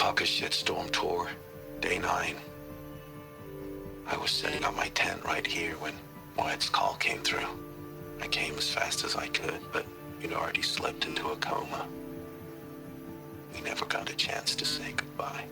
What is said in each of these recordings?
Pocket Shitstorm Tour, Day 9. I was setting up my tent right here when Wyatt's call came through. I came as fast as I could, but you'd already slipped into a coma. We never got a chance to say goodbye.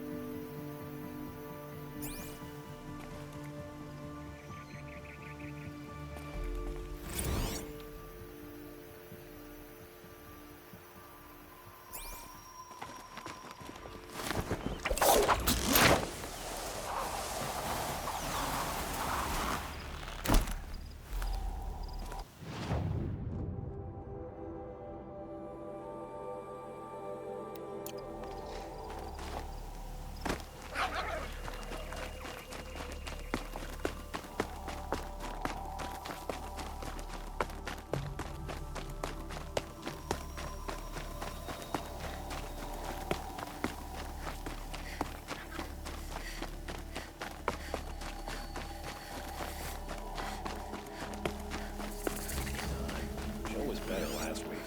Better last week.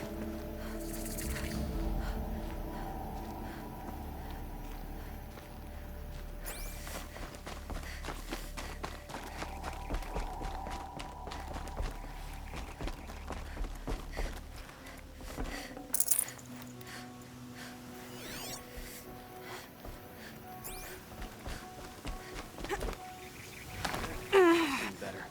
Better.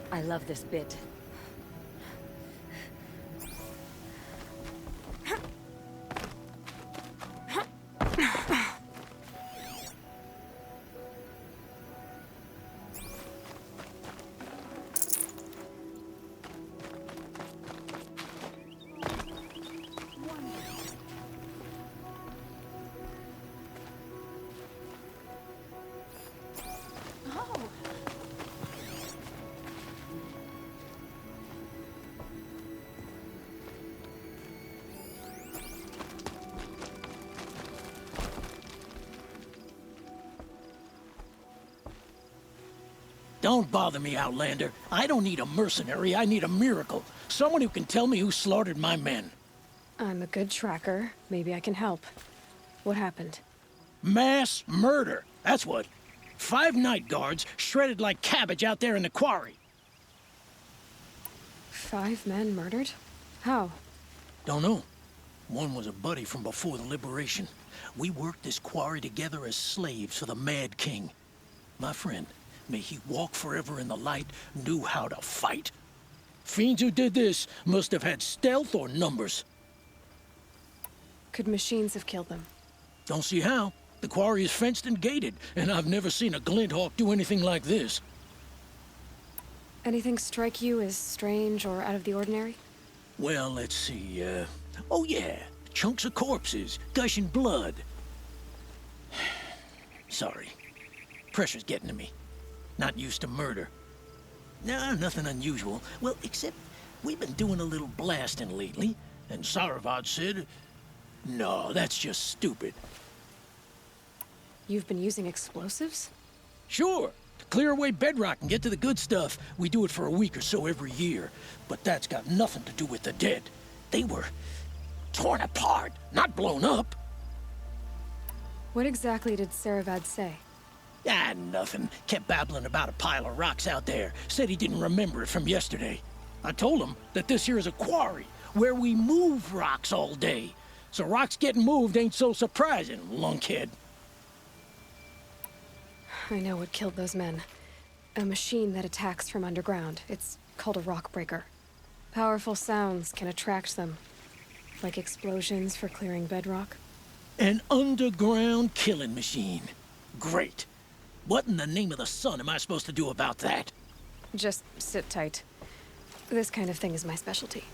I love this bit. Don't bother me, Outlander. I don't need a mercenary, I need a miracle. Someone who can tell me who slaughtered my men. I'm a good tracker. Maybe I can help. What happened? Mass murder, that's what. 5 night guards shredded like cabbage out there in the quarry. 5 men murdered? How? Don't know. One was a buddy from before the liberation. We worked this quarry together as slaves for the Mad King. My friend, may he walk forever in the light, knew how to fight. Fiends who did this must have had stealth or numbers. Could machines have killed them? Don't see how. The quarry is fenced and gated, and I've never seen a Glinthawk do anything like this. Anything strike you as strange or out of the ordinary? Well, let's see, oh yeah, chunks of corpses, gushing blood. Sorry. Pressure's getting to me. Not used to murder. Nah, nothing unusual. Well, except we've been doing a little blasting lately, and Saravad said, no, that's just stupid. You've been using explosives? Sure, to clear away bedrock and get to the good stuff. We do it for a week or so every year. But that's got nothing to do with the dead. They were torn apart, not blown up. What exactly did Saravad say? Ah, nothing. Kept babbling about a pile of rocks out there. Said he didn't remember it from yesterday. I told him that this here is a quarry, where we move rocks all day. So rocks getting moved ain't so surprising, lunkhead. I know what killed those men. A machine that attacks from underground. It's called a rock breaker. Powerful sounds can attract them. Like explosions for clearing bedrock. An underground killing machine. Great. What in the name of the sun am I supposed to do about that? Just sit tight. This kind of thing is my specialty.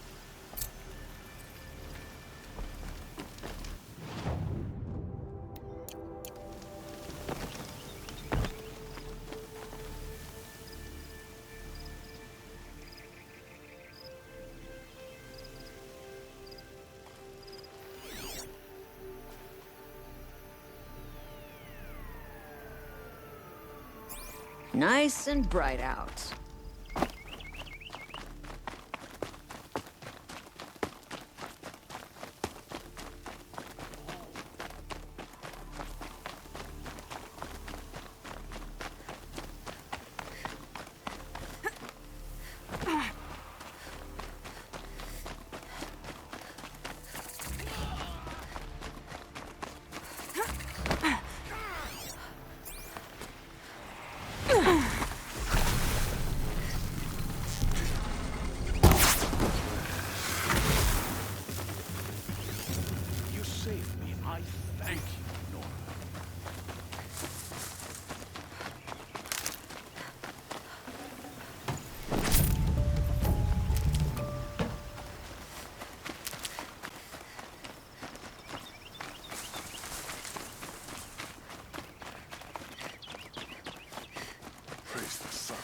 Nice and bright out. Thank you, Nora. Praise the sun.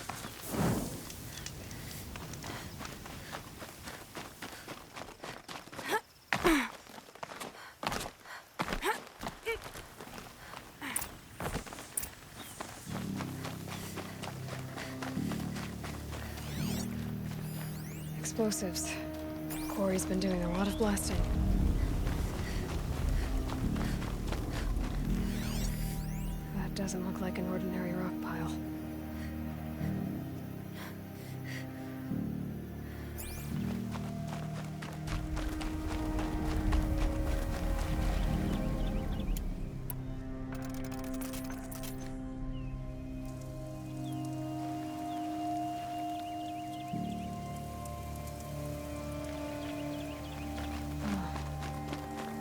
Explosives. Quarry's been doing a lot of blasting. That doesn't look like an ordinary rock pile.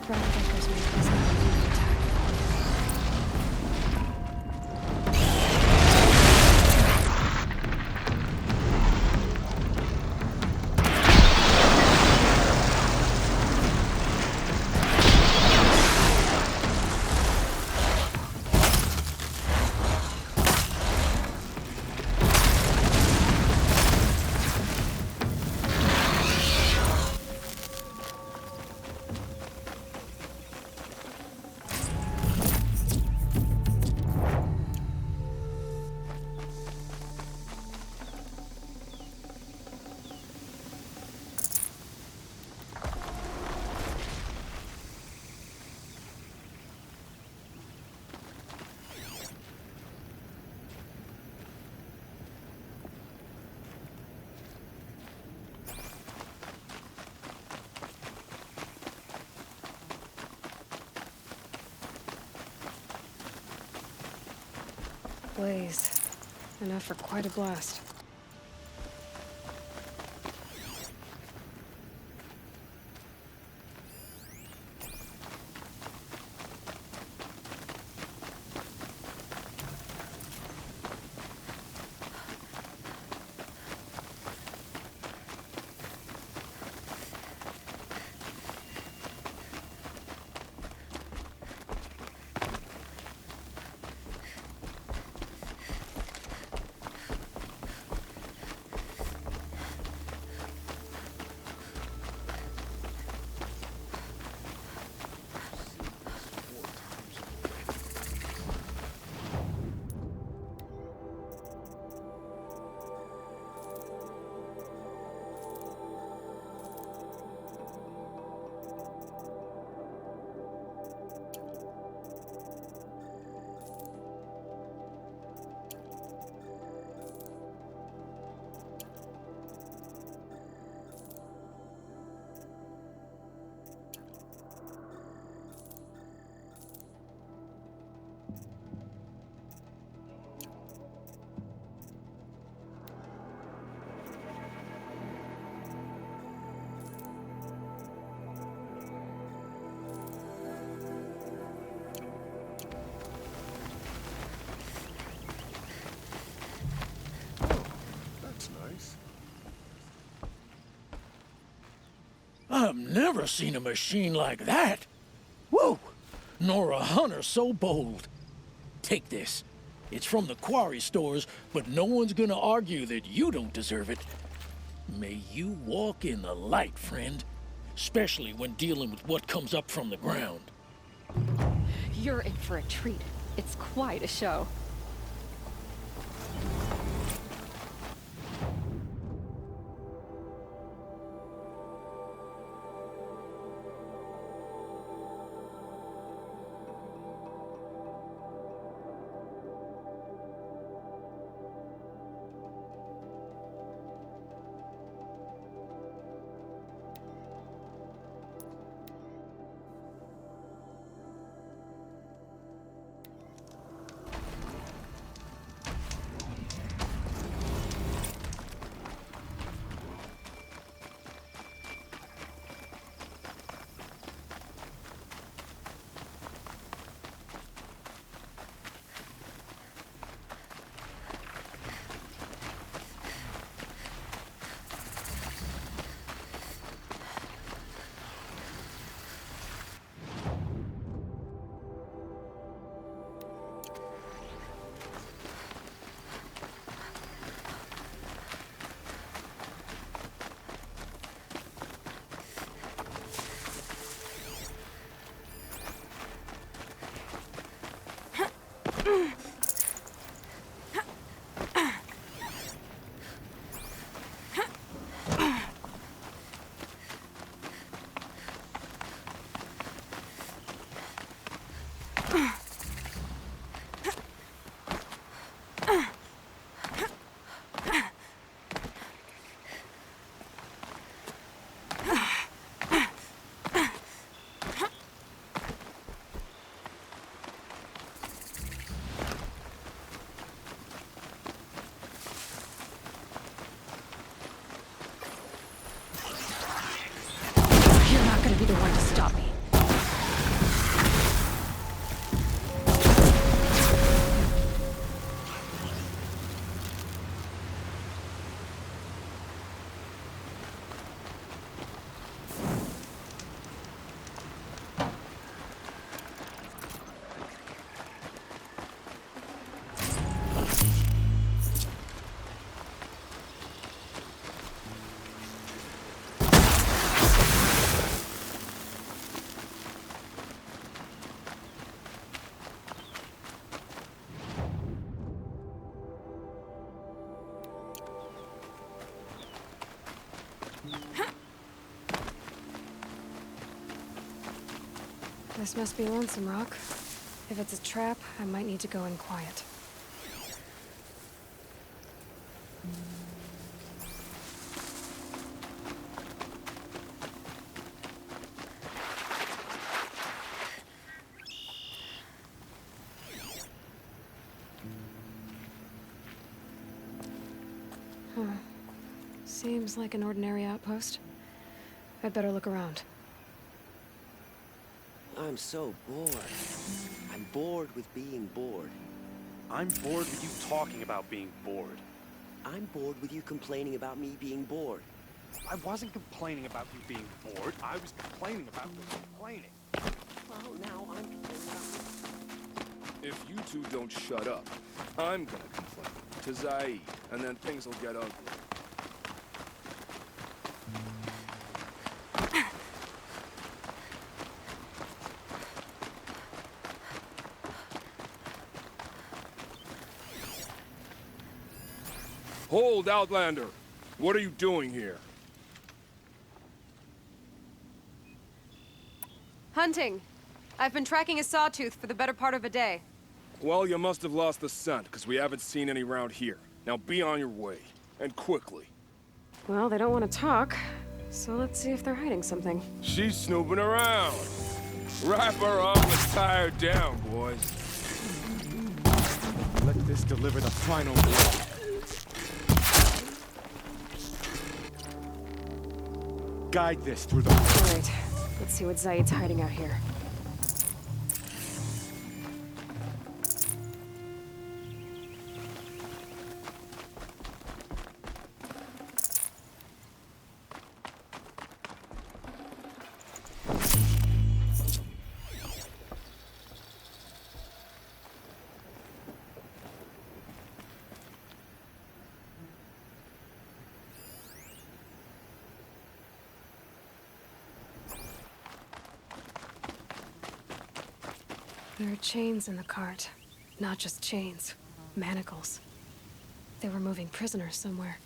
Groundbreakers make this not a human attack. Blaze. Enough for quite a blast. That's nice. I've never seen a machine like that. Whoa! Nor a hunter so bold. Take this. It's from the quarry stores, but no one's gonna argue that you don't deserve it. May you walk in the light, friend. Especially when dealing with what comes up from the ground. You're in for a treat. It's quite a show. to stop me. This must be Lonesome Rock. If it's a trap, I might need to go in quiet. Huh. Seems like an ordinary outpost. I'd better look around. I'm so bored. I'm bored with being bored. I'm bored with you talking about being bored. I'm bored with you complaining about me being bored. I wasn't complaining about you being bored. I was complaining about you complaining. Well, now I'm complaining about If you two don't shut up, I'm gonna complain to Zaid, and then things will get ugly. Hold, Outlander! What are you doing here? Hunting. I've been tracking a sawtooth for the better part of a day. Well, you must have lost the scent, because we haven't seen any round here. Now be on your way, and quickly. Well, they don't want to talk, so let's see if they're hiding something. She's snooping around. Wrap her up and tie her down, boys. Let this deliver the final blow. Guide this through the... Alright, let's see what Zaid's hiding out here. There are chains in the cart. Not just chains. Manacles. They were moving prisoners somewhere.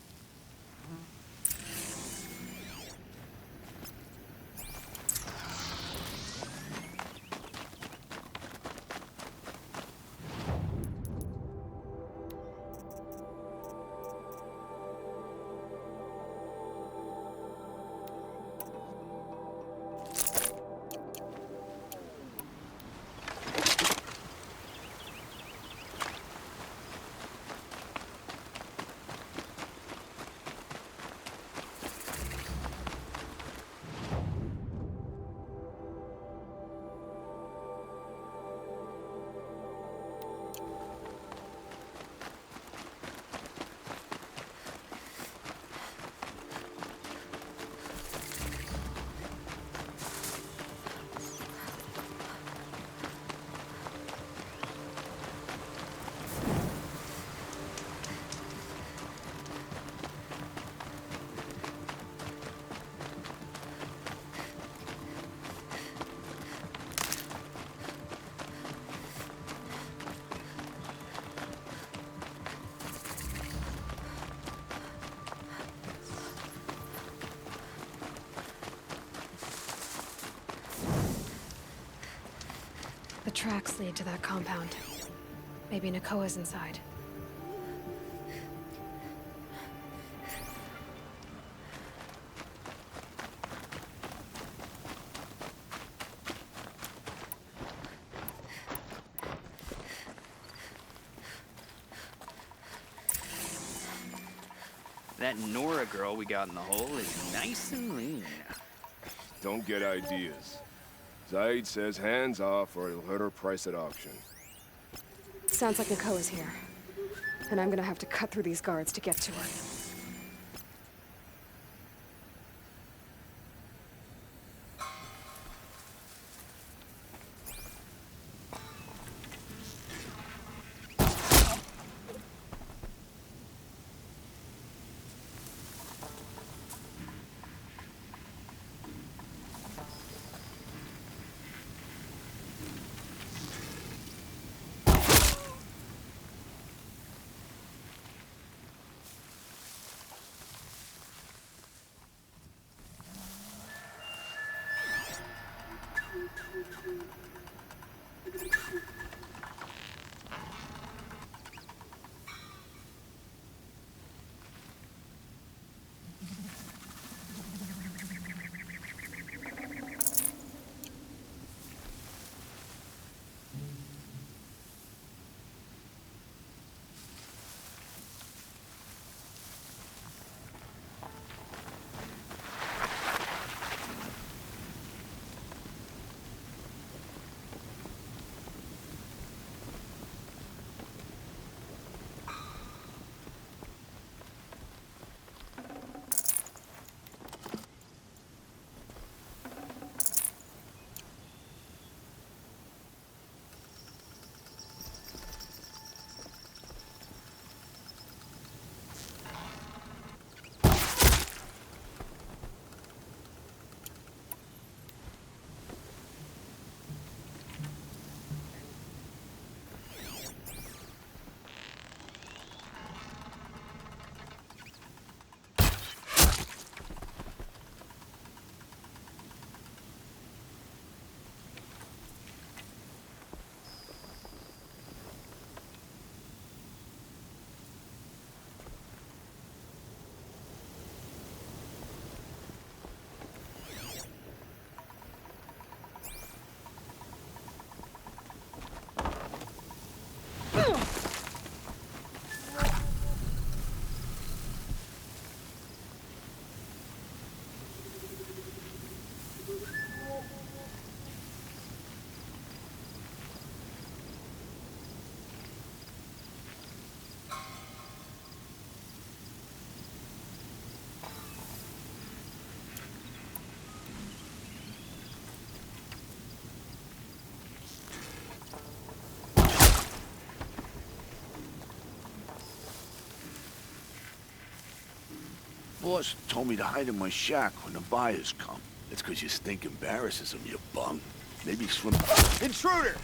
The tracks lead to that compound. Maybe Nakoa's inside. That Nora girl we got in the hole is nice and lean. Don't get ideas. Zaid says hands off or he'll hurt her price at auction. Sounds like Nicole is here. And I'm gonna have to cut through these guards to get to her. Boss told me to hide in my shack when the buyers come. That's 'cause you stink embarrasses them, you bum. Maybe swim... Intruder!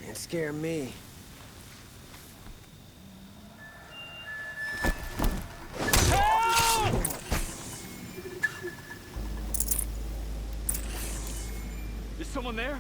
Can't scare me. Is someone there?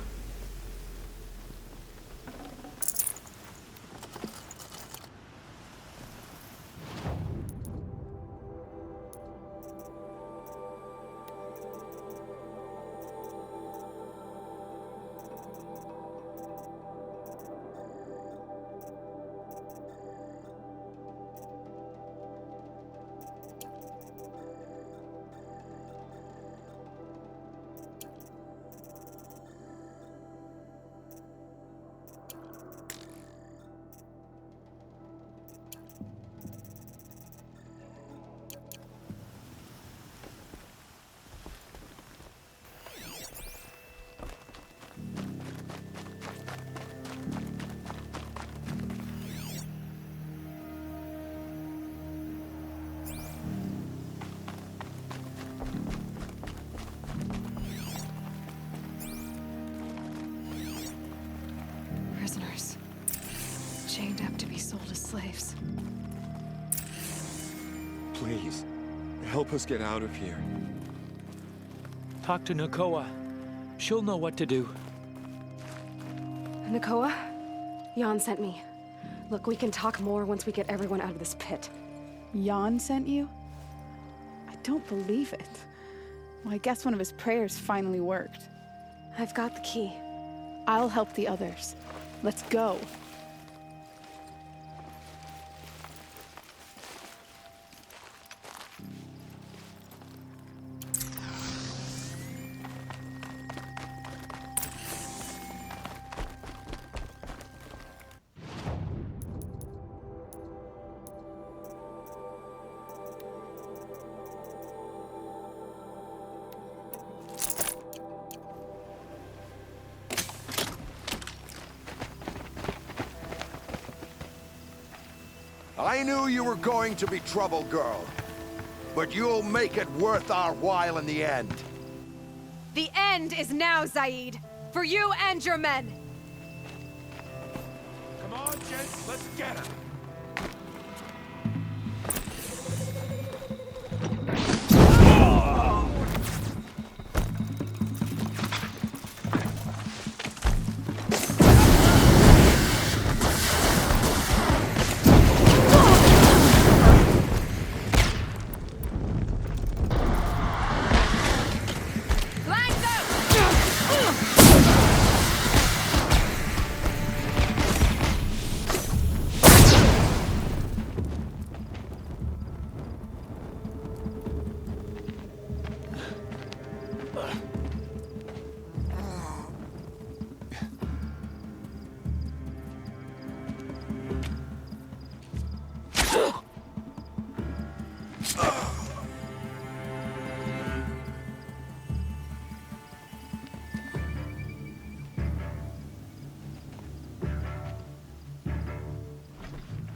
trained up to be sold as slaves. Please, help us get out of here. Talk to Nakoa. She'll know what to do. Nakoa? Jan sent me. Look, we can talk more once we get everyone out of this pit. Jan sent you? I don't believe it. Well, I guess one of his prayers finally worked. I've got the key. I'll help the others. Let's go. I knew you were going to be trouble, girl. But you'll make it worth our while in the end. The end is now, Zaid. For you and your men. Come on, gents, let's get him.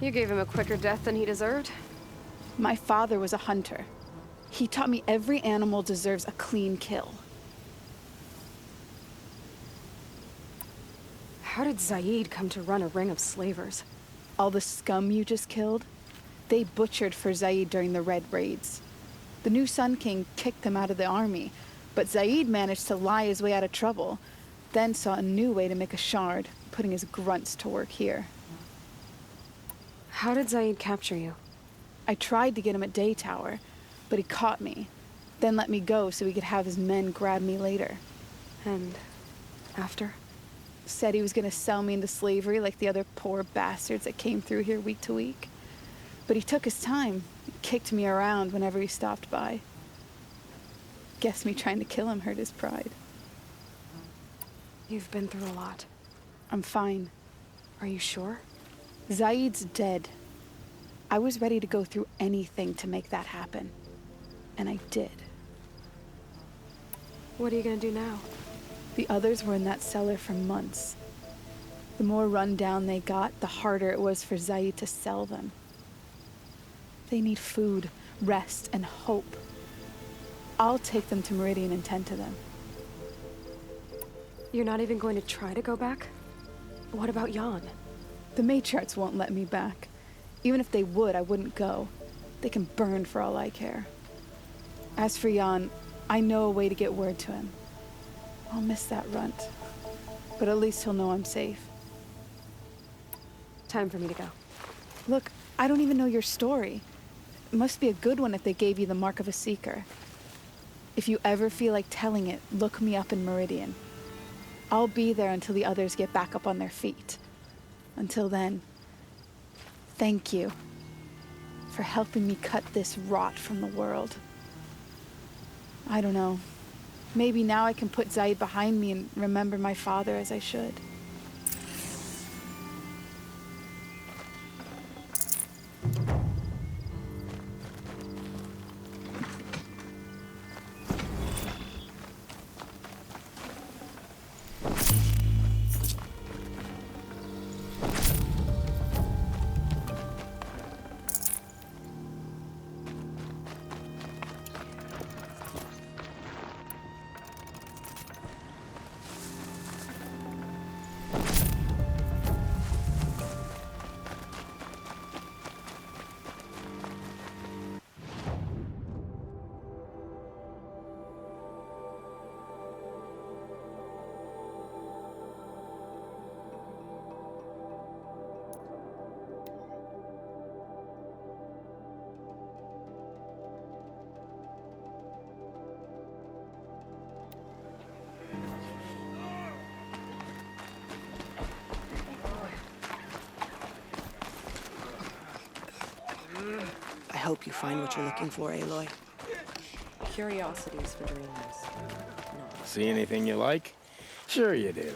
You gave him a quicker death than he deserved. My father was a hunter. He taught me every animal deserves a clean kill. How did Zaid come to run a ring of slavers? All the scum you just killed, they butchered for Zaid during the Red Raids. The new Sun King kicked them out of the army, but Zaid managed to lie his way out of trouble, then saw a new way to make a shard, putting his grunts to work here. How did Zaid capture you? I tried to get him at Day Tower, but he caught me, then let me go so he could have his men grab me later. And after? Said he was gonna sell me into slavery like the other poor bastards that came through here week to week. But he took his time, kicked me around whenever he stopped by. Guess me trying to kill him hurt his pride. You've been through a lot. I'm fine. Are you sure? Zaid's dead. I was ready to go through anything to make that happen. And I did. What are you gonna do now? The others were in that cellar for months. The more run down they got, the harder it was for Zaid to sell them. They need food, rest, and hope. I'll take them to Meridian and tend to them. You're not even going to try to go back? What about Jan? The matriarchs won't let me back. Even if they would, I wouldn't go. They can burn for all I care. As for Jan, I know a way to get word to him. I'll miss that runt. But at least he'll know I'm safe. Time for me to go. Look, I don't even know your story. It must be a good one if they gave you the mark of a seeker. If you ever feel like telling it, look me up in Meridian. I'll be there until the others get back up on their feet. Until then, thank you for helping me cut this rot from the world. I don't know. Maybe now I can put Zaid behind me and remember my father as I should. hope you find what you're looking for, Aloy. Curiosities for dreamers. No. See anything you like? Sure you do.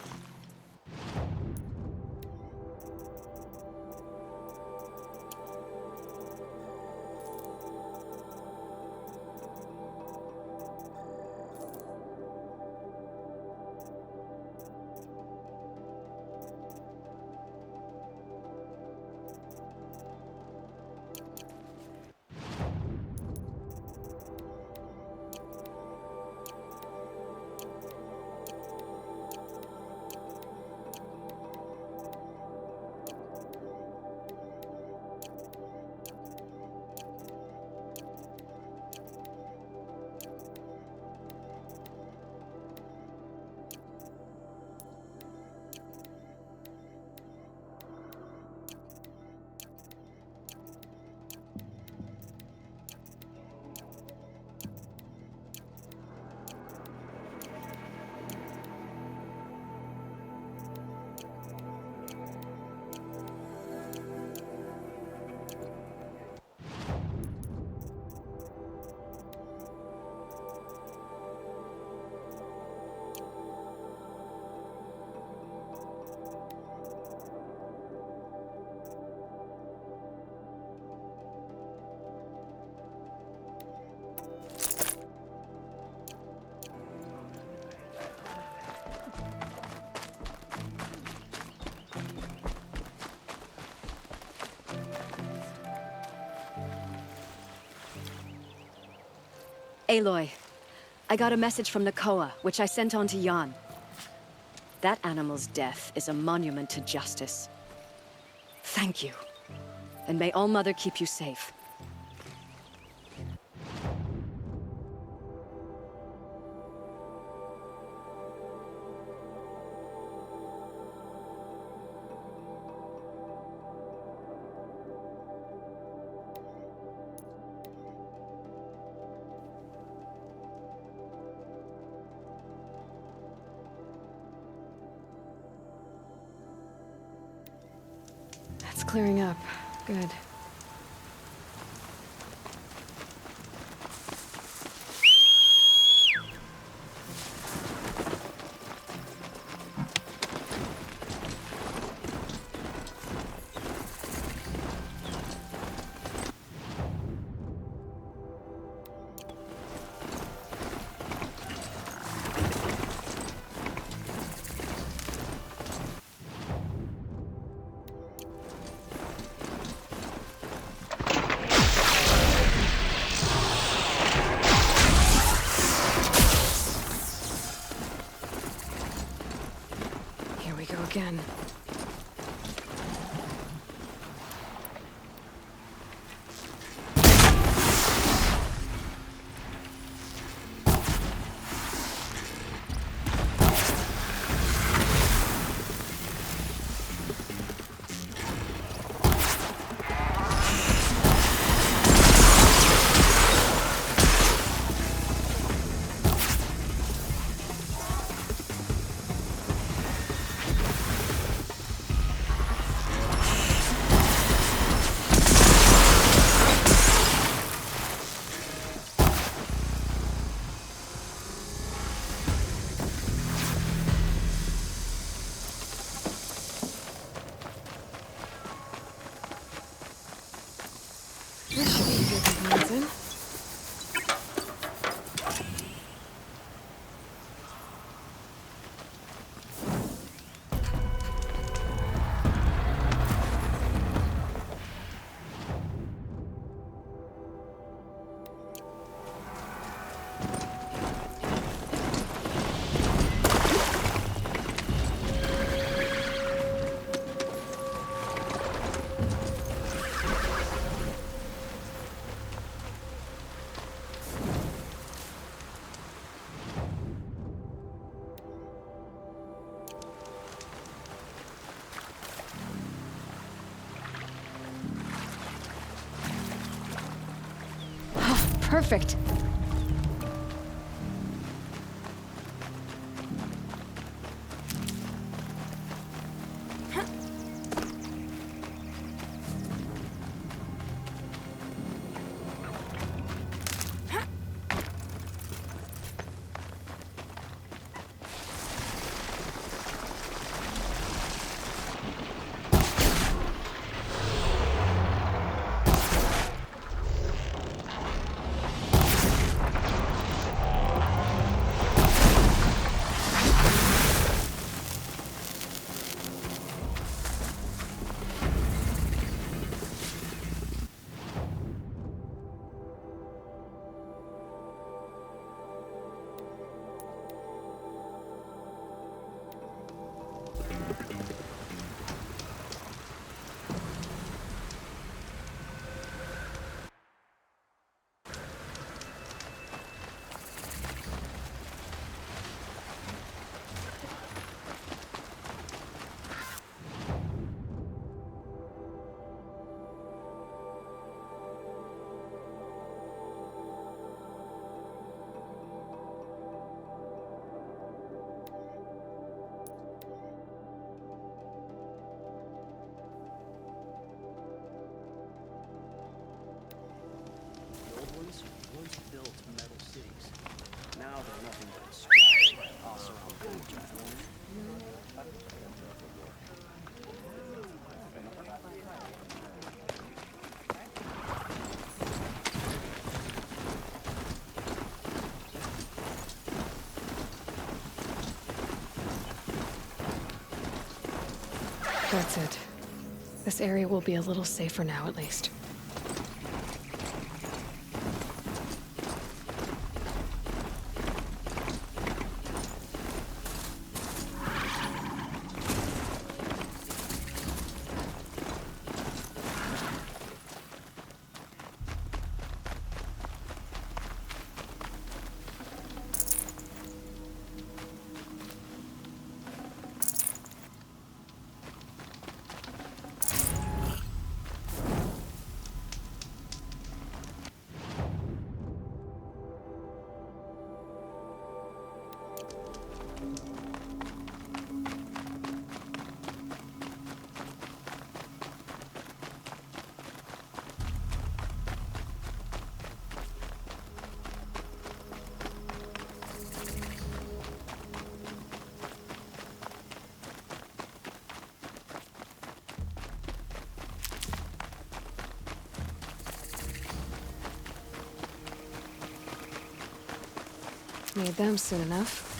Aloy, I got a message from Nakoa, which I sent on to Jan. That animal's death is a monument to justice. Thank you. And may All-Mother keep you safe. It's clearing up. Good. Again. Perfect. built metal cities. Now they're nothing but scraps that toss around villages. That's it. This area will be a little safer now, at least. Need them soon enough.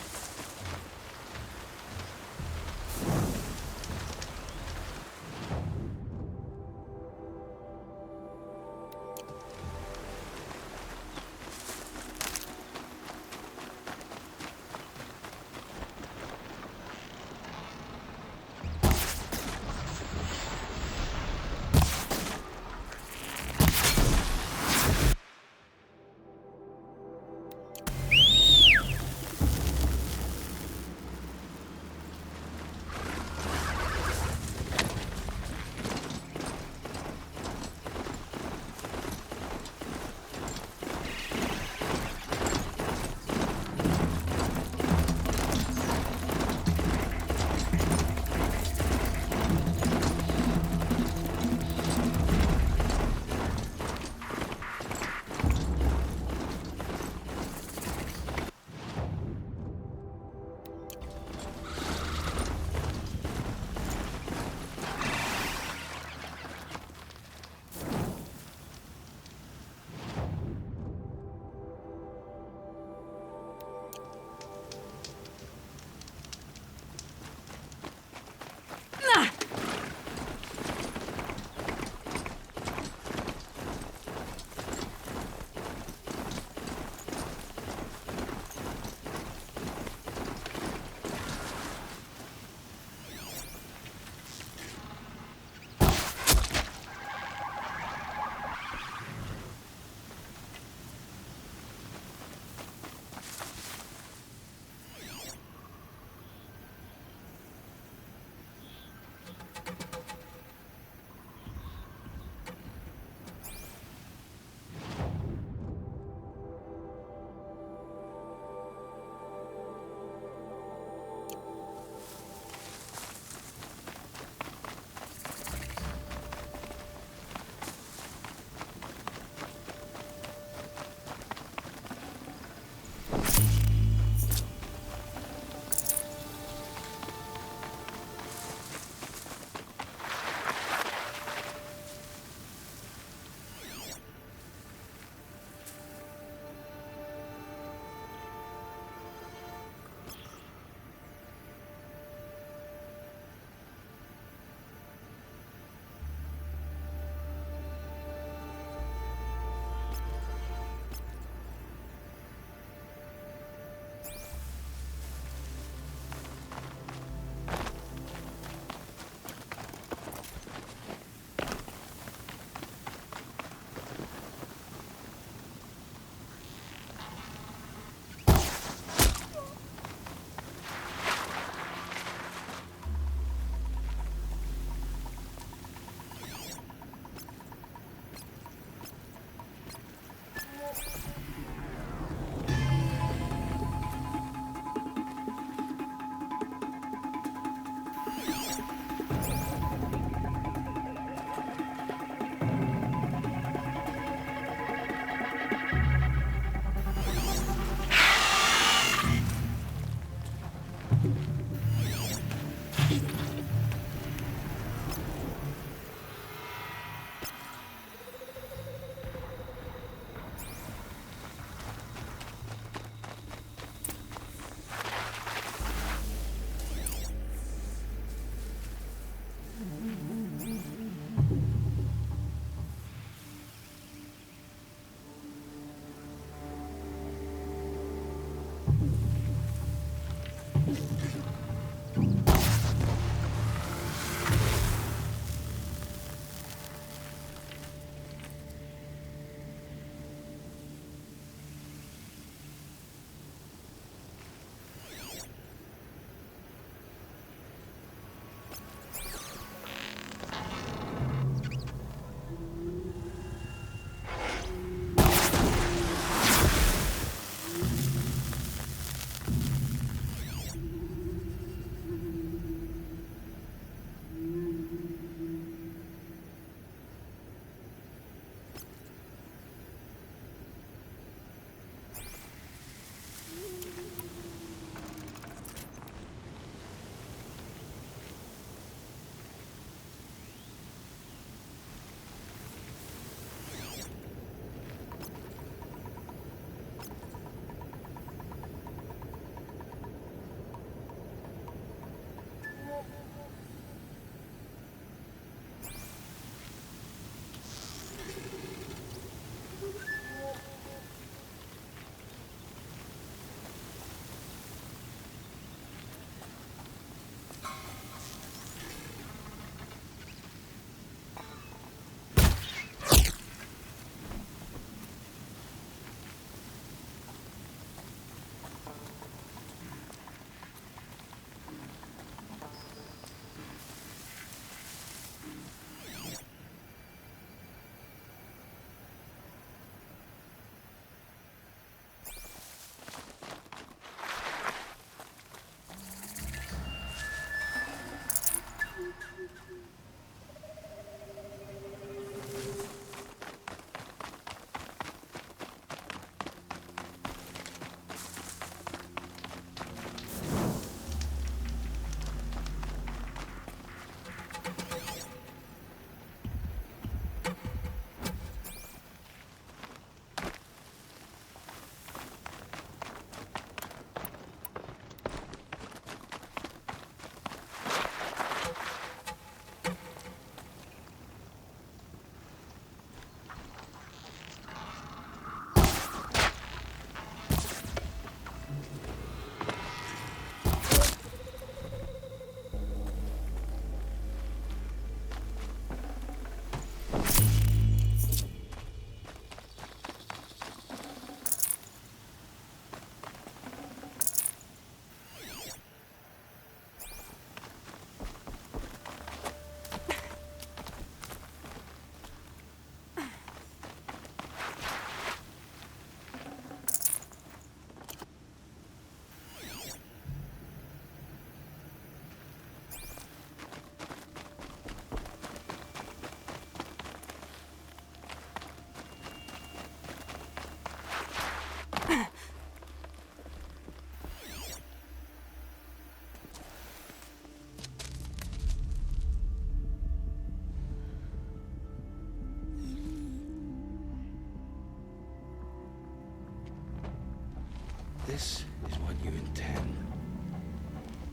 This is what you intend.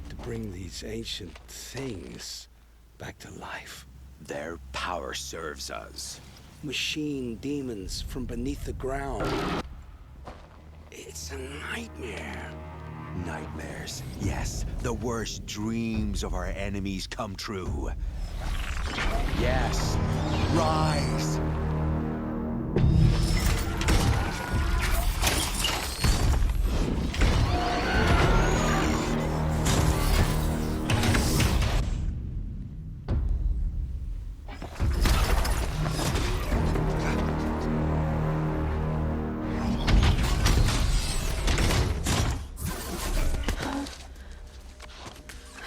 To bring these ancient things back to life. Their power serves us. Machine demons from beneath the ground. It's a nightmare. Nightmares. Yes, the worst dreams of our enemies come true. Yes, rise!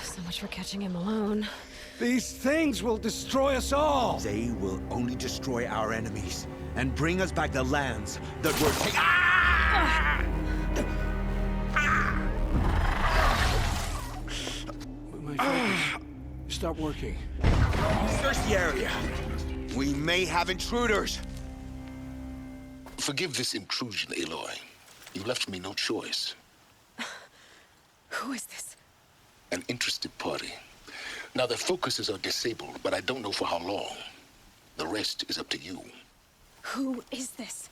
So much for catching him alone. These things will destroy us all! They will only destroy our enemies and bring us back the lands that were taken. Ah! My focus. Stop working. Search the area. We may have intruders. Forgive this intrusion, Aloy. You left me no choice. Who is this? An interested party. Now, their focuses are disabled, but I don't know for how long. The rest is up to you. Who is this?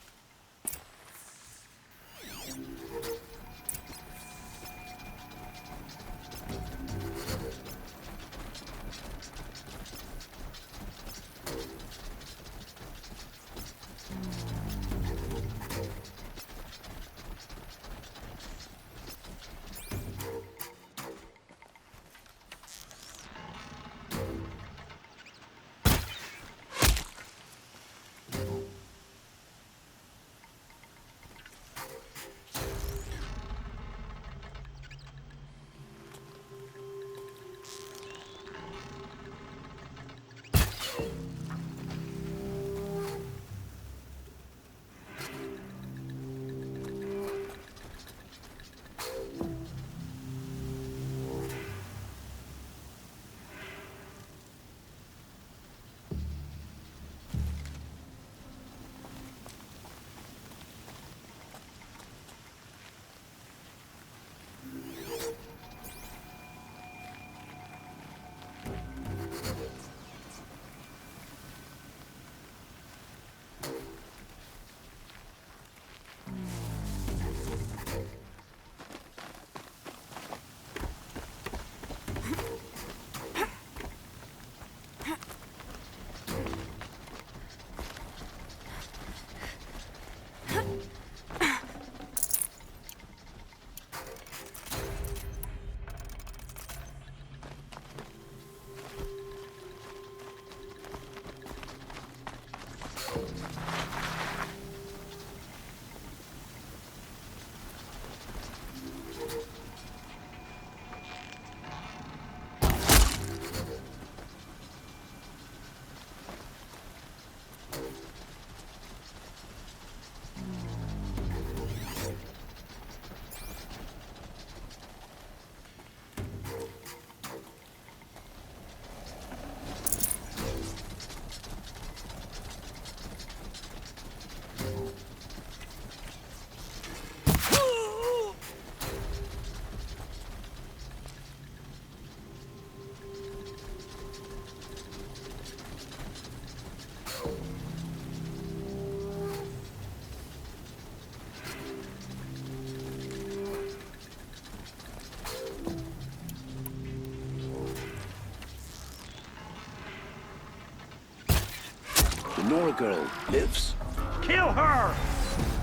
The Nora girl lives. Kill her!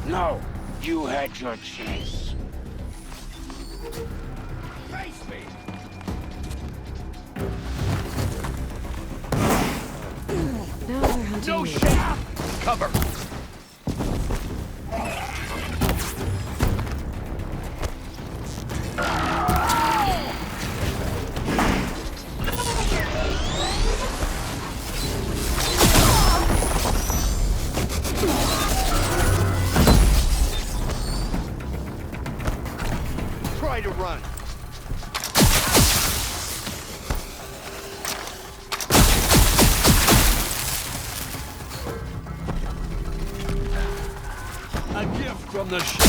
No, you had your chance. Face me! Now they're hunting No me. shit! Cover! Try to run. A gift from the ship.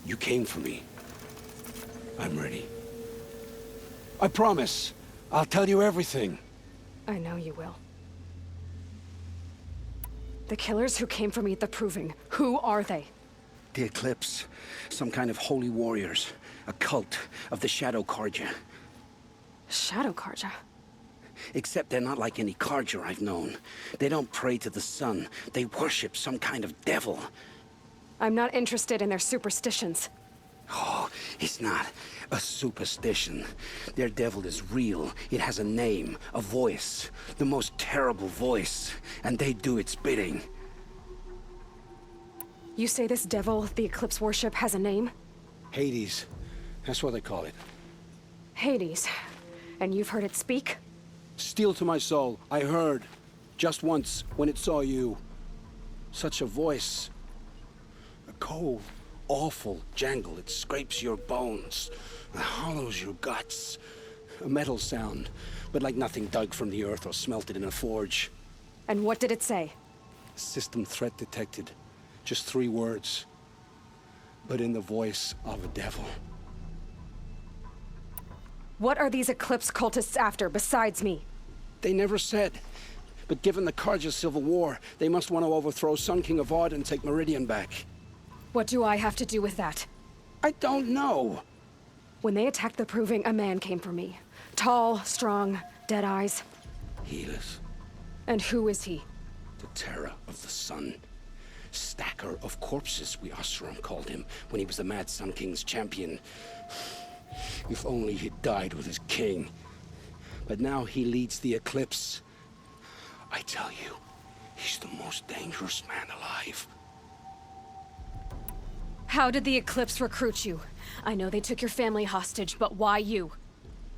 You came for me. I'm ready. I promise. I'll tell you everything. I know you will. The killers who came for me at the Proving, who are they? The Eclipse. Some kind of holy warriors. A cult of the Shadow Carja. Shadow Carja? Except they're not like any Carja I've known. They don't pray to the sun. They worship some kind of devil. I'm not interested in their superstitions. Oh, it's not a superstition. Their devil is real. It has a name, a voice. The most terrible voice. And they do its bidding. You say this devil the Eclipse worship has a name? Hades. That's what they call it. Hades. And you've heard it speak? Steel to my soul. I heard. Just once, when it saw you. Such a voice. A cold, awful jangle. It scrapes your bones. It hollows your guts. A metal sound, but like nothing dug from the earth or smelted in a forge. And what did it say? System threat detected. Just 3 words. But in the voice of a devil. What are these Eclipse cultists after, besides me? They never said. But given the Carja civil war, they must want to overthrow Sun King Avad and take Meridian back. What do I have to do with that? I don't know. When they attacked the Proving, a man came for me. Tall, strong, dead eyes. Helis. And who is he? The terror of the sun. Stacker of corpses, we Oseram called him, when he was the Mad Sun King's champion. If only he'd died with his king. But now he leads the Eclipse. I tell you, he's the most dangerous man alive. How did the Eclipse recruit you? I know they took your family hostage, but why you?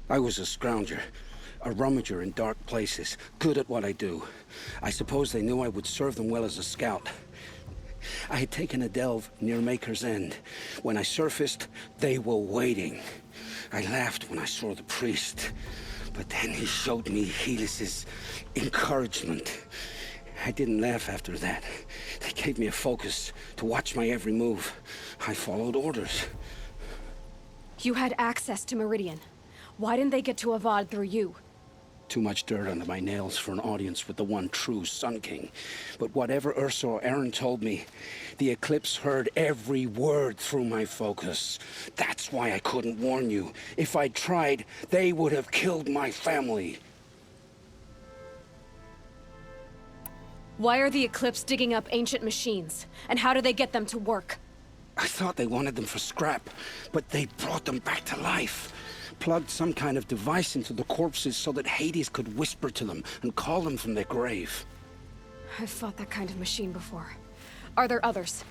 I was a scrounger. A rummager in dark places, good at what I do. I suppose they knew I would serve them well as a scout. I had taken a delve near Maker's End. When I surfaced, they were waiting. I laughed when I saw the priest, but then he showed me Helis's encouragement. I didn't laugh after that. They gave me a focus to watch my every move. I followed orders. You had access to Meridian. Why didn't they get to Avad through you? Too much dirt under my nails for an audience with the one true Sun King. But whatever Ursa or Aaron told me, the Eclipse heard every word through my focus. That's why I couldn't warn you. If I'd tried, they would have killed my family. Why are the Eclipse digging up ancient machines? And how do they get them to work? I thought they wanted them for scrap, but they brought them back to life. Plugged some kind of device into the corpses so that Hades could whisper to them and call them from their grave. I've fought that kind of machine before. Are there others?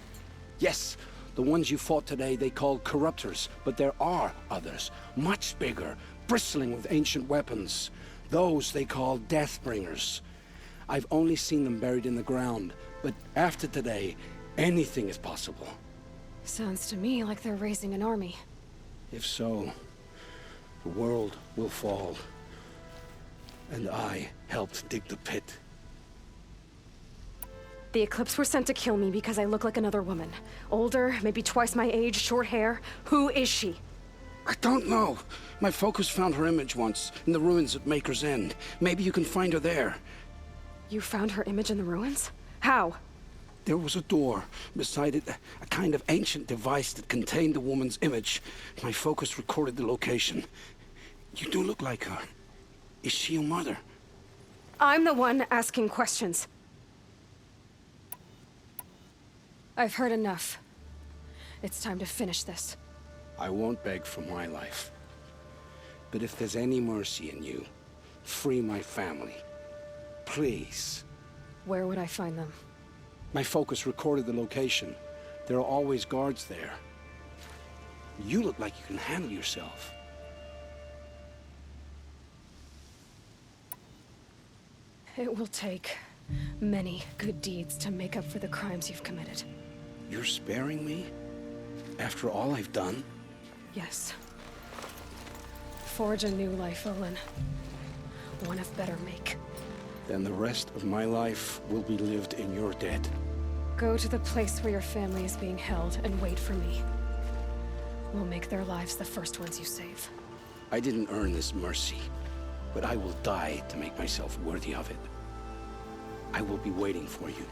Yes, the ones you fought today they called corruptors, but there are others, much bigger, bristling with ancient weapons. Those they call Deathbringers. I've only seen them buried in the ground, but after today, anything is possible. Sounds to me like they're raising an army. If so, the world will fall. And I helped dig the pit. The Eclipse were sent to kill me because I look like another woman. Older, maybe twice my age, short hair. Who is she? I don't know. My focus found her image once, in the ruins at Maker's End. Maybe you can find her there. You found her image in the ruins? How? There was a door. Beside it, a kind of ancient device that contained the woman's image. My focus recorded the location. You do look like her. Is she your mother? I'm the one asking questions. I've heard enough. It's time to finish this. I won't beg for my life. But if there's any mercy in you, free my family. Please. Where would I find them? My focus recorded the location. There are always guards there. You look like you can handle yourself. It will take many good deeds to make up for the crimes you've committed. You're sparing me? After all I've done? Yes. Forge a new life, Olin. One of better make. Then the rest of my life will be lived in your debt. Go to the place where your family is being held and wait for me. We'll make their lives the first ones you save. I didn't earn this mercy, but I will die to make myself worthy of it. I will be waiting for you.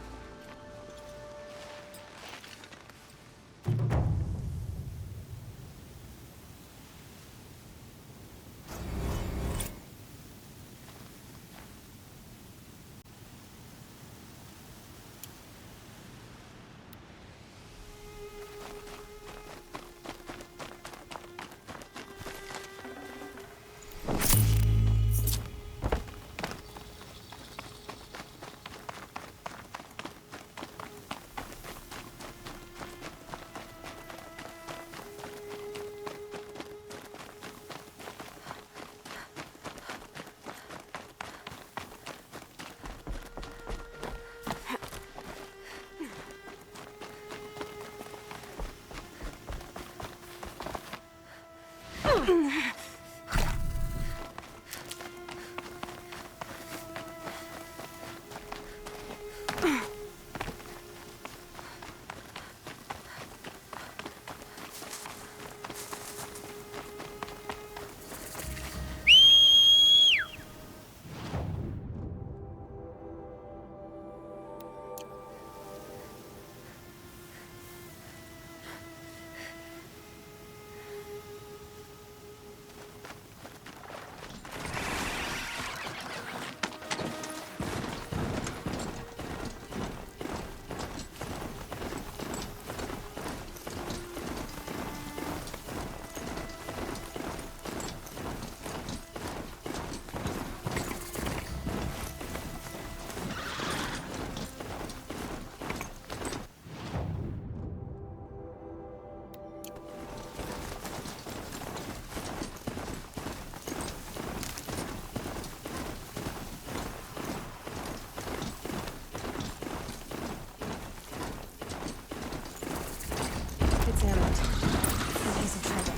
It's Ammon. And he's in trouble.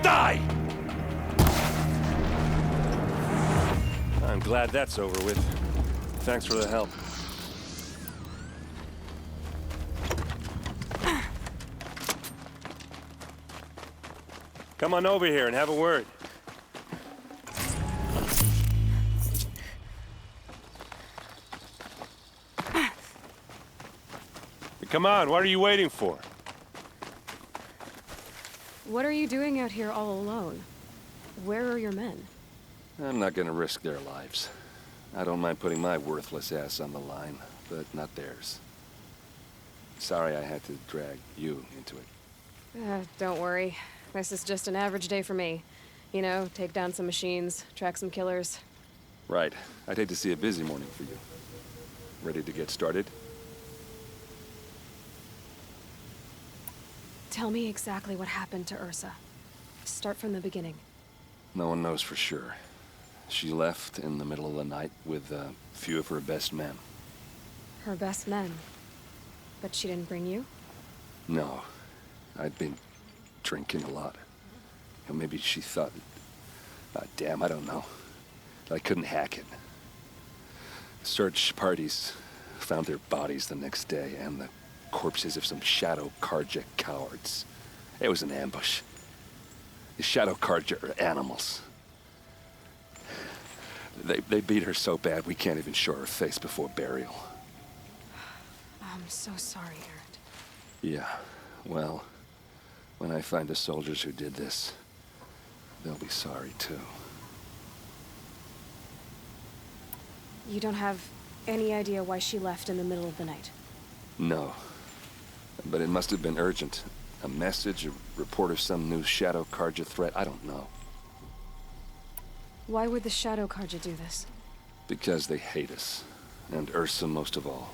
Die! I'm glad that's over with. Thanks for the help. Come on over here and have a word. Come on, what are you waiting for? What are you doing out here all alone? Where are your men? I'm not gonna risk their lives. I don't mind putting my worthless ass on the line, but not theirs. Sorry I had to drag you into it. Don't worry. This is just an average day for me. You know, take down some machines, track some killers. Right. I'd hate to see a busy morning for you. Ready to get started? Tell me exactly what happened to Ursa. Start from the beginning. No one knows for sure. She left in the middle of the night with a few of her best men. Her best men? But she didn't bring you? No. I'd been drinking a lot. Or maybe she thought... damn, I don't know. I couldn't hack it. Search parties found their bodies the next day, and the corpses of some Shadow Carja cowards. It was an ambush. The Shadow Carja are animals. They beat her so bad we can't even show her face before burial. I'm so sorry, Erend. Yeah, well, when I find the soldiers who did this, they'll be sorry too. You don't have any idea why she left in the middle of the night? No. But it must have been urgent. A message, a report of some new Shadow Carja threat, I don't know. Why would the Shadow Carja do this? Because they hate us. And Ursa most of all.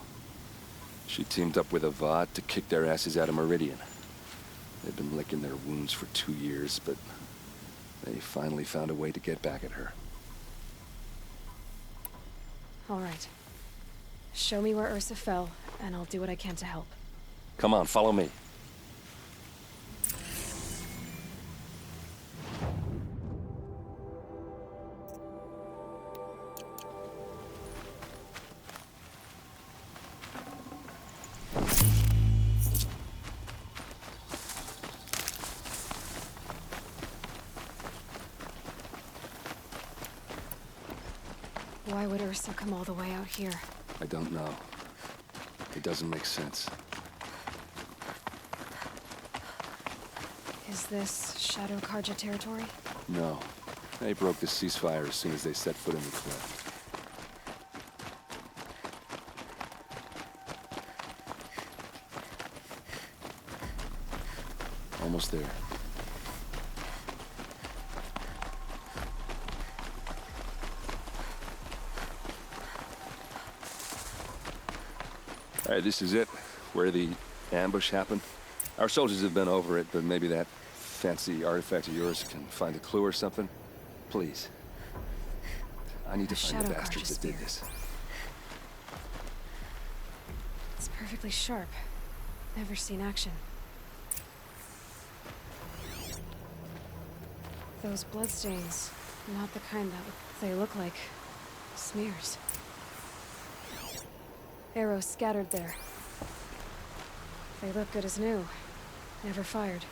She teamed up with Avad to kick their asses out of Meridian. They've been licking their wounds for 2 years, but they finally found a way to get back at her. All right. Show me where Ursa fell, and I'll do what I can to help. Come on, follow me. Why would Ursa come all the way out here? I don't know. It doesn't make sense. Is this Shadow Karja territory? No. They broke the ceasefire as soon as they set foot in the cliff. Almost there. All right, this is it, where the ambush happened. Our soldiers have been over it, but maybe that fancy artifact of yours can find a clue or something. Please. I need to find the bastards that did this. It's perfectly sharp. Never seen action. Those bloodstains, not the kind that they look like smears. Arrows scattered there. They look good as new. Never fired.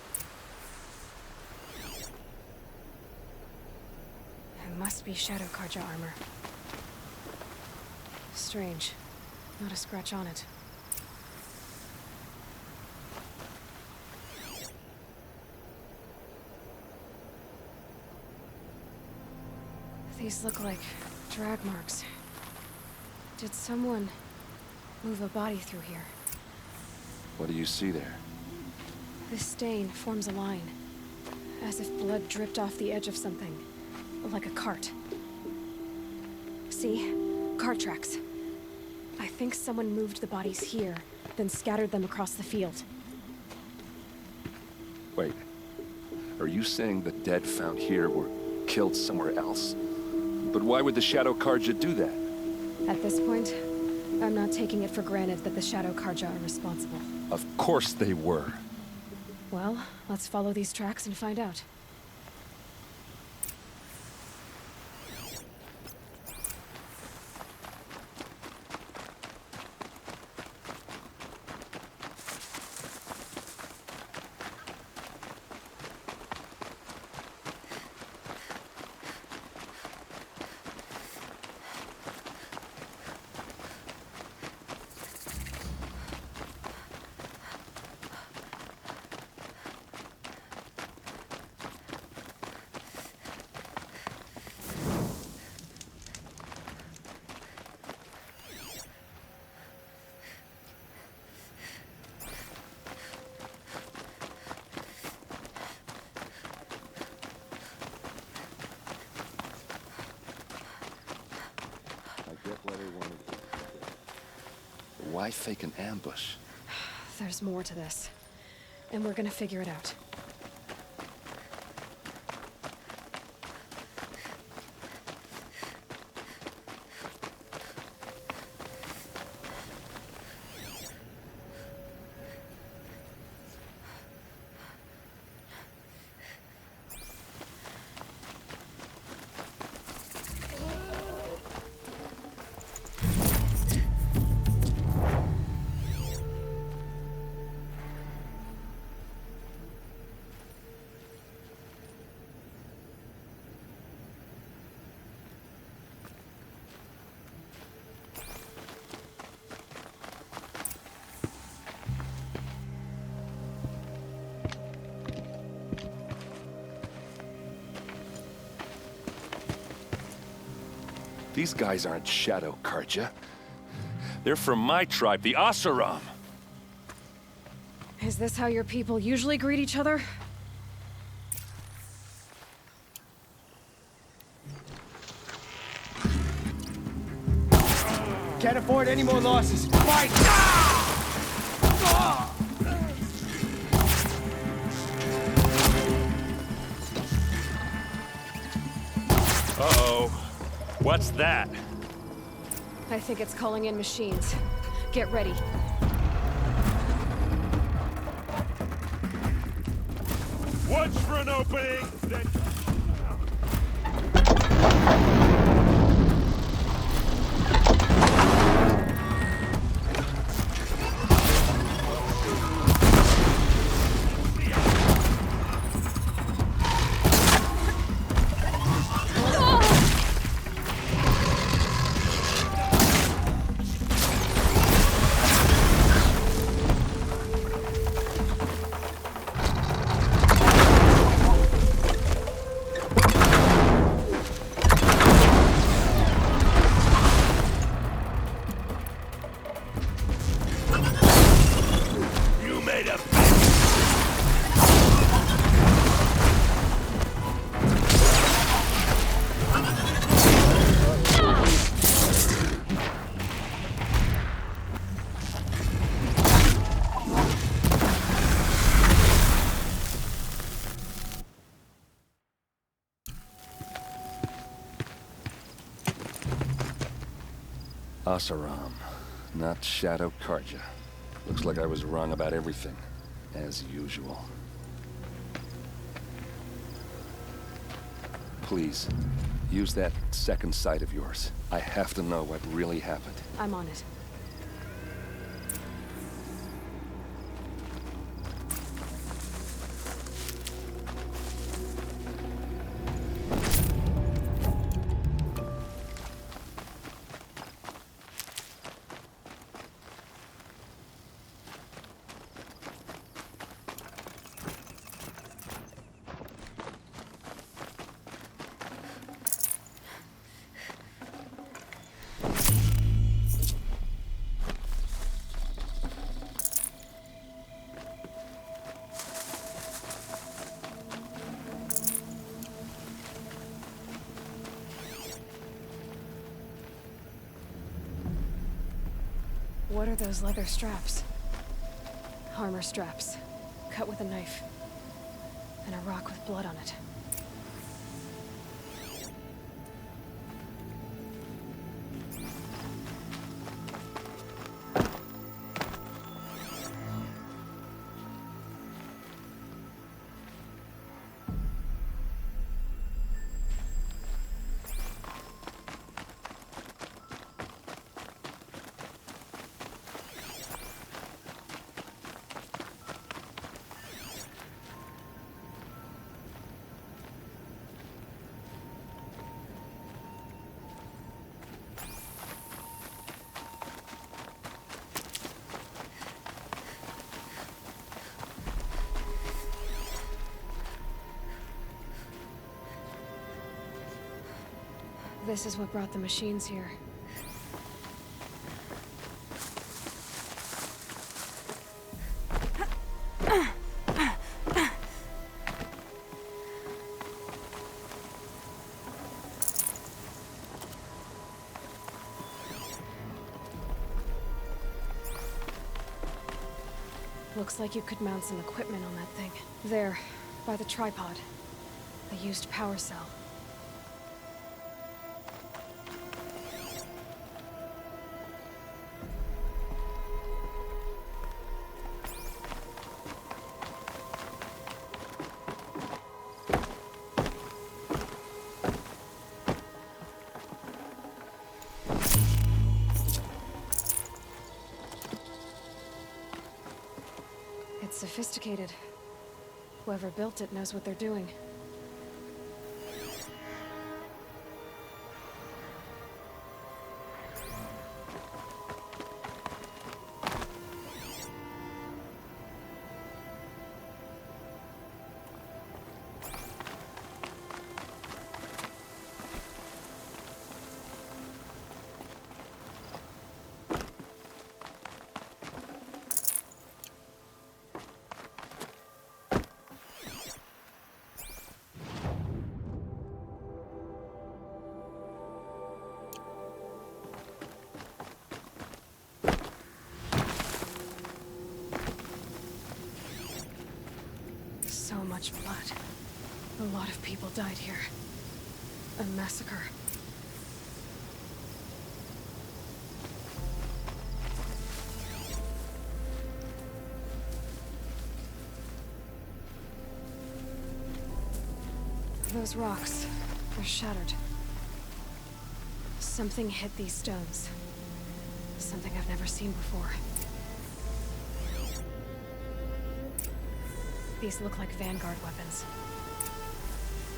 It must be Shadow Karja armor. Strange. Not a scratch on it. These look like drag marks. Did someone move a body through here? What do you see there? This stain forms a line, as if blood dripped off the edge of something, like a cart. See? Cart tracks. I think someone moved the bodies here, then scattered them across the field. Wait. Are you saying the dead found here were killed somewhere else? But why would the Shadow Karja do that? At this point, I'm not taking it for granted that the Shadow Karja are responsible. Of course they were. Well, let's follow these tracks and find out. Why fake an ambush? There's more to this, and we're gonna figure it out. These guys aren't Shadow Karja. They're from my tribe, the Asaram. Is this how your people usually greet each other? Can't afford any more losses. Fight! Uh-oh. What's that? I think it's calling in machines. Get ready. Watch for an opening, then... Asaram, not Shadow Karja. Looks like I was wrong about everything, as usual. Please, use that second sight of yours. I have to know what really happened. I'm on it. What are those leather straps? Armor straps, cut with a knife, and a rock with blood on it. This is what brought the machines here. Looks like you could mount some equipment on that thing. There, by the tripod. A used power cell. It's sophisticated. Whoever built it knows what they're doing. So much blood. A lot of people died here. A massacre. those rocks. They're shattered. Something hit these stones. Something I've never seen before. These look like Vanguard weapons.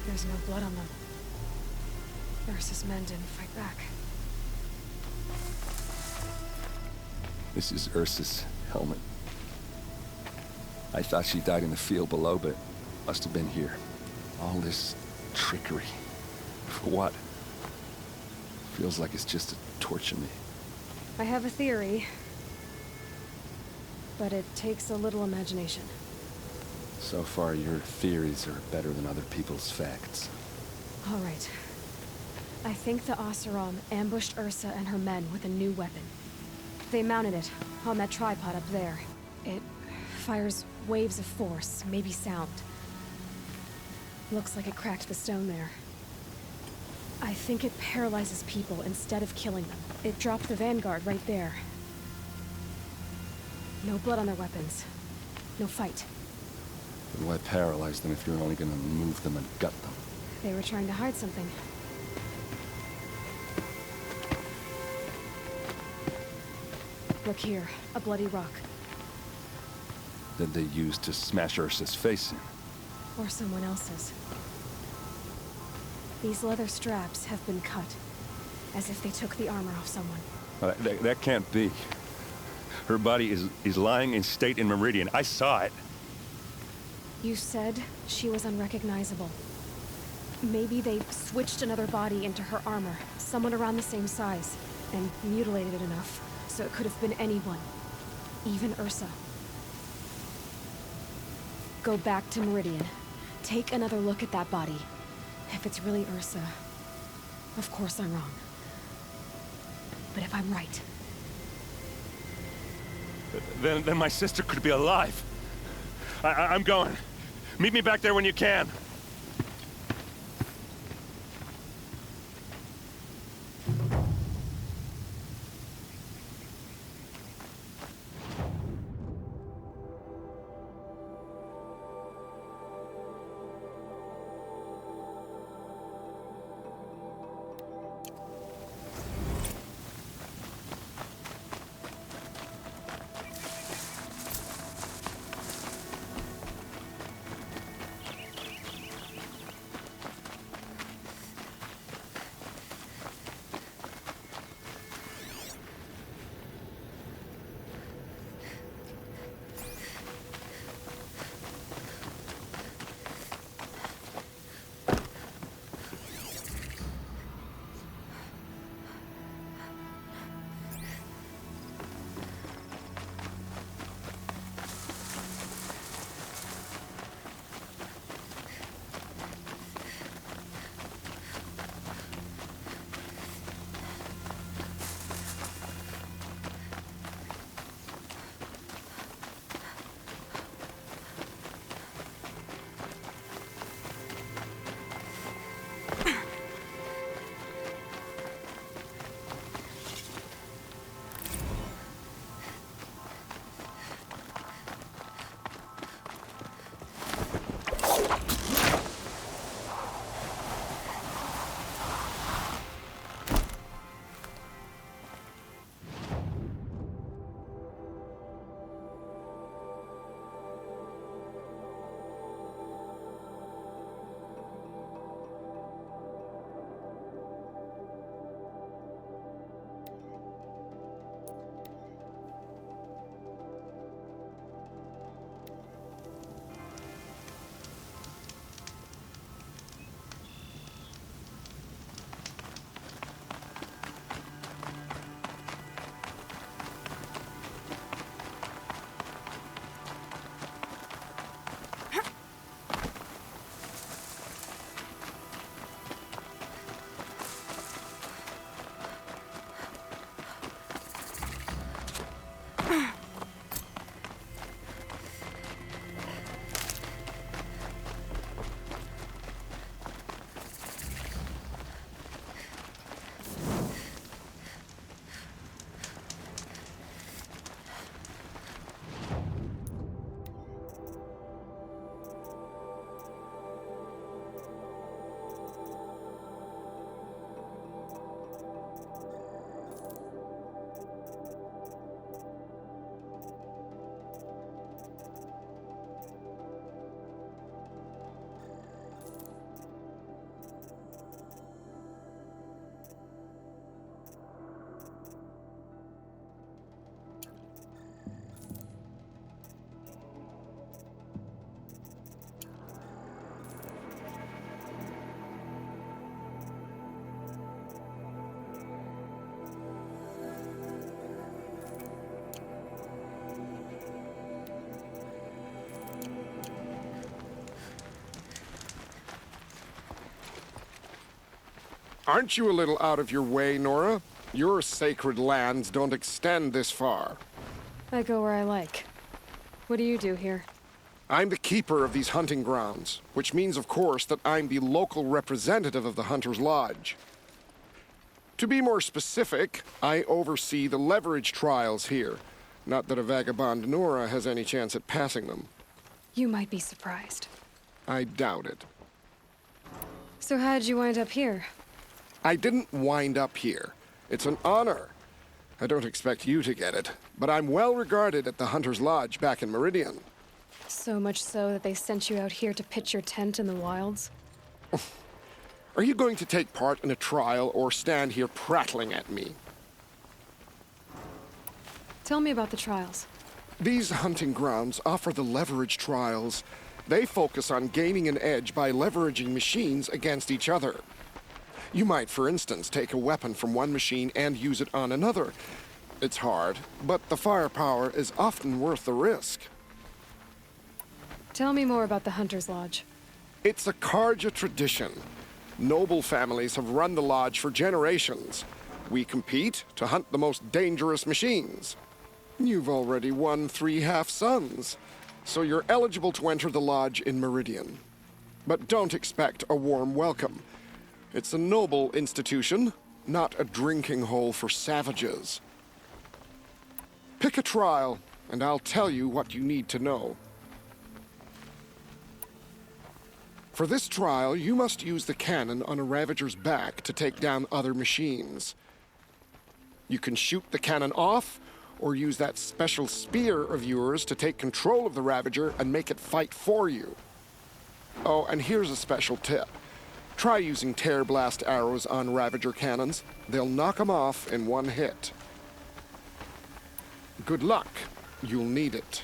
There's no blood on them. Ursa's men didn't fight back. This is Ursa's helmet. I thought she died in the field below, but must have been here. All this trickery. For what? Feels like it's just to torture me. I have a theory, but it takes a little imagination. So far, your theories are better than other people's facts. All right. I think the Oseram ambushed Ursa and her men with a new weapon. They mounted it on that tripod up there. It fires waves of force, maybe sound. Looks like it cracked the stone there. I think it paralyzes people instead of killing them. It dropped the Vanguard right there. No blood on their weapons. No fight. Then why paralyze them if you're only gonna move them and gut them? They were trying to hide something. Look here, a bloody rock. That they used to smash Ursa's face in. Or someone else's. These leather straps have been cut, as if they took the armor off someone. That can't be. Her body is lying in state in Meridian. I saw it. You said she was unrecognizable. Maybe they switched another body into her armor, someone around the same size, and mutilated it enough, so it could have been anyone. Even Ursa. Go back to Meridian. Take another look at that body. If it's really Ursa, of course I'm wrong. But if I'm right... Then my sister could be alive. I'm going. Meet me back there when you can. Aren't you a little out of your way, Nora? Your sacred lands don't extend this far. I go where I like. What do you do here? I'm the keeper of these hunting grounds, which means, of course, that I'm the local representative of the Hunter's Lodge. To be more specific, I oversee the leverage trials here. Not that a vagabond Nora has any chance at passing them. You might be surprised. I doubt it. So how'd you wind up here? I didn't wind up here. It's an honor. I don't expect you to get it, but I'm well regarded at the Hunter's Lodge back in Meridian. So much so that they sent you out here to pitch your tent in the wilds? Are you going to take part in a trial or stand here prattling at me? Tell me about the trials. These hunting grounds offer the leverage trials. They focus on gaining an edge by leveraging machines against each other. You might, for instance, take a weapon from one machine and use it on another. It's hard, but the firepower is often worth the risk. Tell me more about the Hunter's Lodge. It's a Karja tradition. Noble families have run the lodge for generations. We compete to hunt the most dangerous machines. You've already won 3 half-sons, so you're eligible to enter the lodge in Meridian. But don't expect a warm welcome. It's a noble institution, not a drinking hole for savages. Pick a trial, and I'll tell you what you need to know. For this trial, you must use the cannon on a Ravager's back to take down other machines. You can shoot the cannon off, or use that special spear of yours to take control of the Ravager and make it fight for you. Oh, and here's a special tip. Try using tear blast arrows on Ravager cannons. They'll knock them off in one hit. Good luck. You'll need it.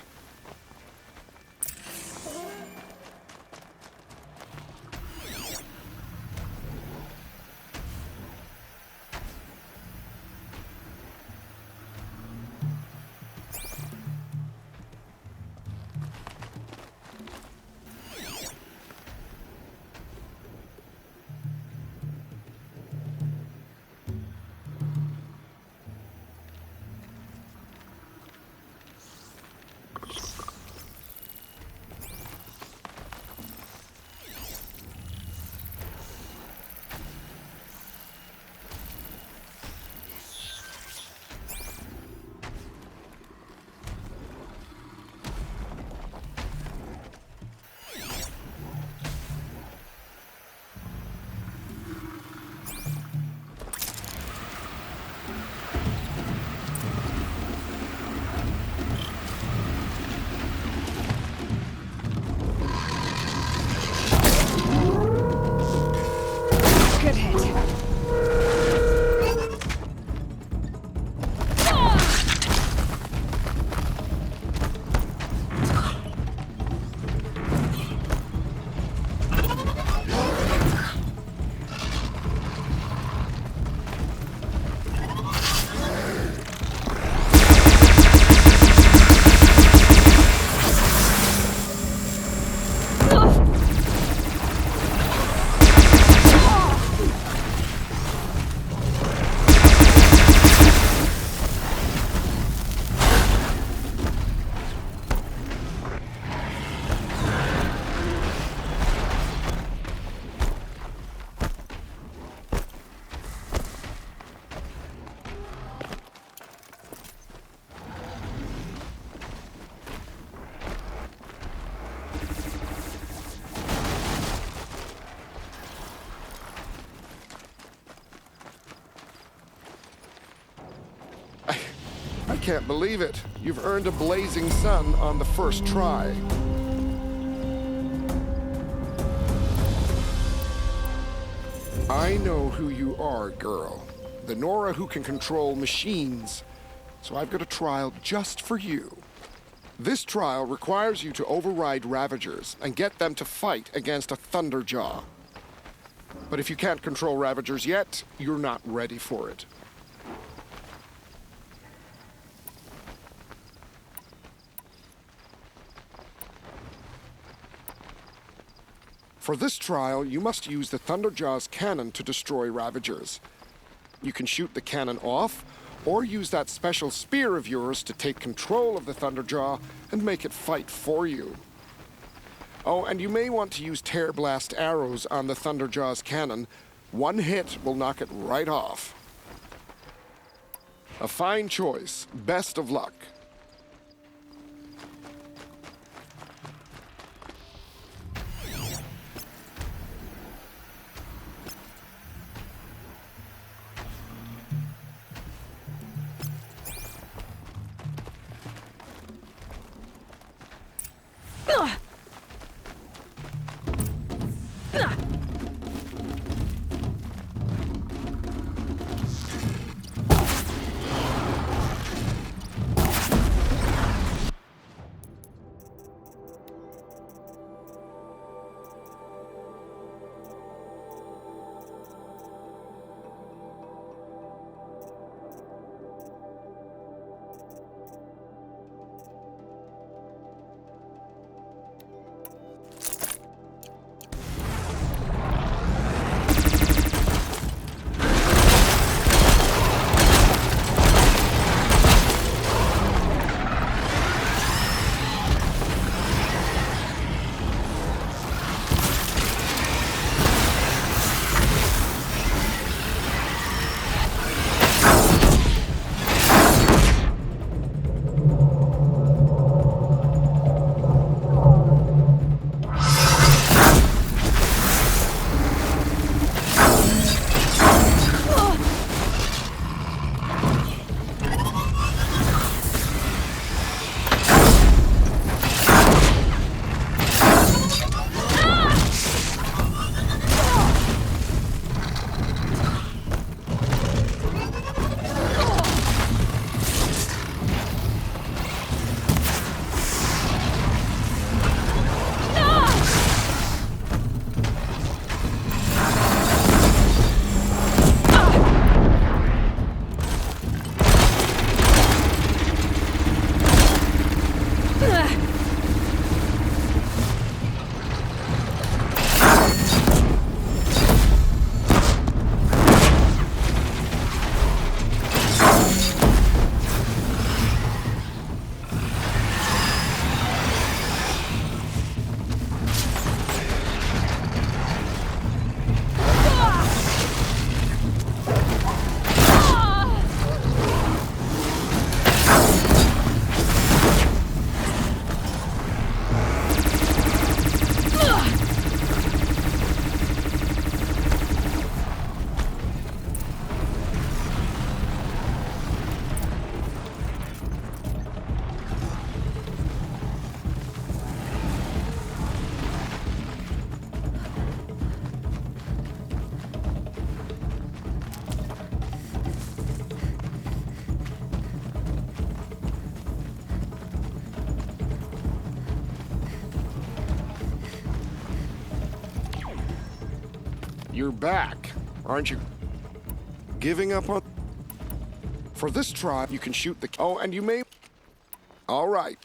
I can't believe it. You've earned a blazing sun on the first try. I know who you are, girl. The Nora who can control machines. So I've got a trial just for you. This trial requires you to override Ravagers and get them to fight against a Thunderjaw. But if you can't control Ravagers yet, you're not ready for it. For this trial, you must use the Thunderjaw's cannon to destroy Ravagers. You can shoot the cannon off, or use that special spear of yours to take control of the Thunderjaw and make it fight for you. Oh, and you may want to use Tear Blast arrows on the Thunderjaw's cannon. One hit will knock it right off. A fine choice. Best of luck. You're back, aren't you? Giving up on... For this trial, you can shoot the... Oh, and you may... All right.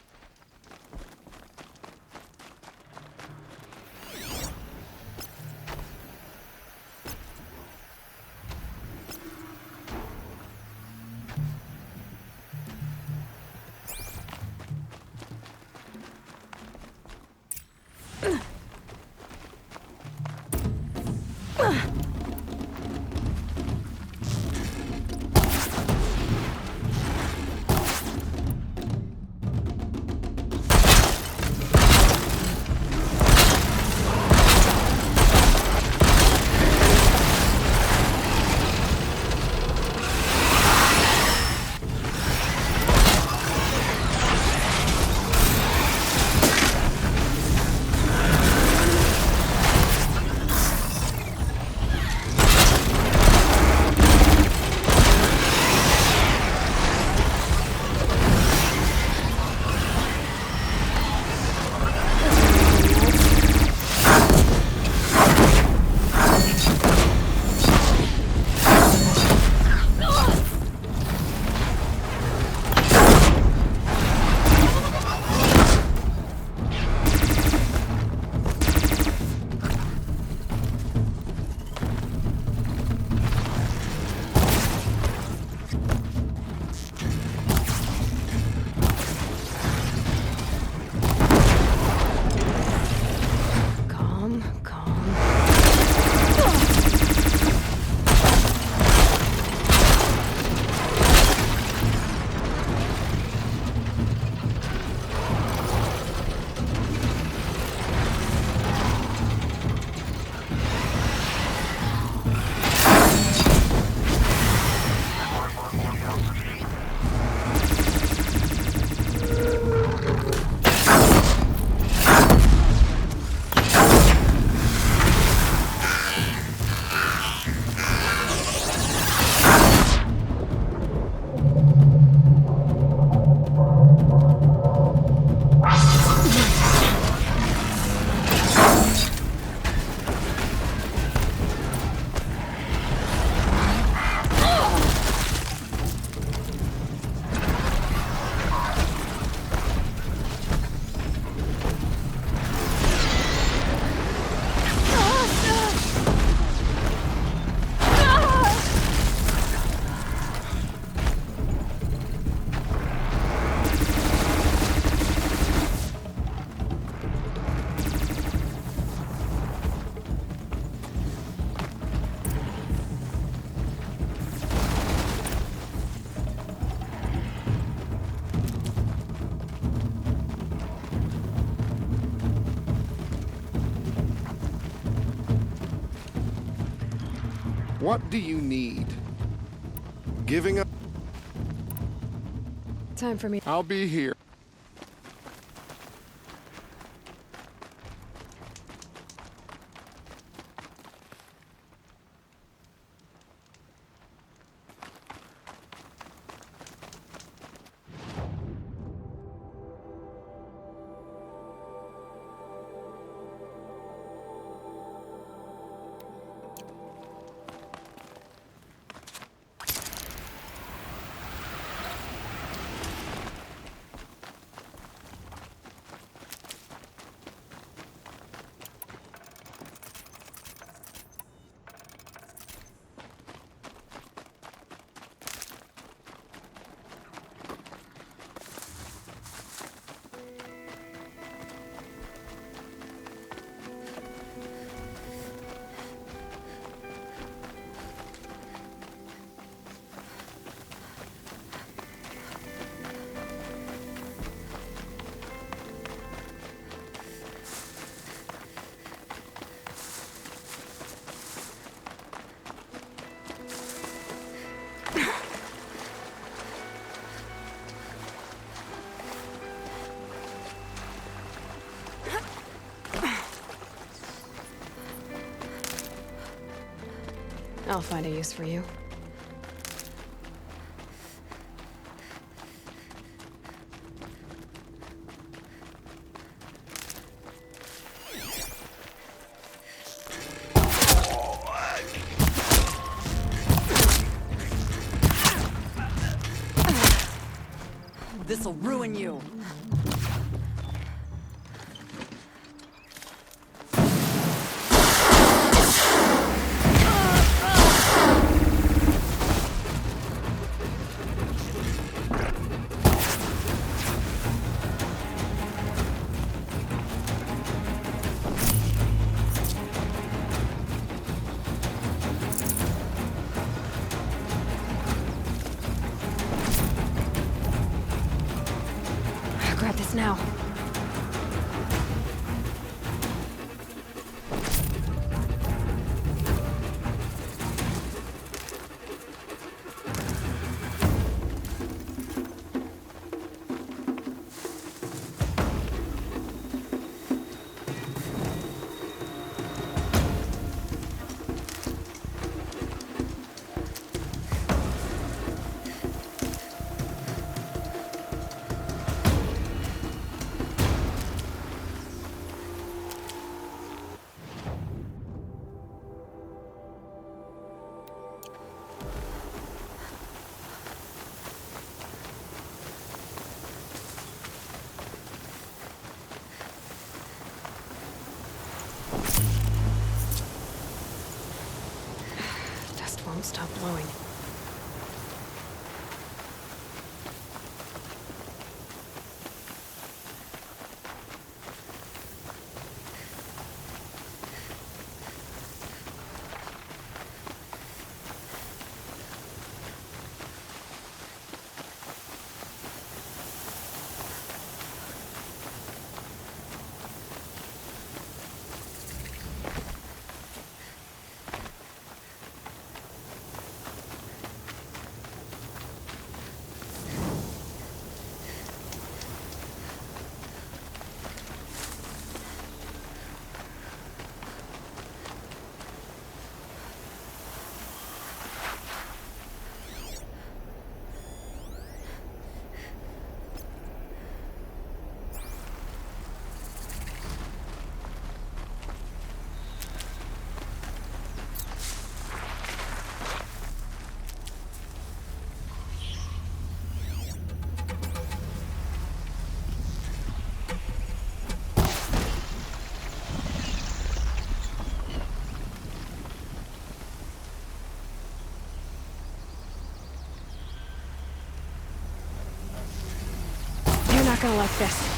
What do you need? Giving up? Time for me. I'll be here. I'll find a use for you. This'll ruin you. Grab this now. Won't stop blowing. You're not gonna like this.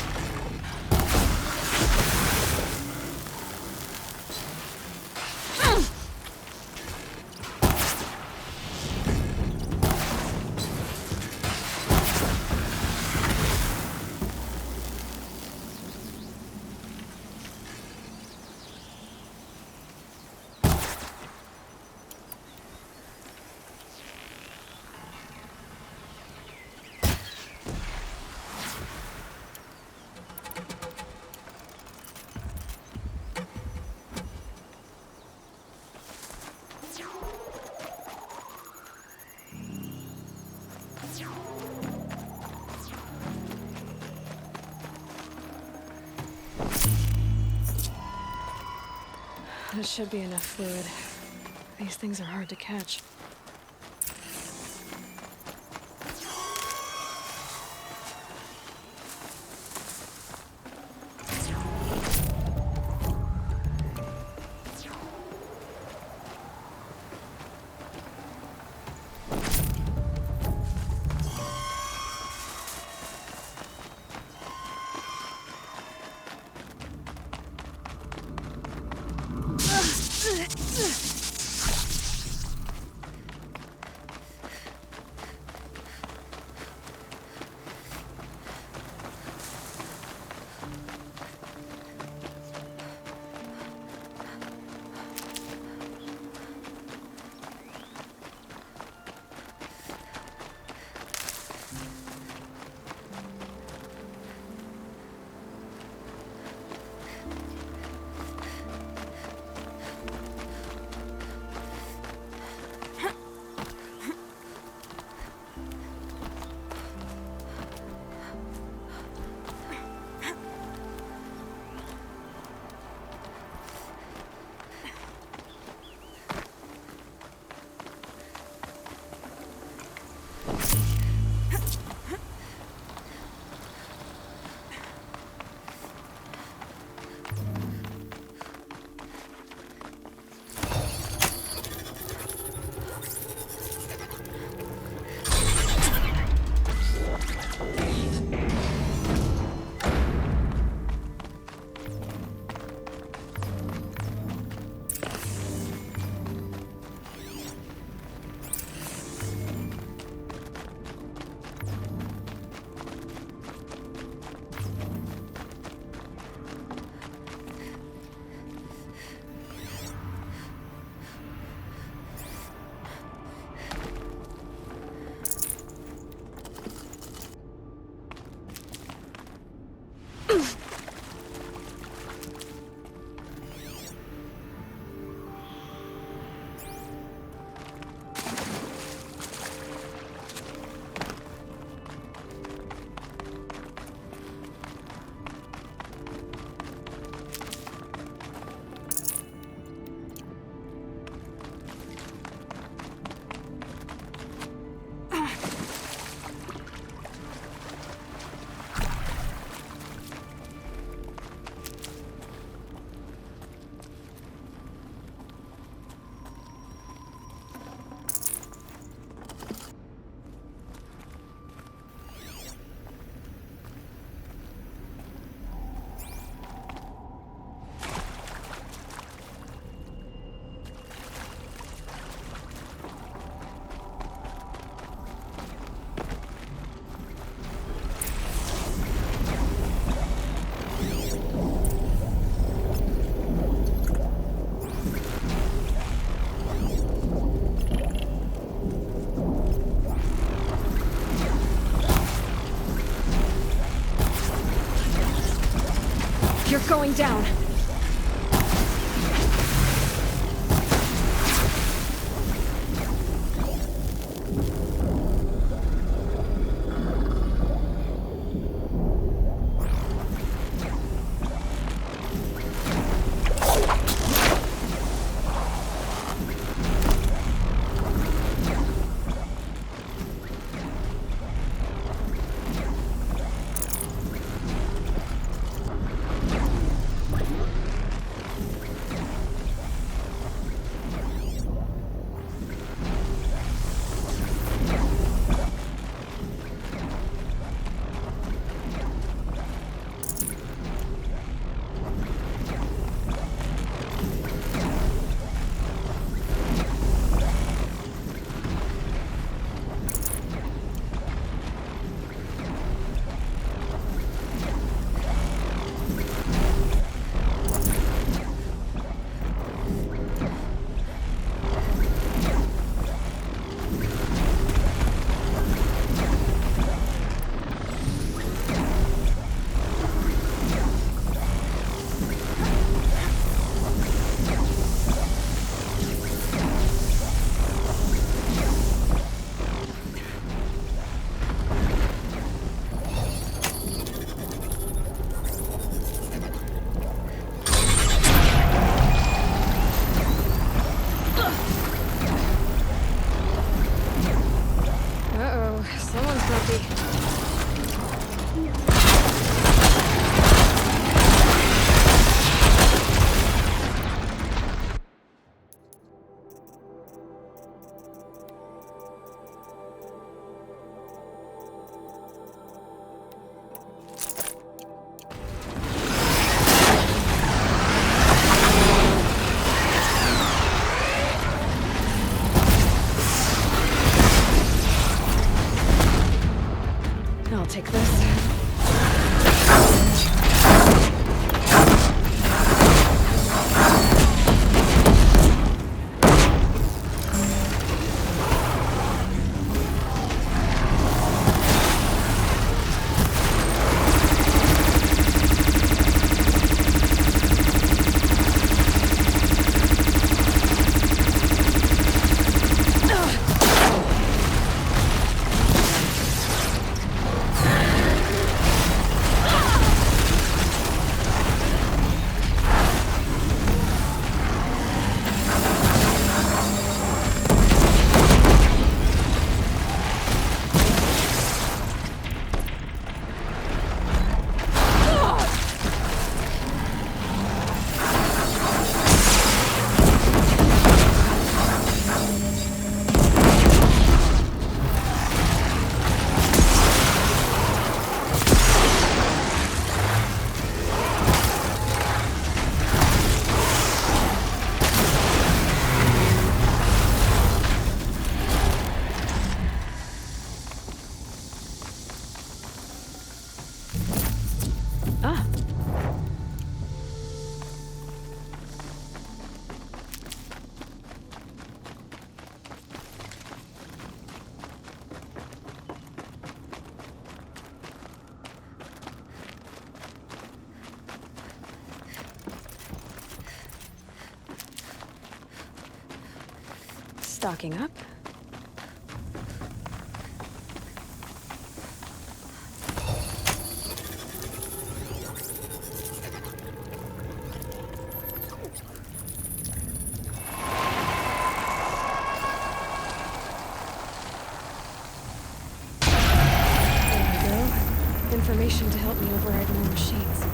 That should be enough fluid. These things are hard to catch. You're going down. this. Stocking up. There we go. Information to help me override more machines.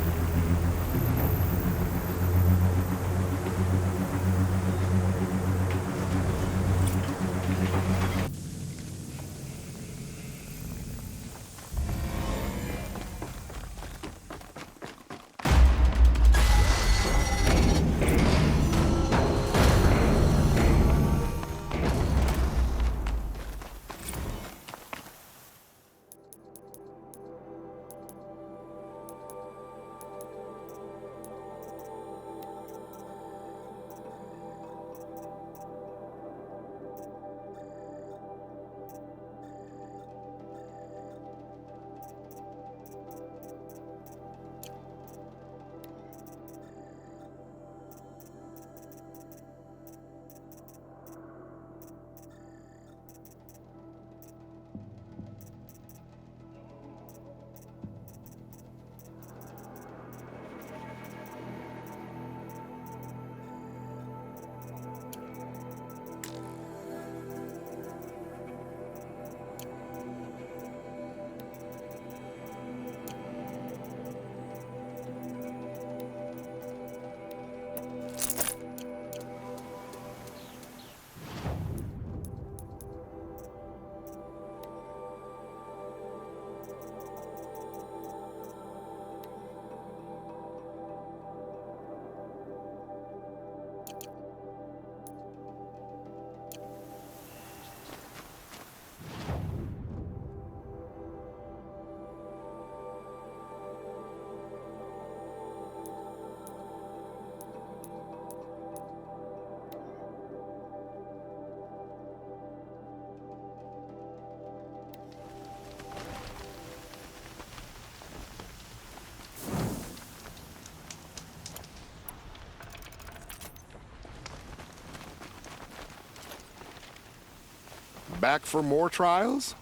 Back for more trials?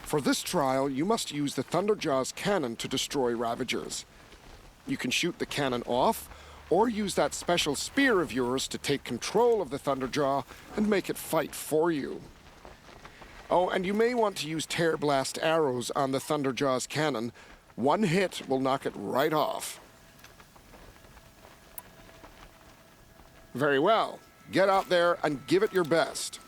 For this trial, you must use the Thunderjaw's cannon to destroy Ravagers. You can shoot the cannon off, or use that special spear of yours to take control of the Thunderjaw and make it fight for you. Oh, and you may want to use tear blast arrows on the Thunderjaw's cannon. One hit will knock it right off. Very well. Get out there and give it your best.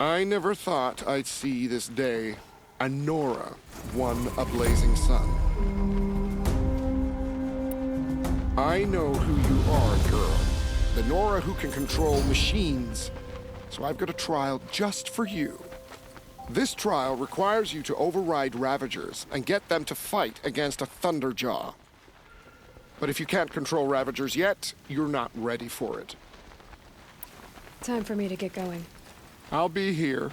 I never thought I'd see this day. A Nora won a blazing sun. I know who you are, girl. The Nora who can control machines. So I've got a trial just for you. This trial requires you to override Ravagers and get them to fight against a Thunderjaw. But if you can't control Ravagers yet, you're not ready for it. Time for me to get going. I'll be here.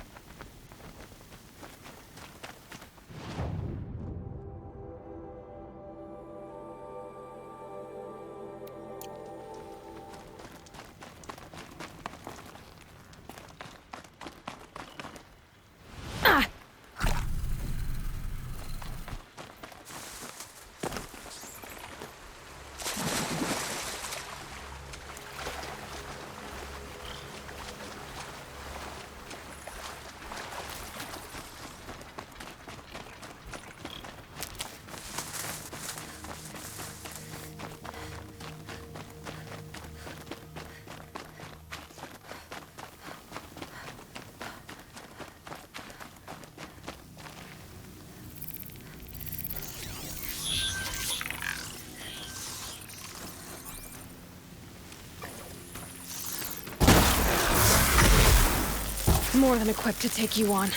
More than equipped to take you on.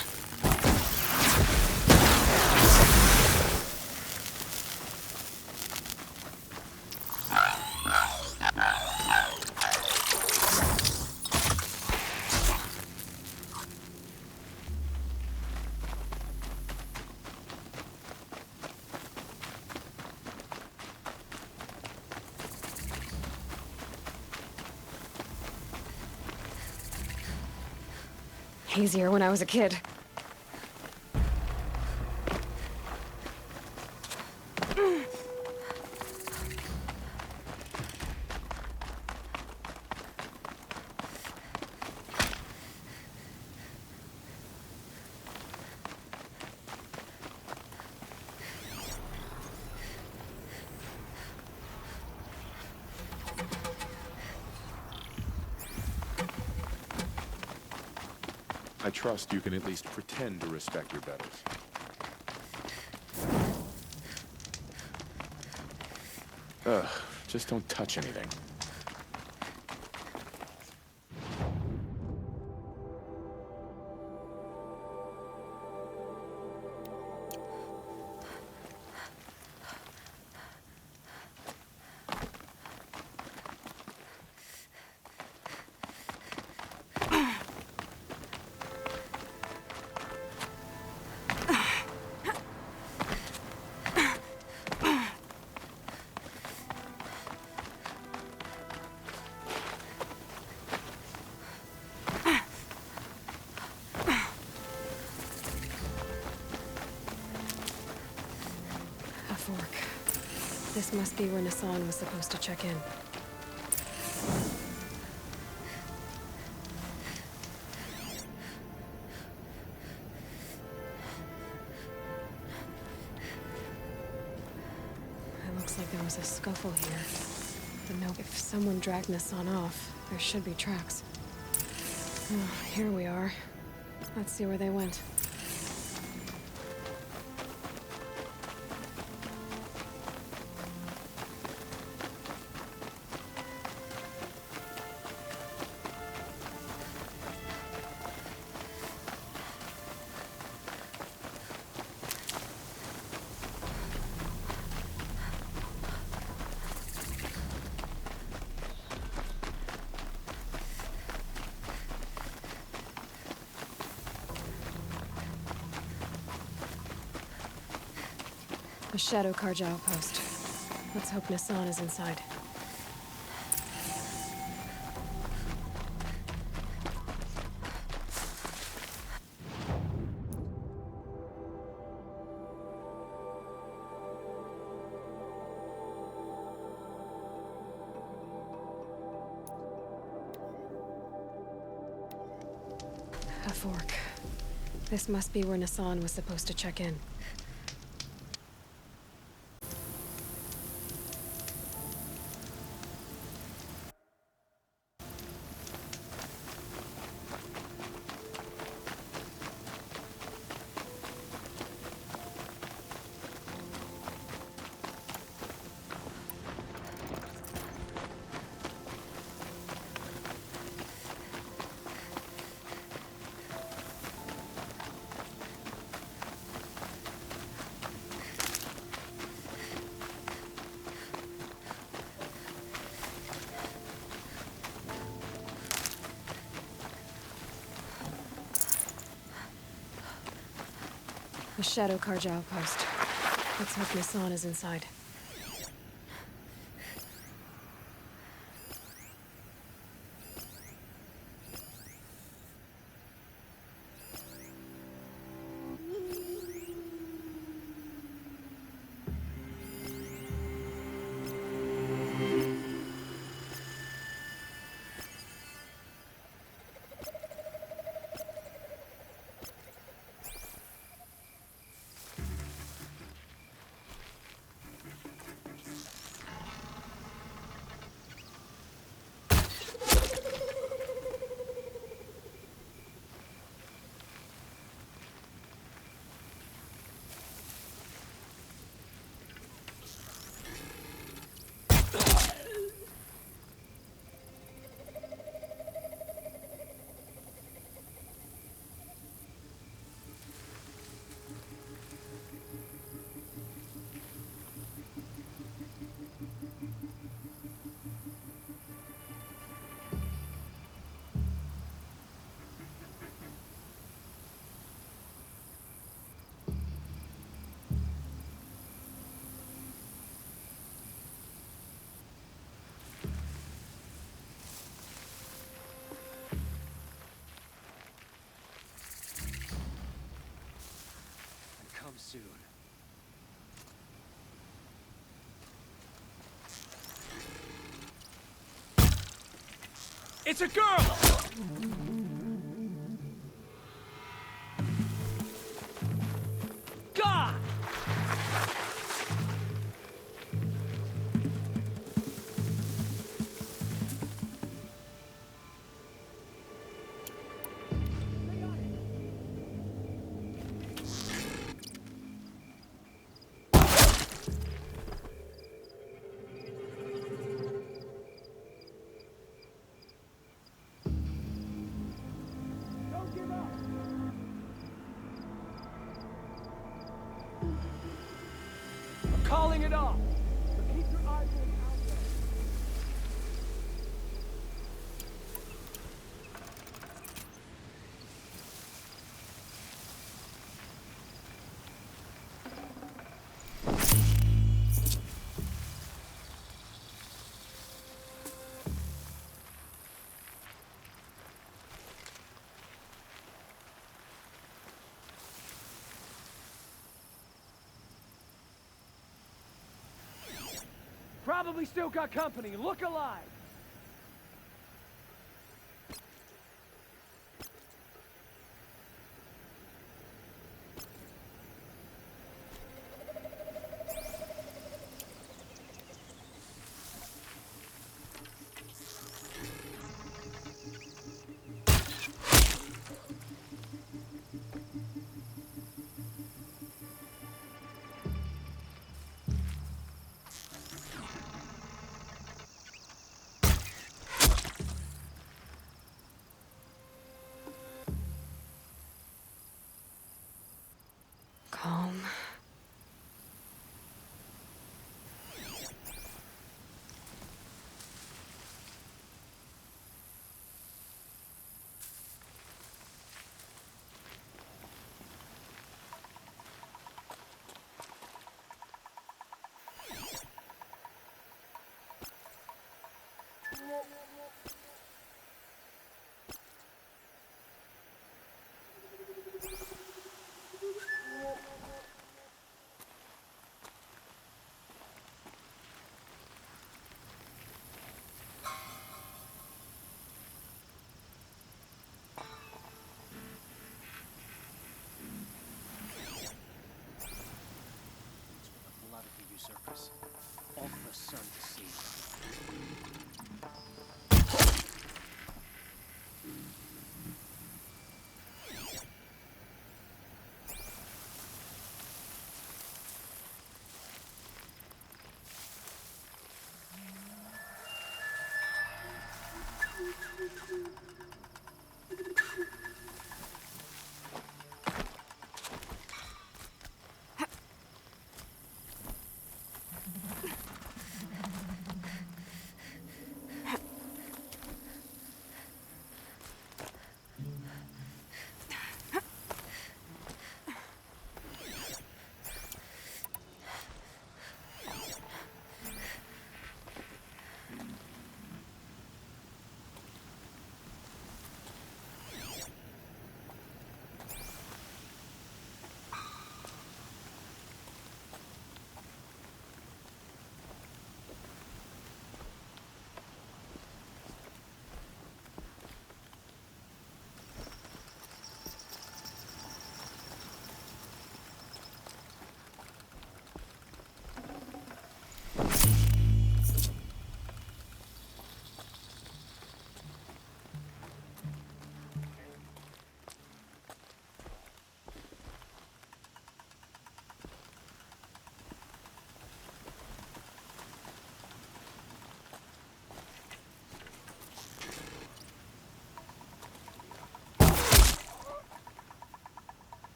Easier when I was a kid. I trust you can at least pretend to respect your betters. Ugh, just don't touch anything. This must be where Nassan was supposed to check in. It looks like there was a scuffle here. But no, if someone dragged Nassan off, there should be tracks. Oh, here we are. Let's see where they went. A Shadow Carja outpost. Let's hope Nassan is inside. A fork. This must be where Nassan was supposed to check in. A Shadow Carja outpost. Let's hope Nassan is inside. Come soon. It's a girl! God! I'm calling it off. But keep your eyes on the outlet. Probably still got company. Look alive. Calm. Blood of the usurpers. All for the sun to see.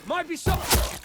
Might be something.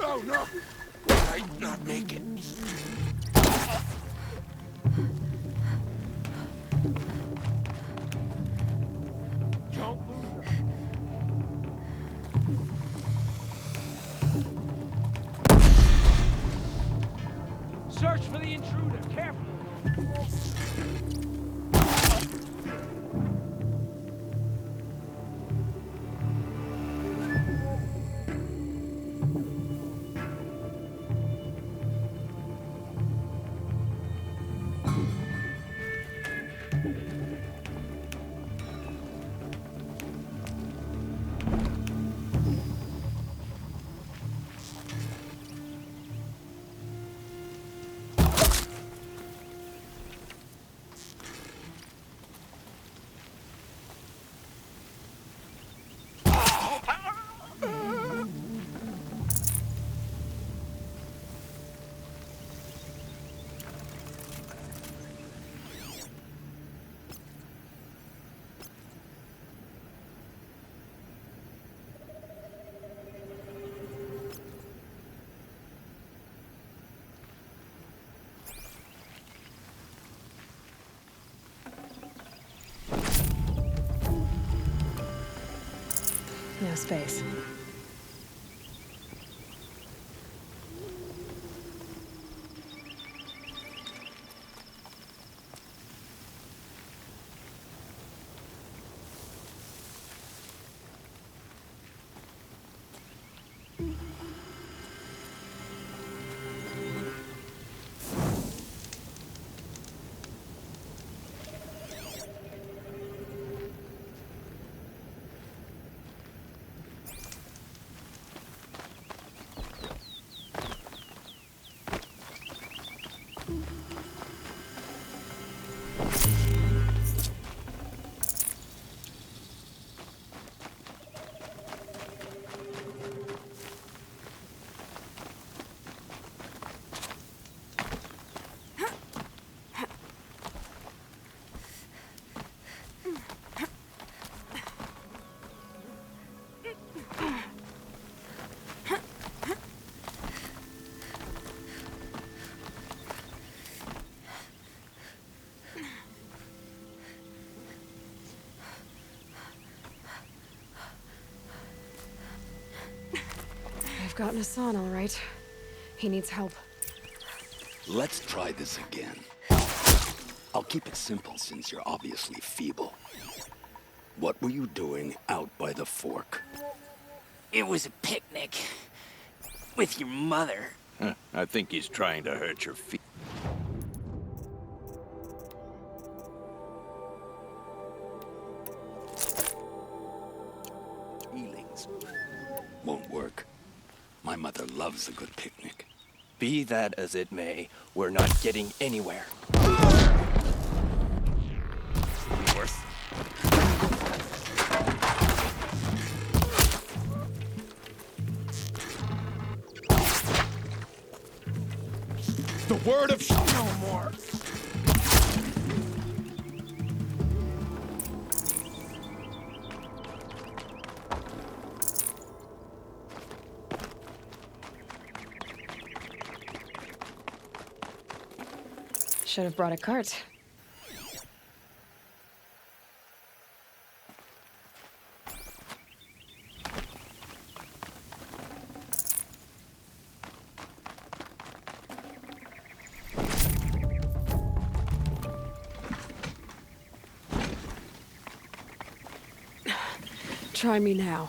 Oh no! I'd not make it. Don't lose her. Search for the intruder, carefully. No space. I've gotten Hassan all right. He needs help. Let's try this again. I'll keep it simple since you're obviously feeble. What were you doing out by the fork? It was a picnic. With your mother. I think he's trying to hurt your feet. Feelings. Won't work. My mother loves a good picnic. Be that as it may, we're not getting anywhere. Worse. The word of no more. Should have brought a cart. try me now.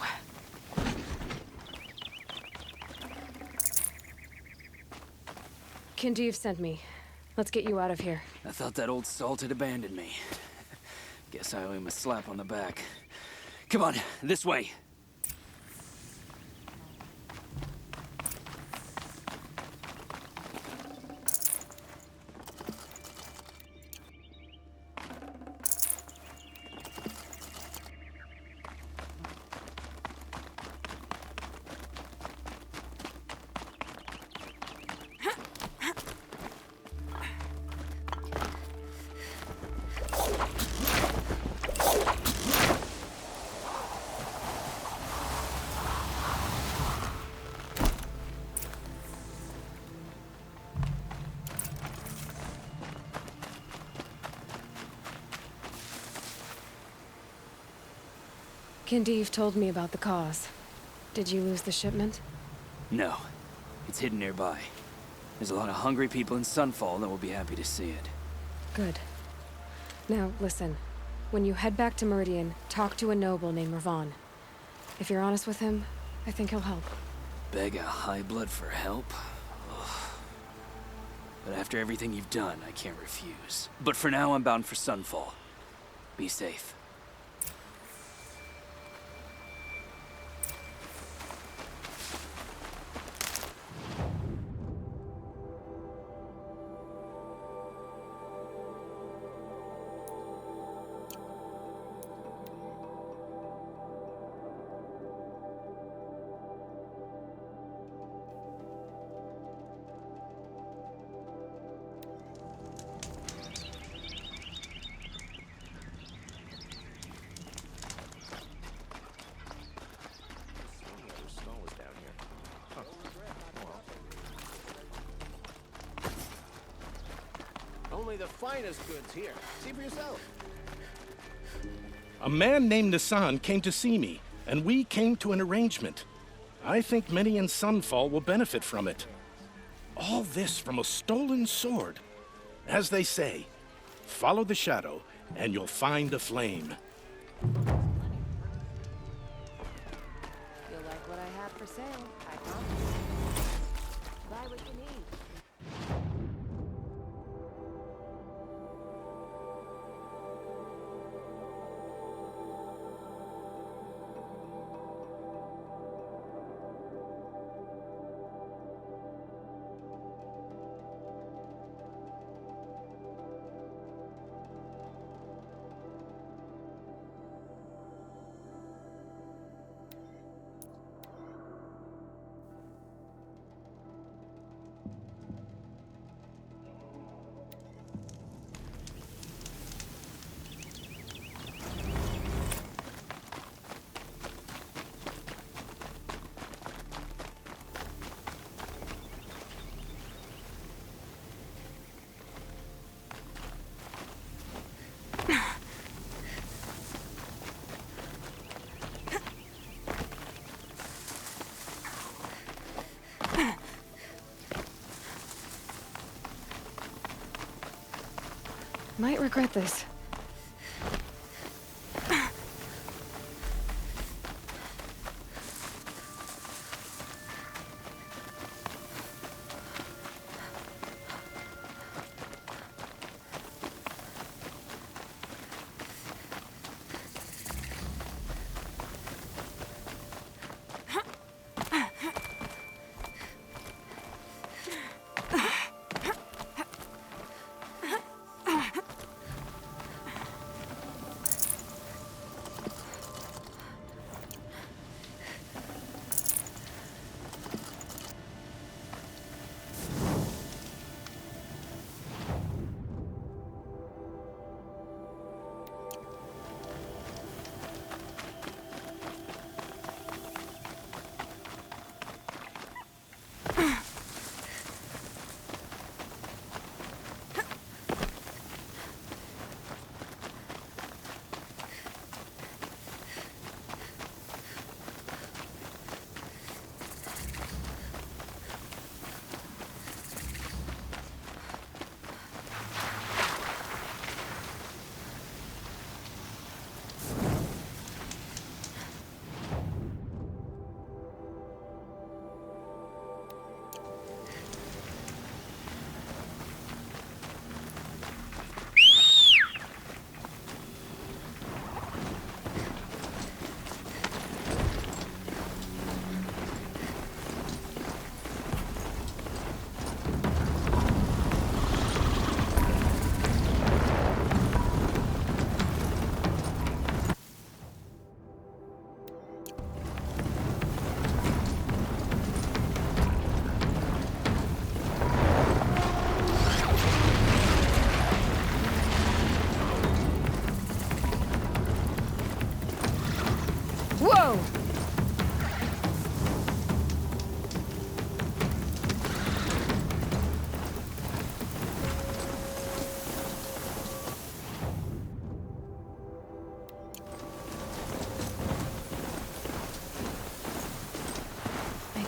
Kindeev sent me. Let's get you out of here. I thought that old salt had abandoned me. Guess I owe him a slap on the back. Come on, this way. Kindeev told me about the cause. Did you lose the shipment? No. It's hidden nearby. There's a lot of hungry people in Sunfall that will be happy to see it. Good. Now, listen. When you head back to Meridian, talk to a noble named Ravon. If you're honest with him, I think he'll help. Beg a high blood for help? Ugh. But after everything you've done, I can't refuse. But for now, I'm bound for Sunfall. Be safe. Only the finest goods here. See for yourself. A man named Nissan came to see me, and we came to an arrangement. I think many in Sunfall will benefit from it. All this from a stolen sword. As they say, follow the shadow, and you'll find a flame. You'll like what I have for sale, I promise. Buy what you need. Might regret this.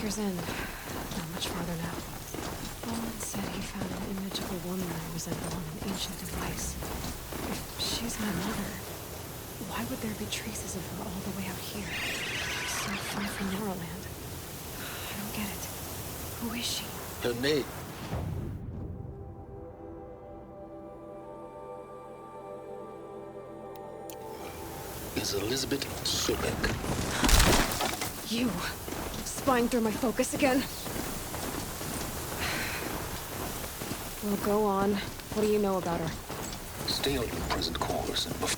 Maker's End. Not much farther now. Owen said he found an image of a woman that resembled on an ancient device. If she's my mother, why would there be traces of her all the way out here? So far from Norland. I don't get it. Who is she? Her name. Is Elizabeth Sobek. You! Spying through my focus again? Well, go on. What do you know about her? Stay on your present course and before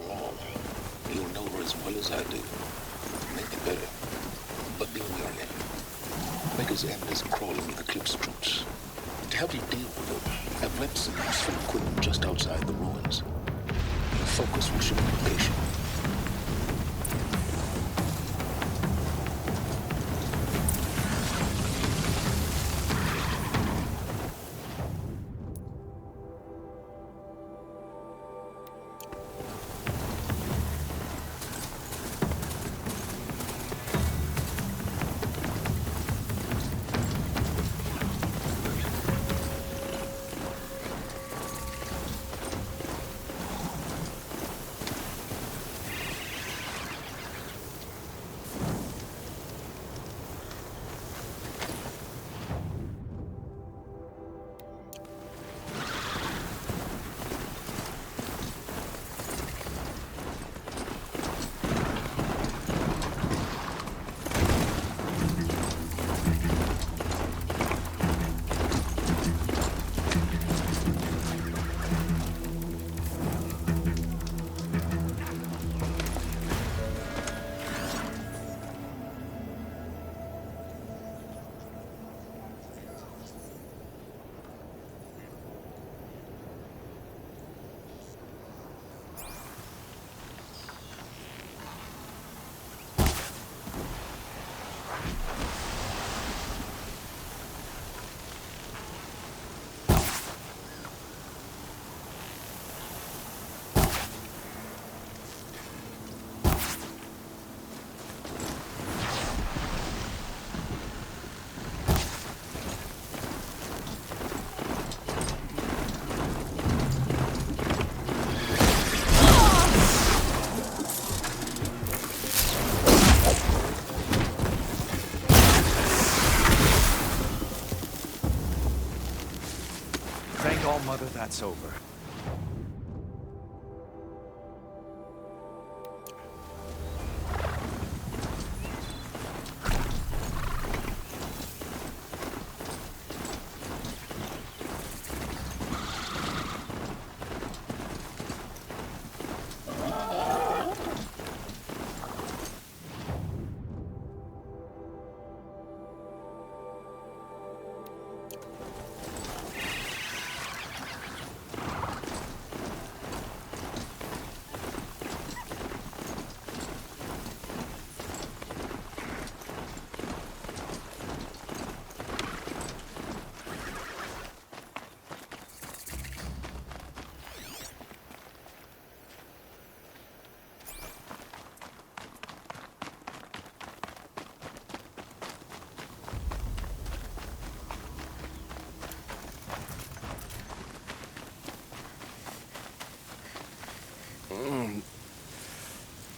long, you'll know her as well as I do. Maybe better. But be wary. Maker's End is crawling with Eclipse troops. To help you deal with them, I've left some useful equipment just outside the ruins. Your focus will show location. Thank All Mother that's over.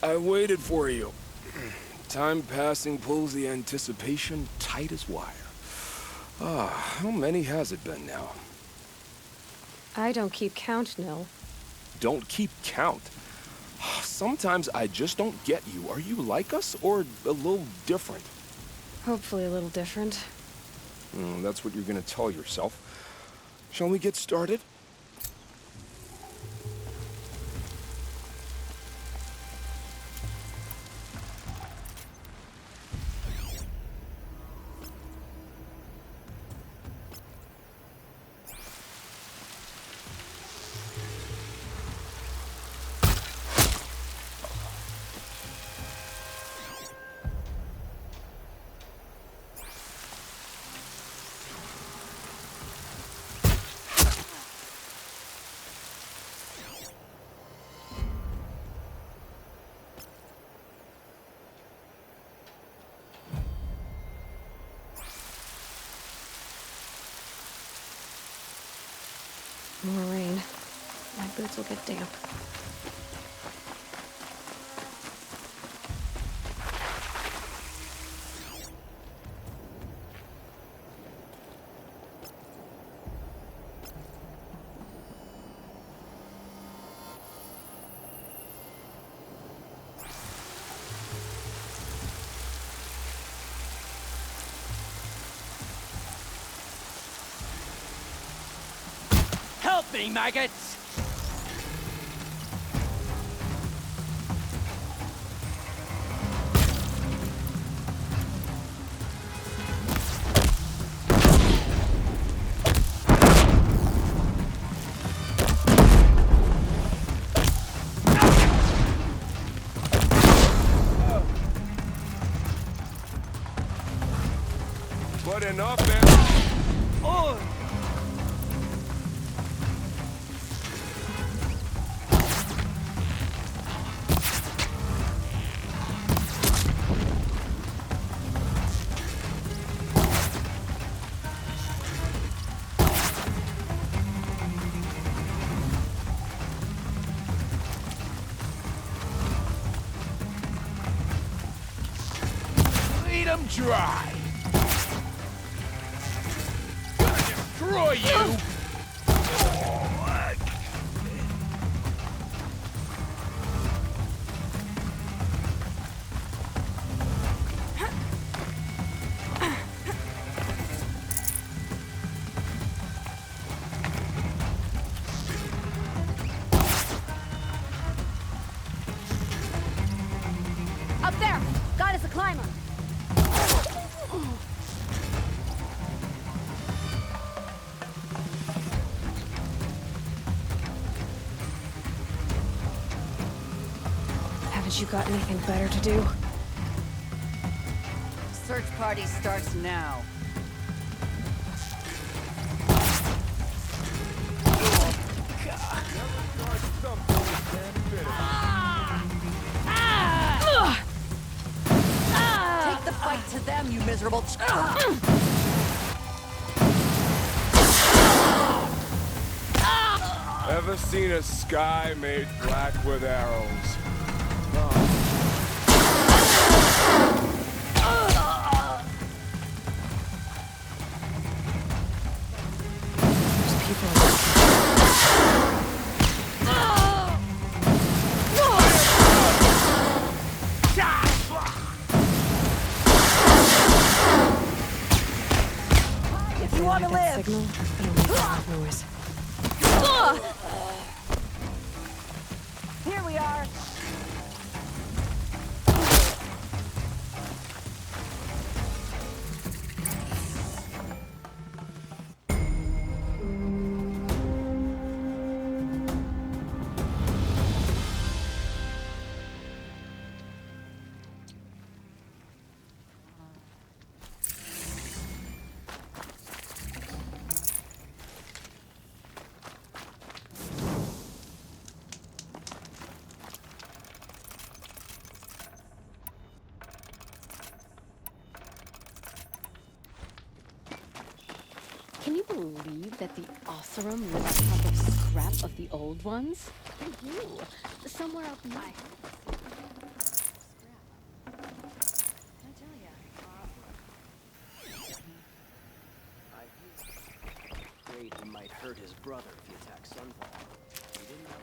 I waited for you. Time passing pulls the anticipation tight as wire. How many has it been now? I don't keep count, Nil. Don't keep count. Sometimes I just don't get you. Are you like us or a little different? Hopefully a little different. That's what you're gonna tell yourself. Shall we get started? More rain. My boots will get damp. Help me, maggots! But enough now. Oh! Bleed 'em dry! Gonna destroy you! Up there! God is a climber! Haven't you got anything better to do? Search party starts now. Take the fight to them, you miserable Ever seen a sky made black with arrows? There's people. If you want to live. Signal, it'll make a lot of noise. Here we are. Can you believe that the Oseram live on top of scrap of the old ones? They do. Somewhere up north. Afraid he might hurt his brother if he attacks Sunfall. He didn't have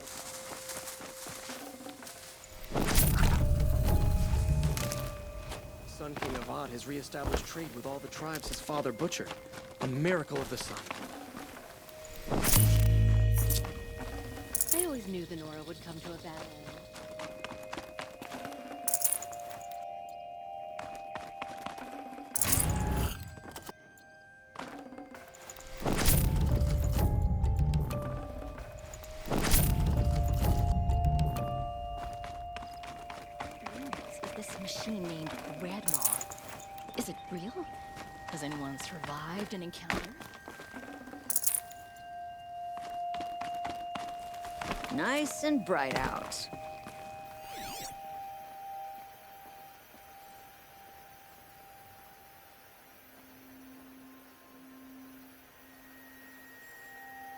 a... Sun King Avad has reestablished trade with all the tribes his father butchered. A miracle of the sun. I always knew the Nora would come to a bad end. Is this machine named Red Maw? Is it real? Has anyone survived an encounter? Nice and bright out.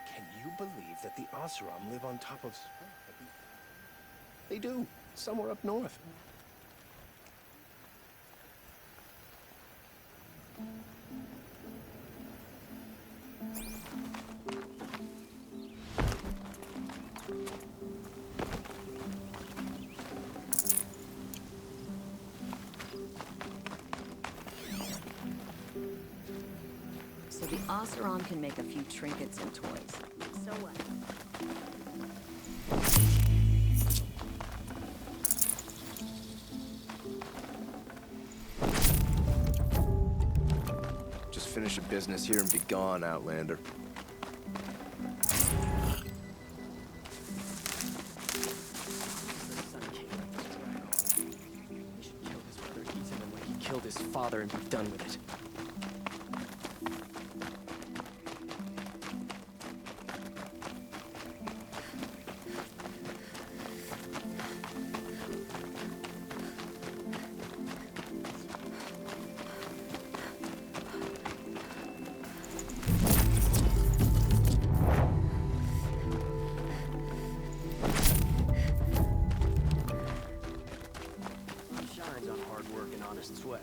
Can you believe that the Oseram live on top of... They do, somewhere up north. So the Oseram can make a few trinkets and toys. So what? Just finish a business here and be gone, Outlander. Killed his father and be done with it. Shines on hard work and honest sweat.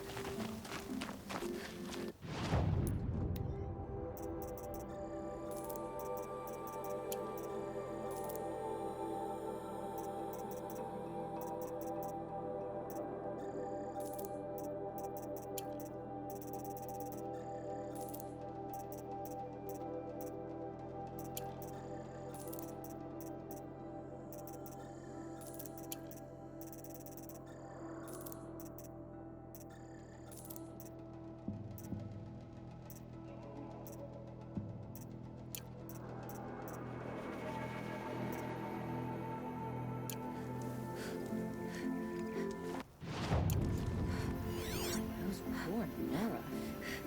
Poor Nora.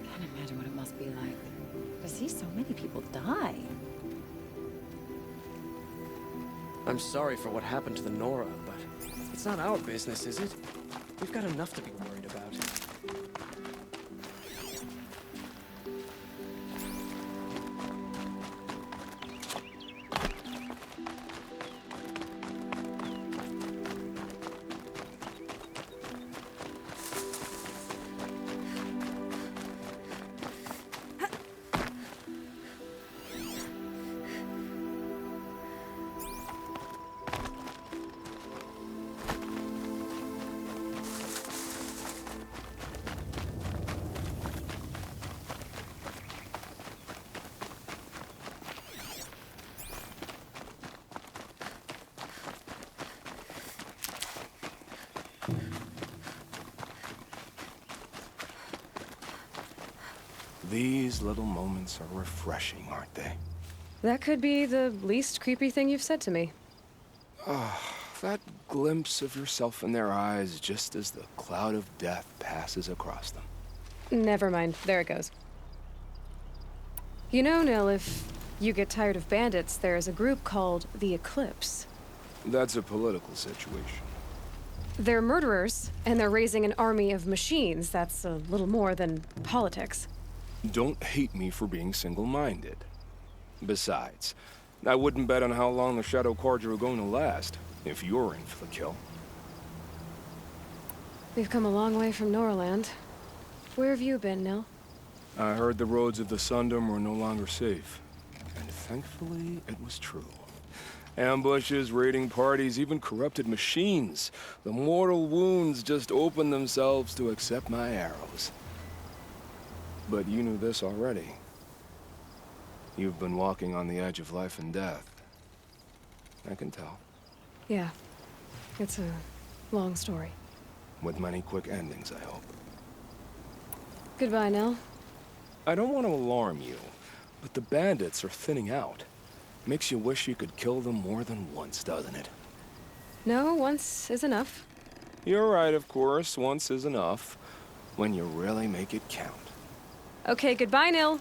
Can't imagine what it must be like to see so many people die. I'm sorry for what happened to the Nora, but it's not our business, is it? We've got enough to be worried about. These little moments are refreshing, aren't they? That could be the least creepy thing you've said to me. That glimpse of yourself in their eyes just as the cloud of death passes across them. Never mind. There it goes. You know, Nil, if you get tired of bandits, there's a group called the Eclipse. That's a political situation. They're murderers, and they're raising an army of machines. That's a little more than politics. Don't hate me for being single-minded. Besides, I wouldn't bet on how long the Shadow Carja are going to last, if you're in for the kill. We've come a long way from Norland. Where have you been, Nil? I heard the roads of the Sundom were no longer safe. And thankfully, it was true. Ambushes, raiding parties, even corrupted machines. The mortal wounds just opened themselves to accept my arrows. But you knew this already. You've been walking on the edge of life and death. I can tell. Yeah. It's a long story. With many quick endings, I hope. Goodbye, Nil. I don't want to alarm you, but the bandits are thinning out. Makes you wish you could kill them more than once, doesn't it? No, once is enough. You're right, of course. Once is enough. When you really make it count. Okay, goodbye, Nil.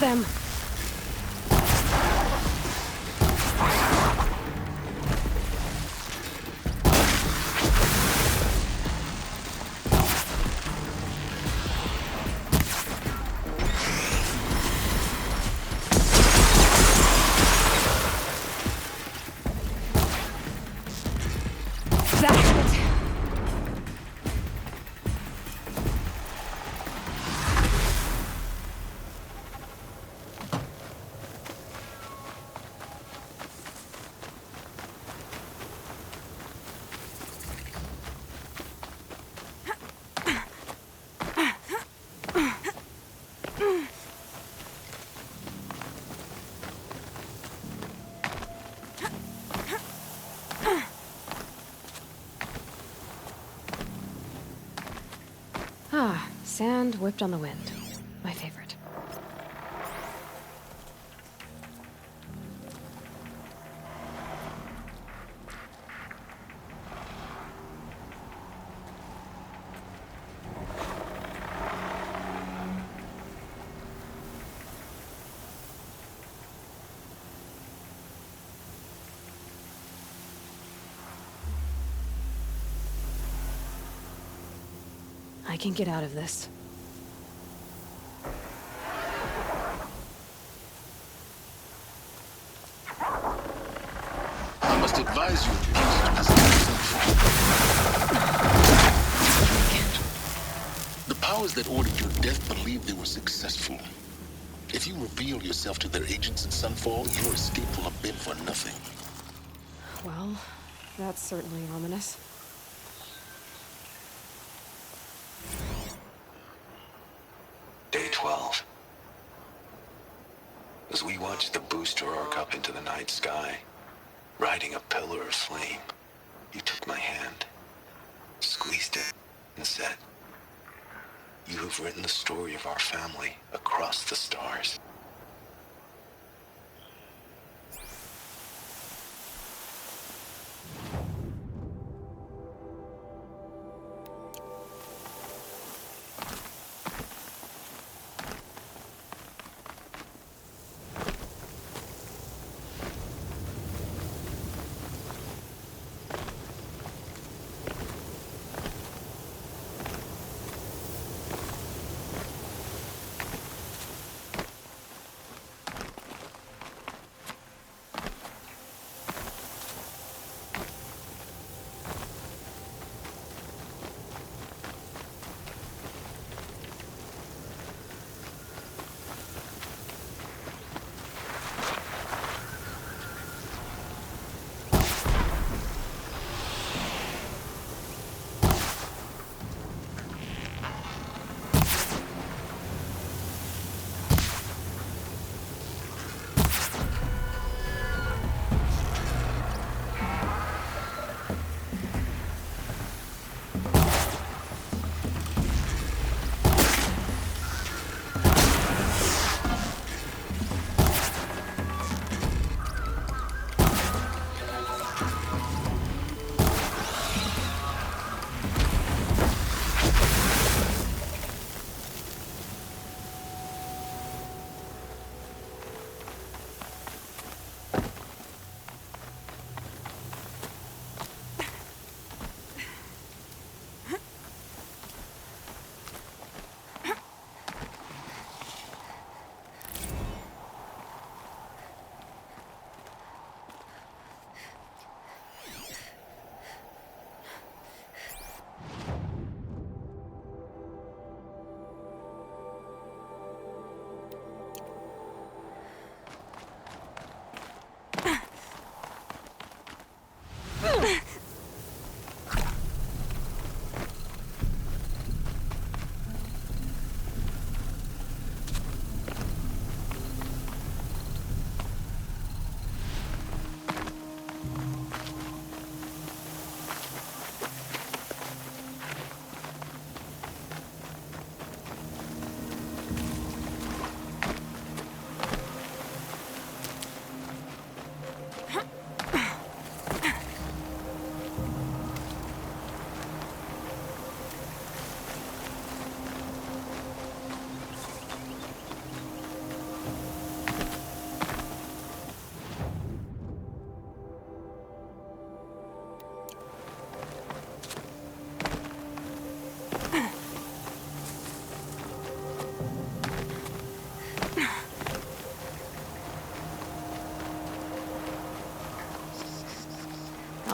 them! Ah, sand whipped on the wind. My favorite. I can get out of this. I must advise you against the powers that ordered your death believe they were successful. If you reveal yourself to their agents in Sunfall, your escape will have been for nothing. Well, that's certainly ominous. Day 12. As we watched the booster arc up into the night sky, riding a pillar of flame, you took my hand, squeezed it, and said, "You have written the story of our family across the stars."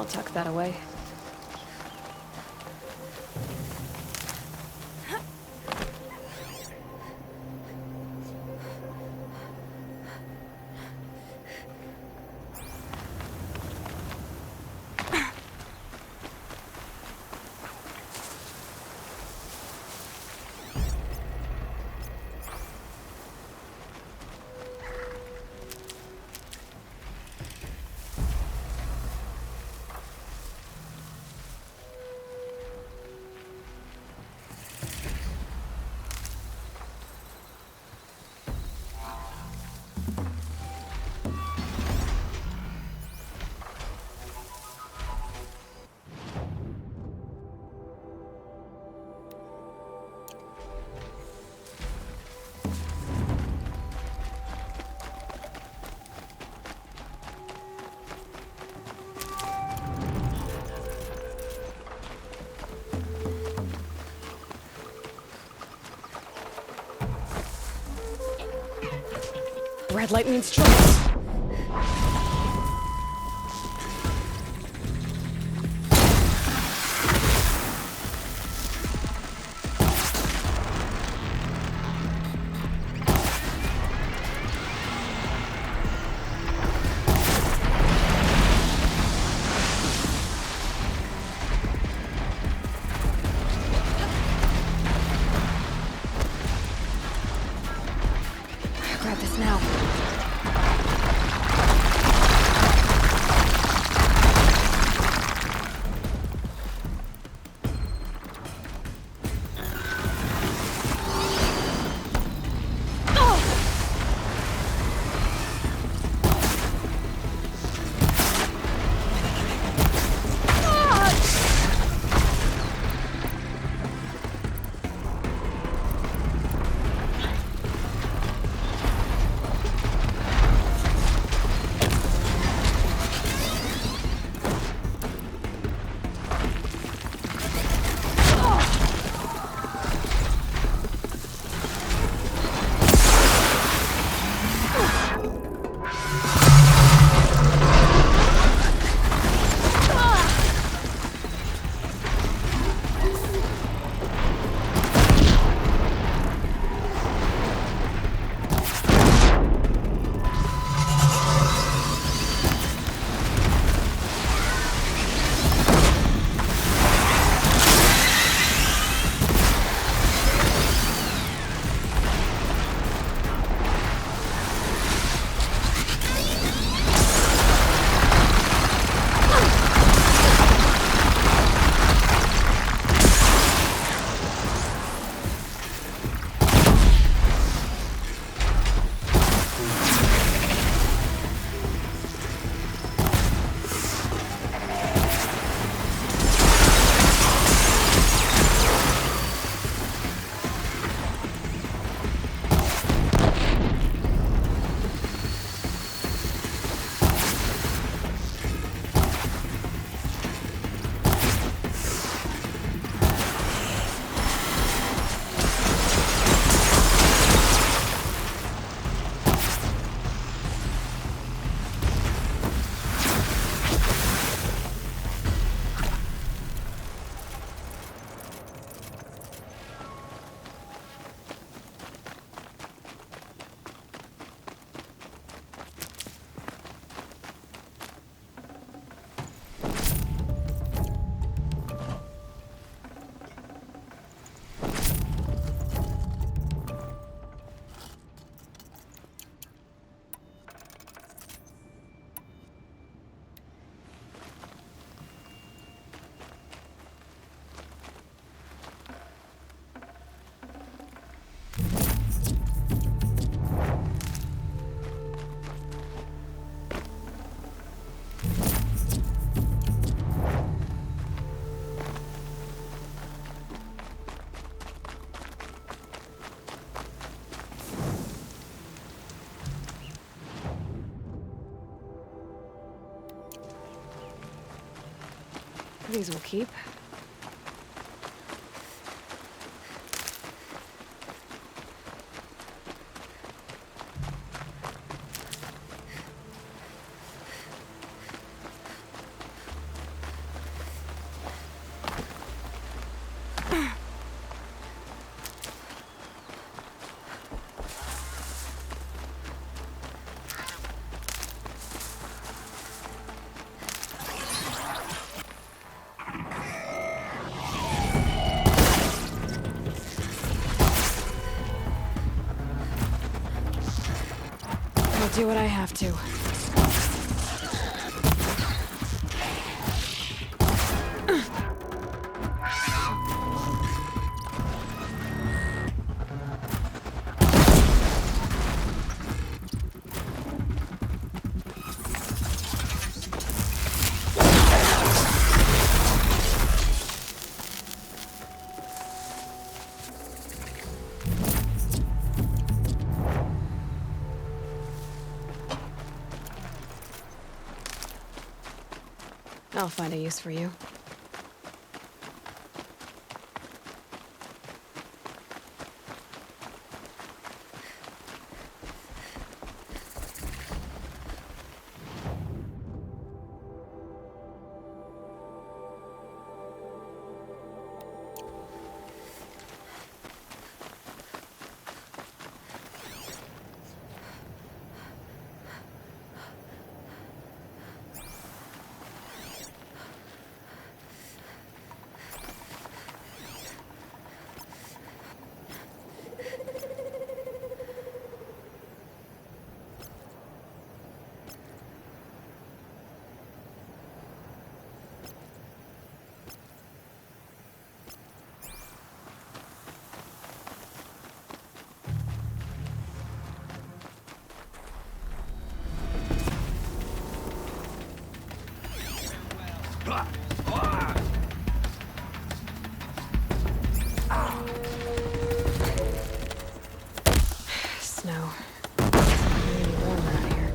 tuck that away. Red light means trouble. Grab this now. These will keep. I'll do what I have to. I'll find a use for you. Snow. Really warm around here.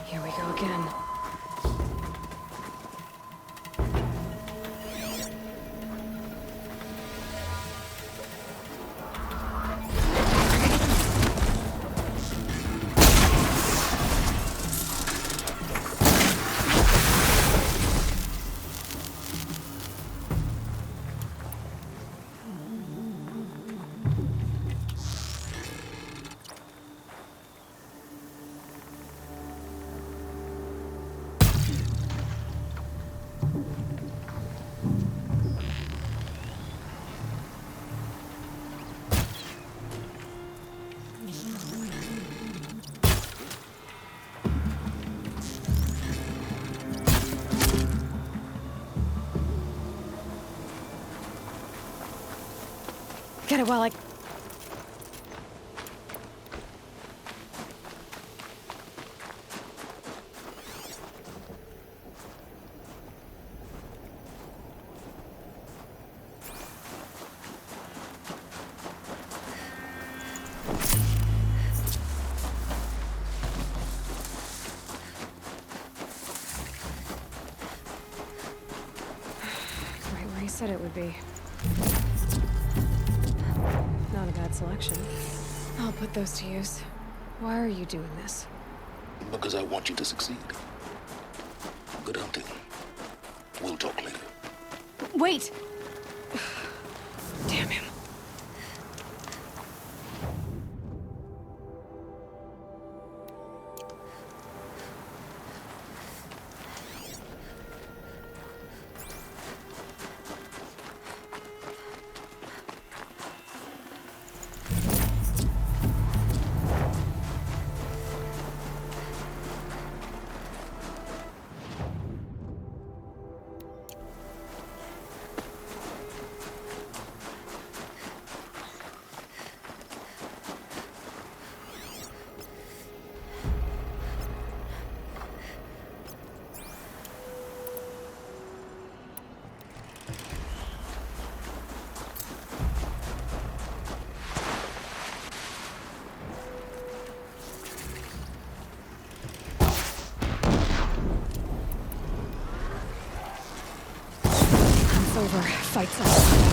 Here we go again. Get it while I... Right where he said it would be. Not a bad selection. I'll put those to use. Why are you doing this? Because I want you to succeed. Good hunting. We'll talk later. Wait! Damn him. over. Fights us.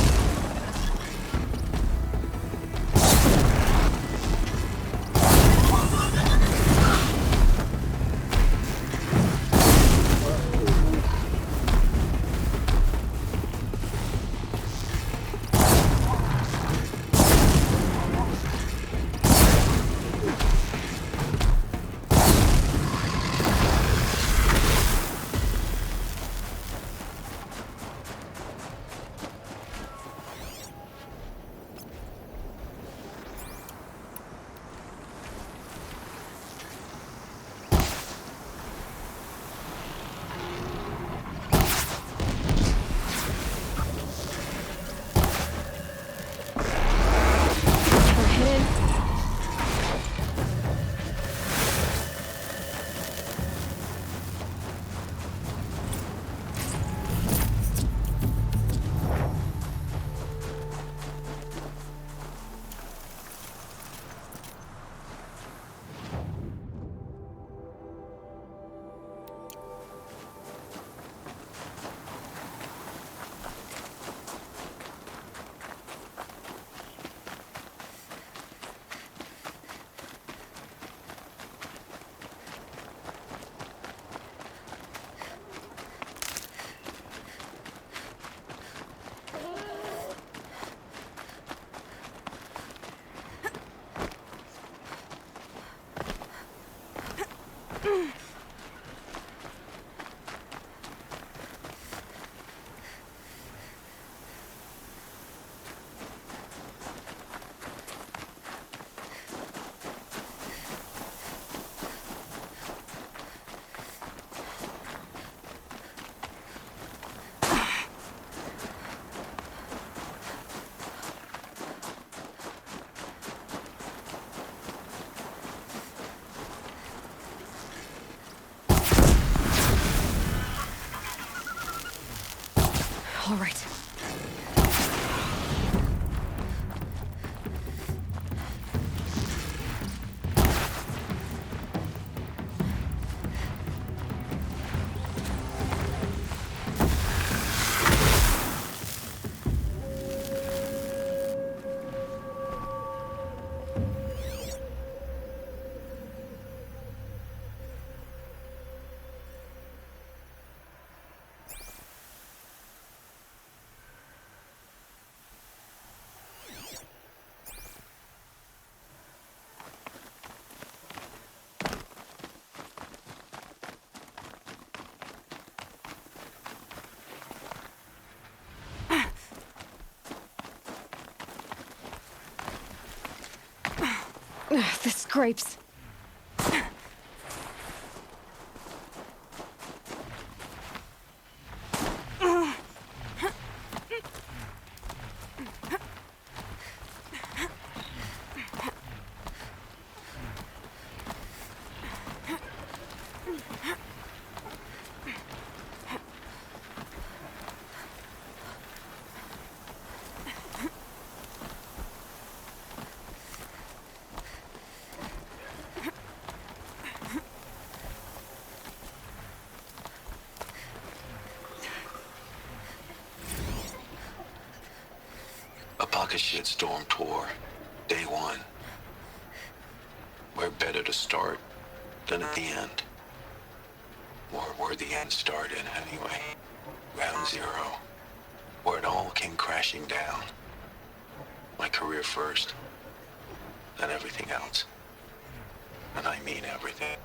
All right. This scrapes. A pocket shitstorm tour, day one. Where better to start than at the end? Or where the end started, anyway. Ground zero. Where it all came crashing down. My career first, then everything else. And I mean everything.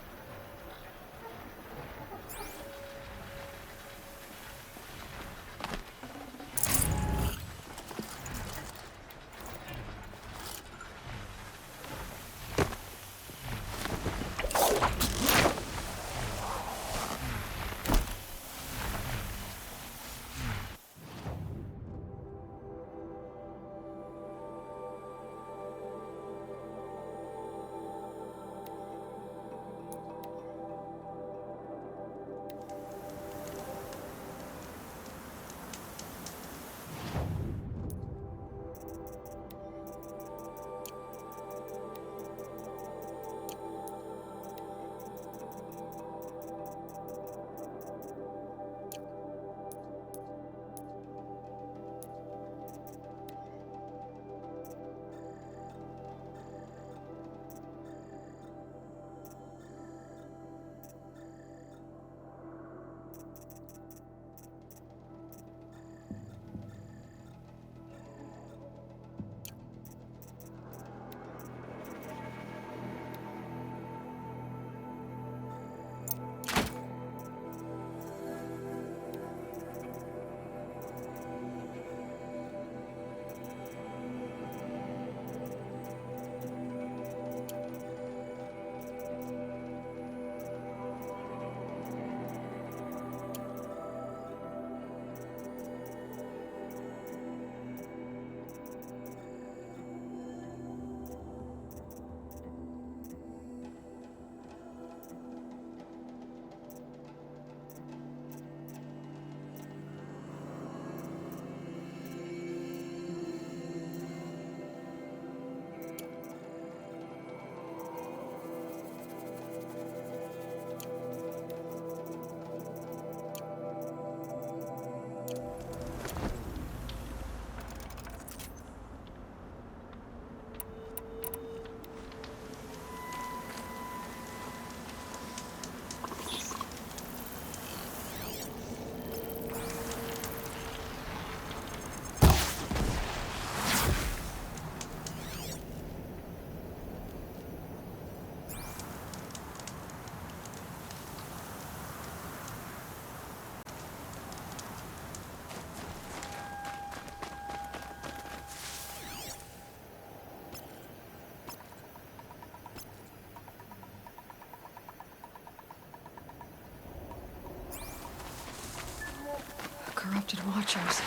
corrupted watchers,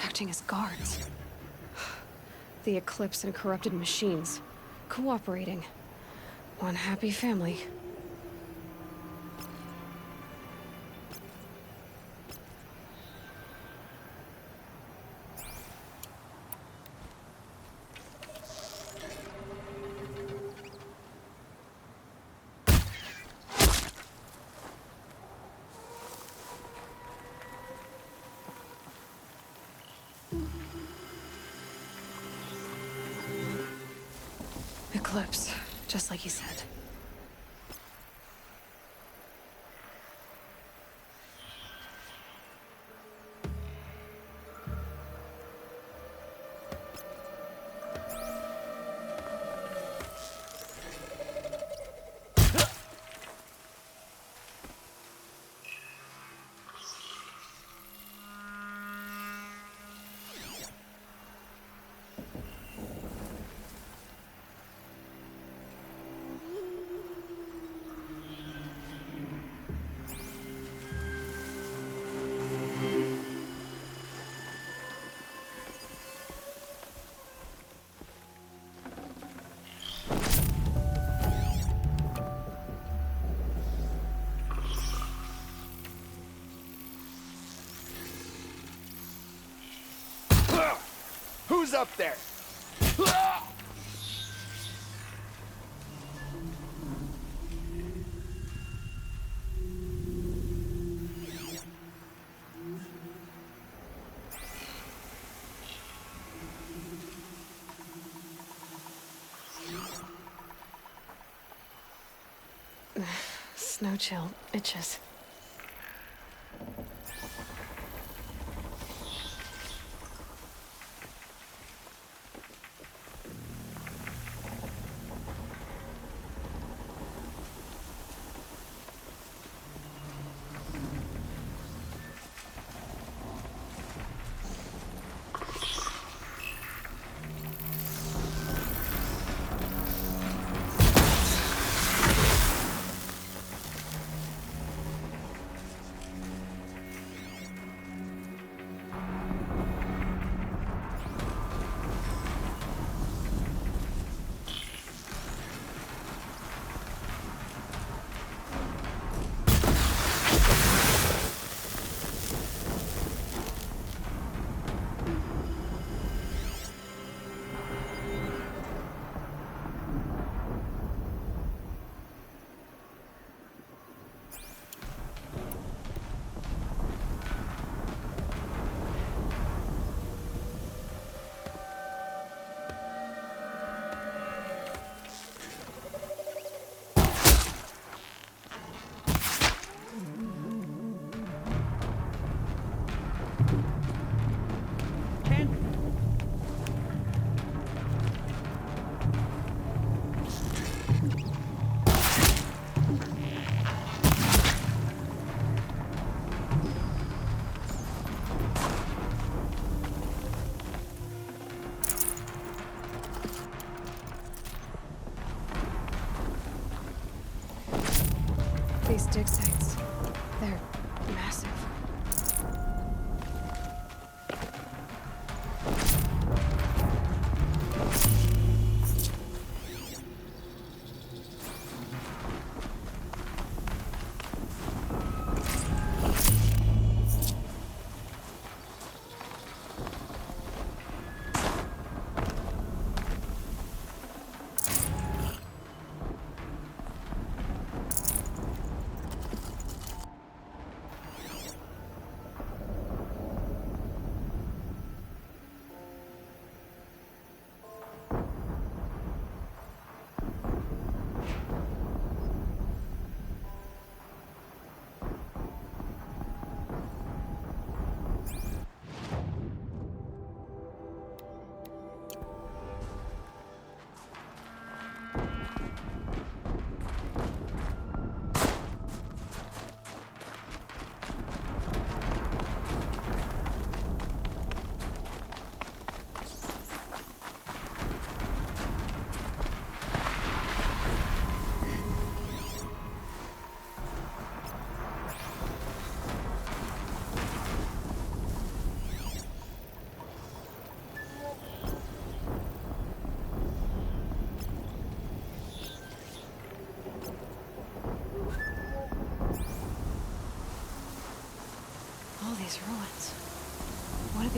acting as guards. The Eclipse and corrupted machines, cooperating. One happy family. Eclipse, just like he said. Who's up there? Snow chill itches. These dig sites, they're massive.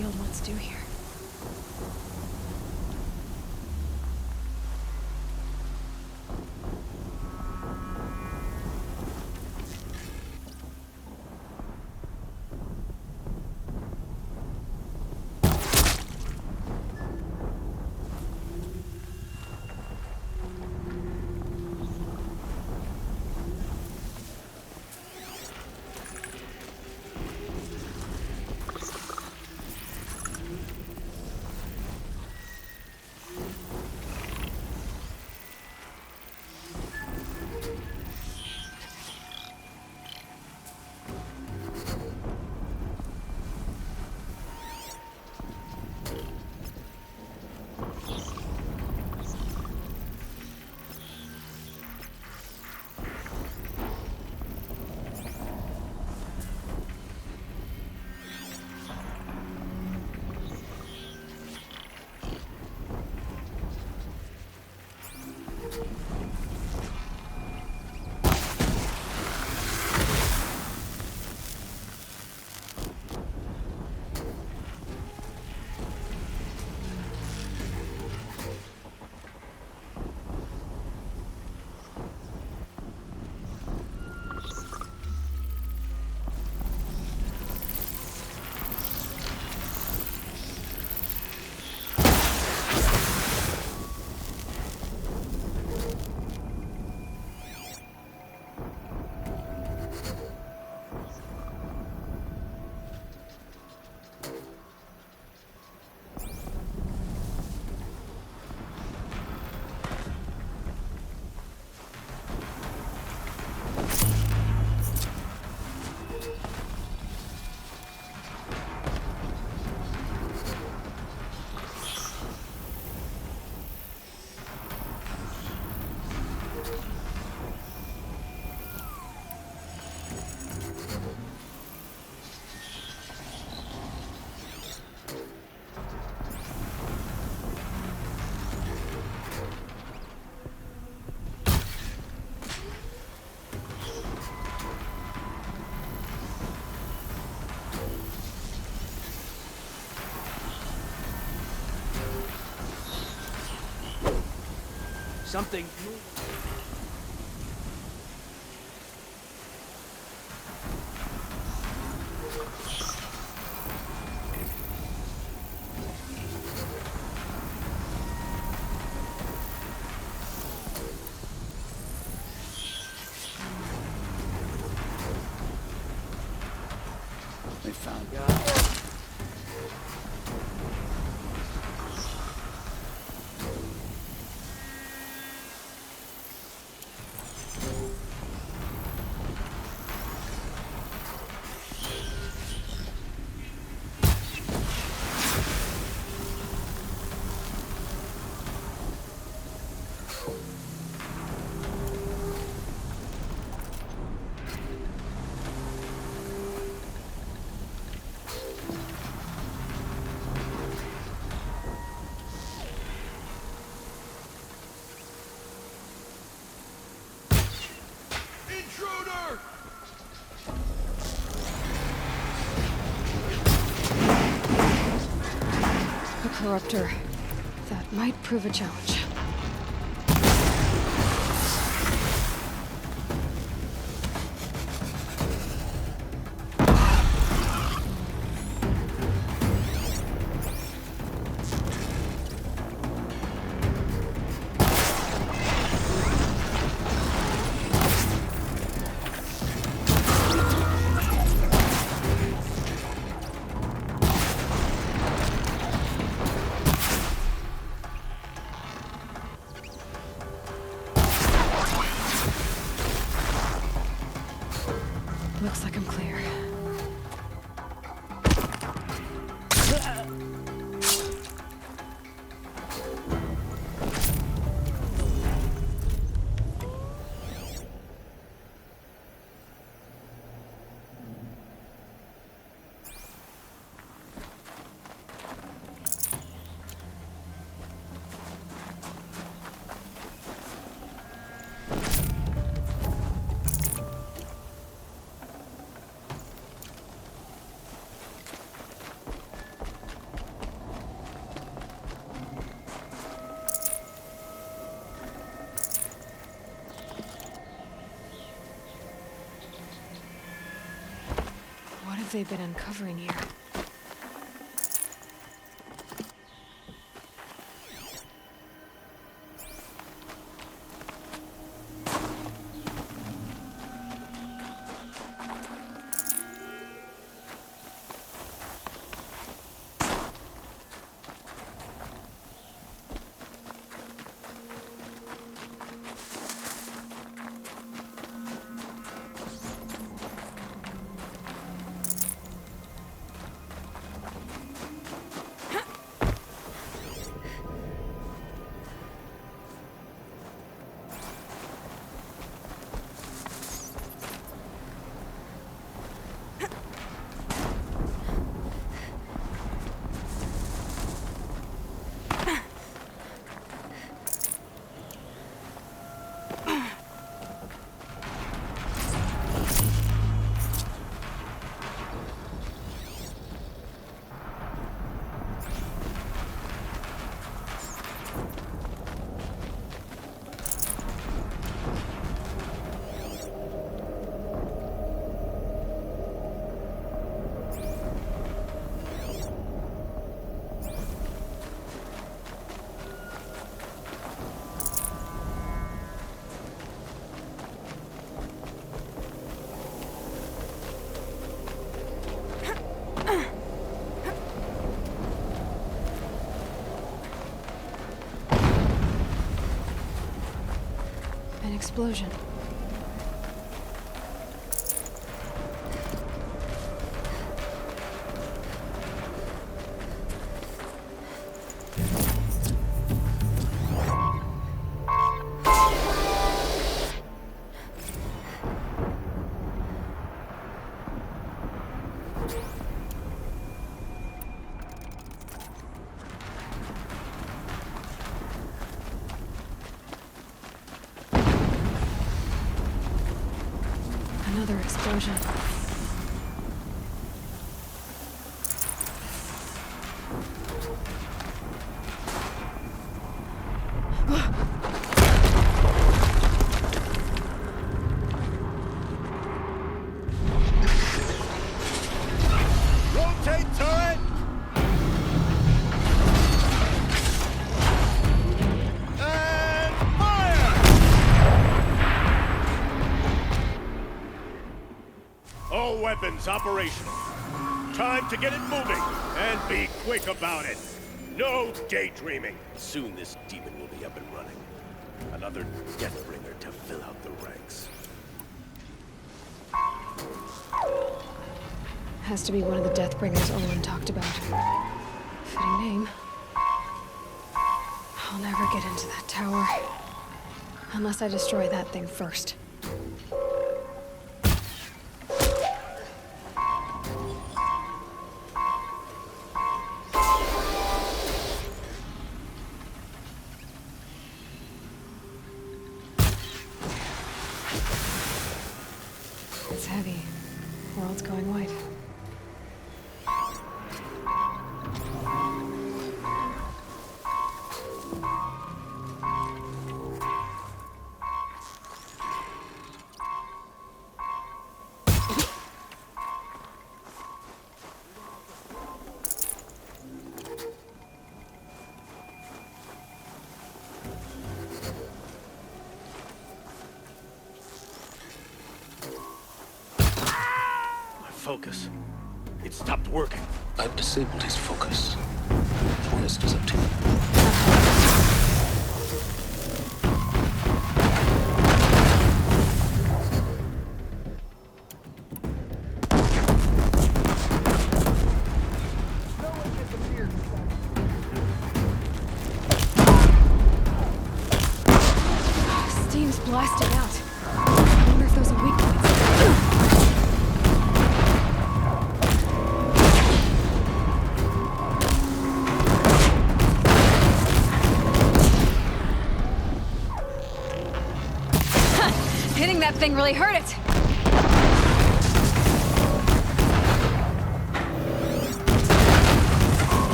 the old ones do here? Something. They found God. A corruptor. That might prove a challenge. Looks like I'm clear. have they been uncovering here? An explosion. Another explosion. Rotate turret! And fire! All weapons operational. Time to get it moving, and be quick about it. No daydreaming. Soon this demon will be up and running. Another Deathbringer to fill out the ranks. Has to be one of the Deathbringers Olin talked about. Fitting name. I'll never get into that tower. Unless I destroy that thing first. It's heavy. World's going white. Focus. It stopped working. I've disabled his focus. The rest is up to you. Steam's blasting out. I wonder if those are weak points. Hitting that thing really hurt it.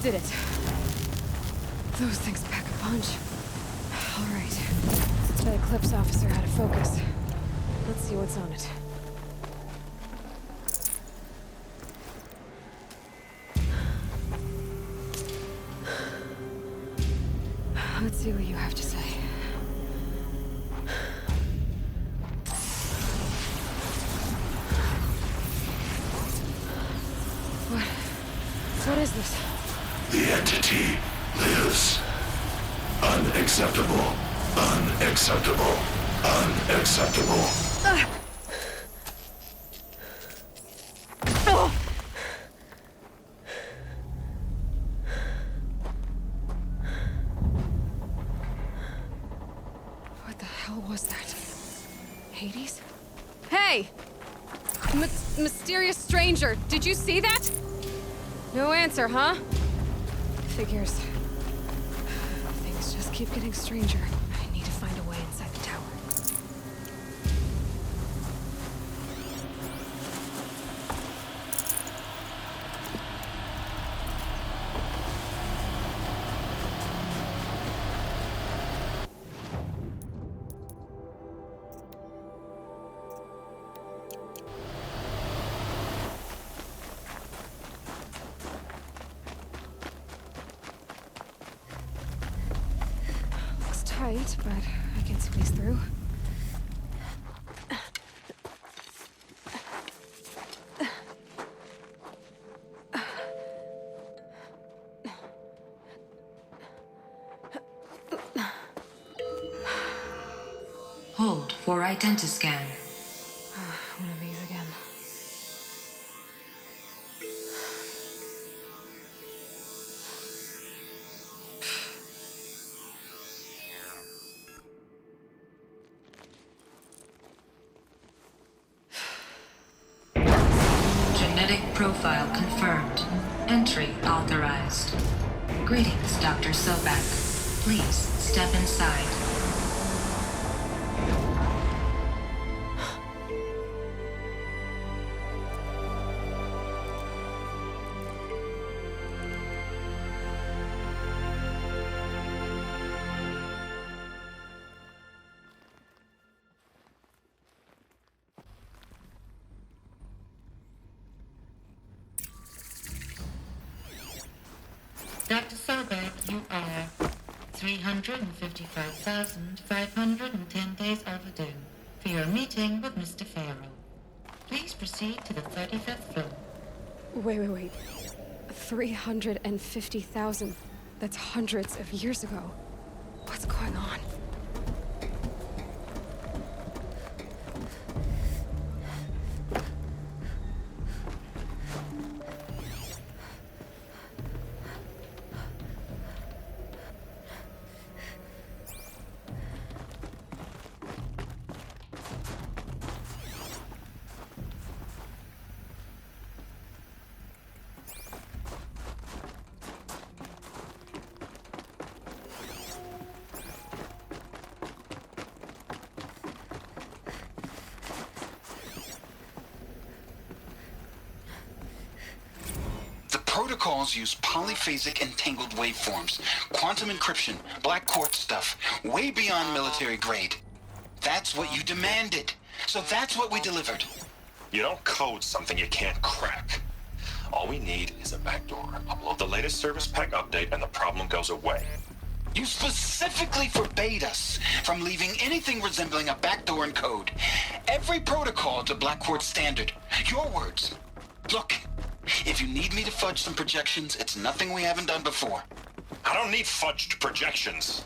Did it. Those things pack a punch. All right. That Eclipse officer had a focus. Let's see what's on it. Let's see what you have to say. What is this? The entity lives. Unacceptable. Unacceptable. Unacceptable. What the hell was that? Hades? Hey! Mysterious stranger, did you see that? No answer, huh? Figures. Things just keep getting stranger. I need to find a way inside the tower. Tight, but I can squeeze through. Hold for identiscan. One of these again. Genetic profile confirmed. Entry authorized. Greetings, Dr. Sobek. Please step inside. Dr. Sobek, you are 355,510 days overdue for your meeting with Mr. Pharaoh. Please proceed to the 35th floor. Wait. 350,000. That's hundreds of years ago. What's going on? Protocols use polyphasic entangled waveforms, quantum encryption, black quartz stuff, way beyond military grade. That's what you demanded. So that's what we delivered. You don't code something you can't crack. All we need is a backdoor. Upload the latest service pack update and the problem goes away. You specifically forbade us from leaving anything resembling a backdoor in code. Every protocol to black quartz standard. Your words. Look. If you need me to fudge some projections, it's nothing we haven't done before. I don't need fudged projections.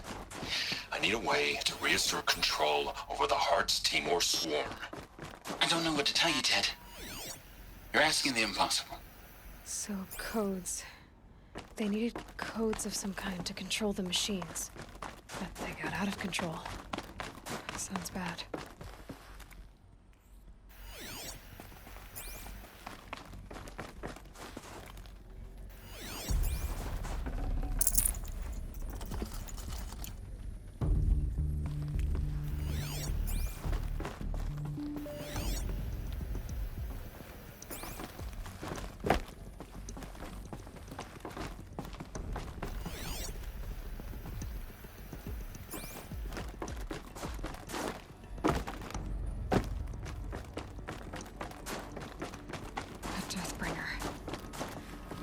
I need a way to reassert control over the Heart's Timor swarm. I don't know what to tell you, Ted. You're asking the impossible. So, codes. They needed codes of some kind to control the machines. But they got out of control. Sounds bad.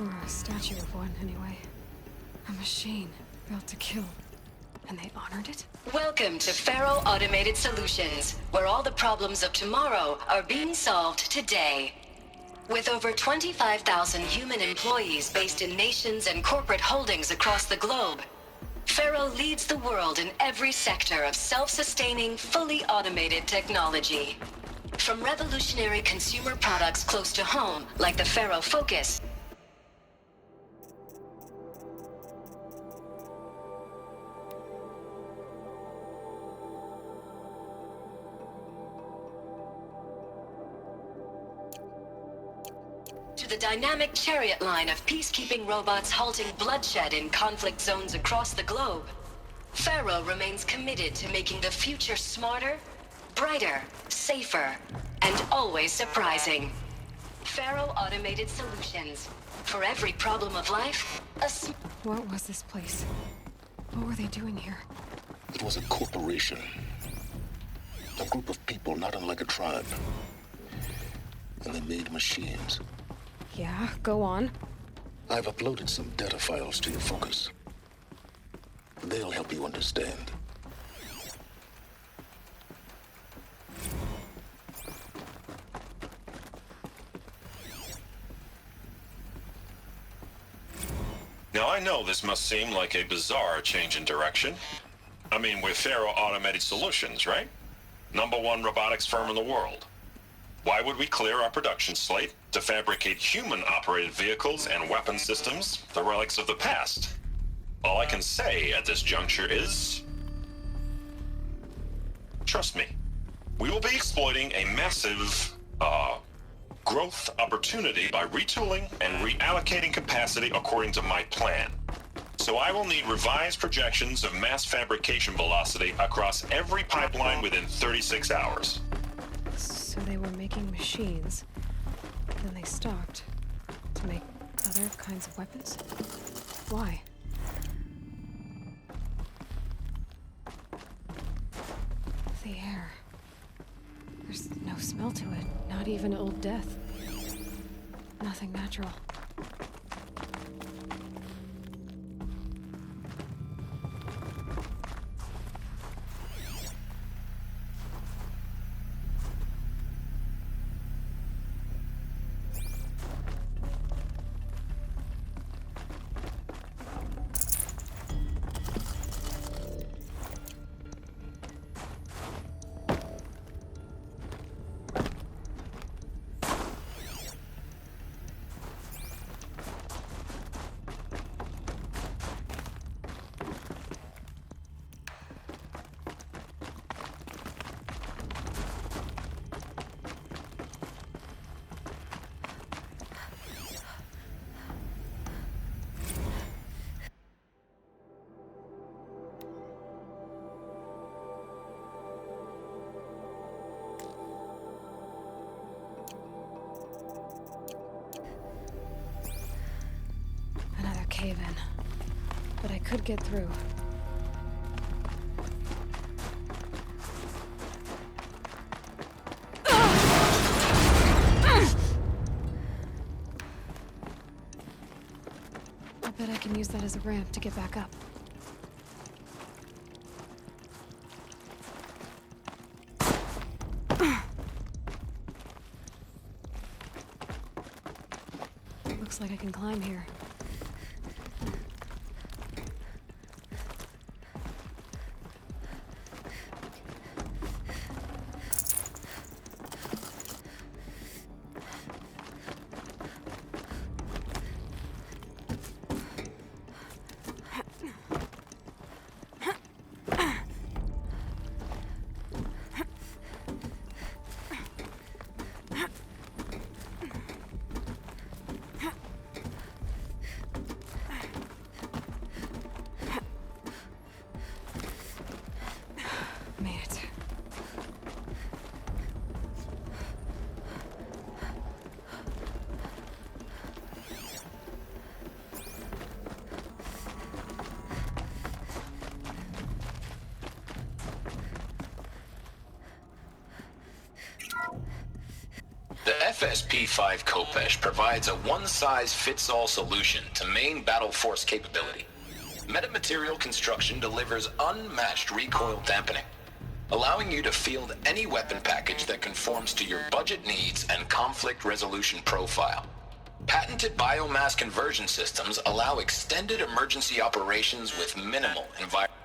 Or a statue of one, anyway. A machine built to kill. And they honored it? Welcome to Faro Automated Solutions, where all the problems of tomorrow are being solved today. With over 25,000 human employees based in nations and corporate holdings across the globe, Faro leads the world in every sector of self-sustaining, fully automated technology. From revolutionary consumer products close to home, like the Faro Focus, to the dynamic chariot line of peacekeeping robots halting bloodshed in conflict zones across the globe, Faro remains committed to making the future smarter, brighter, safer, and always surprising. Faro Automated Solutions. For every problem of life, What was this place? What were they doing here? It was a corporation. A group of people not unlike a tribe. And they made machines. Yeah, go on. I've uploaded some data files to your Focus. They'll help you understand. Now, I know this must seem like a bizarre change in direction. I mean, we're Faro Automated Solutions, right? #1 robotics firm in the world. Why would we clear our production slate to fabricate human-operated vehicles and weapon systems, the relics of the past? All I can say at this juncture is... trust me. We will be exploiting a massive, growth opportunity by retooling and reallocating capacity according to my plan. So I will need revised projections of mass fabrication velocity across every pipeline within 36 hours. So they were making machines. Then they stopped. To make other kinds of weapons? Why? The air. There's no smell to it. Not even Old Death. Nothing natural. Cave-in. But I could get through. I bet I can use that as a ramp to get back up. Looks like I can climb here. FSP-5 Kopesh provides a one-size-fits-all solution to main battle force capability. Metamaterial construction delivers unmatched recoil dampening, allowing you to field any weapon package that conforms to your budget needs and conflict resolution profile. Patented biomass conversion systems allow extended emergency operations with minimal environmental.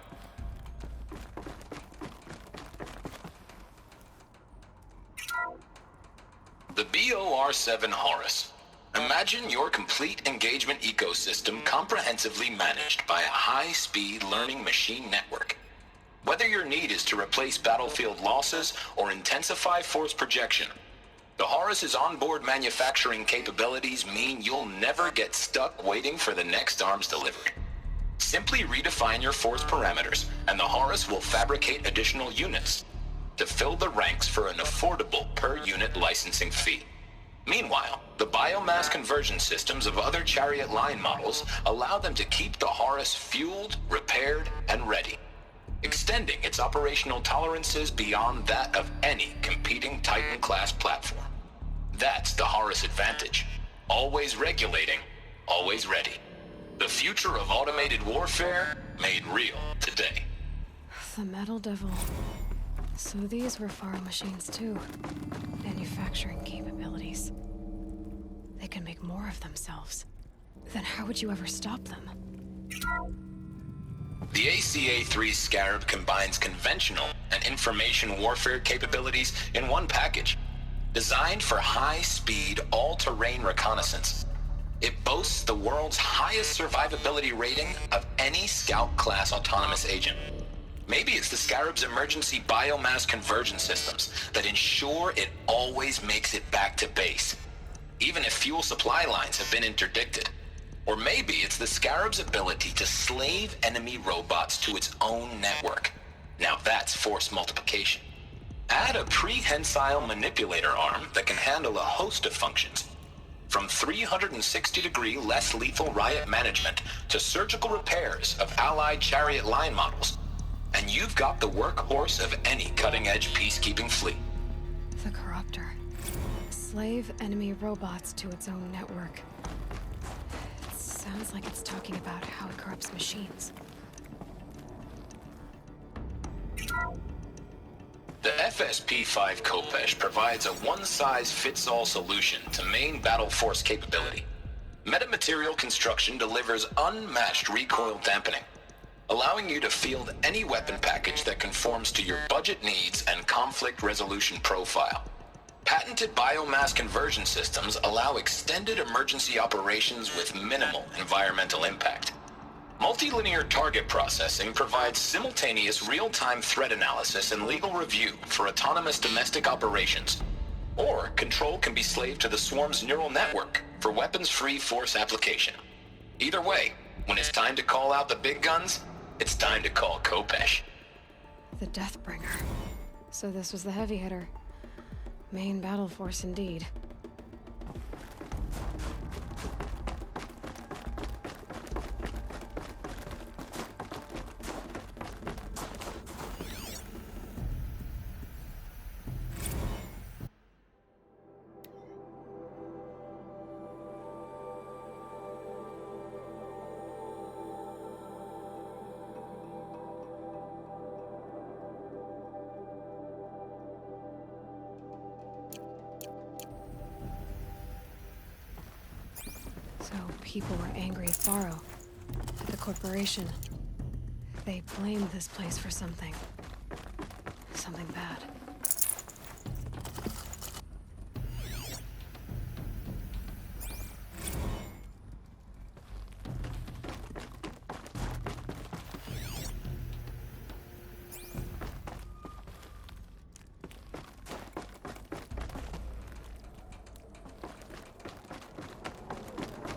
The BOR-7 Horus. Imagine your complete engagement ecosystem comprehensively managed by a high-speed learning machine network. Whether your need is to replace battlefield losses or intensify force projection, the Horus's onboard manufacturing capabilities mean you'll never get stuck waiting for the next arms delivery. Simply redefine your force parameters, and the Horus will fabricate additional units to fill the ranks for an affordable per-unit licensing fee. Meanwhile, the biomass conversion systems of other chariot line models allow them to keep the Horus fueled, repaired, and ready, extending its operational tolerances beyond that of any competing Titan-class platform. That's the Horus advantage. Always regulating, always ready. The future of automated warfare made real today. The Metal Devil. So these were Faro machines too. Manufacturing capabilities. They can make more of themselves. Then how would you ever stop them? The ACA-3 Scarab combines conventional and information warfare capabilities in one package. Designed for high-speed, all-terrain reconnaissance, it boasts the world's highest survivability rating of any Scout-class autonomous agent. Maybe it's the Scarab's emergency biomass conversion systems that ensure it always makes it back to base, even if fuel supply lines have been interdicted. Or maybe it's the Scarab's ability to slave enemy robots to its own network. Now that's force multiplication. Add a prehensile manipulator arm that can handle a host of functions, from 360-degree less lethal riot management to surgical repairs of allied chariot line models, and you've got the workhorse of any cutting-edge peacekeeping fleet. The Corruptor. Slave enemy robots to its own network. It sounds like it's talking about how it corrupts machines. The FSP-5 Kopesh provides a one-size-fits-all solution to main battle force capability. Metamaterial construction delivers unmatched recoil dampening, allowing you to field any weapon package that conforms to your budget needs and conflict resolution profile. Patented biomass conversion systems allow extended emergency operations with minimal environmental impact. Multilinear target processing provides simultaneous real-time threat analysis and legal review for autonomous domestic operations. Or control can be slaved to the swarm's neural network for weapons-free force application. Either way, when it's time to call out the big guns, it's time to call Kopesh. The Deathbringer. So this was the heavy hitter. Main battle force indeed. So people were angry at Faro, at the corporation. They blamed this place for something. Something bad.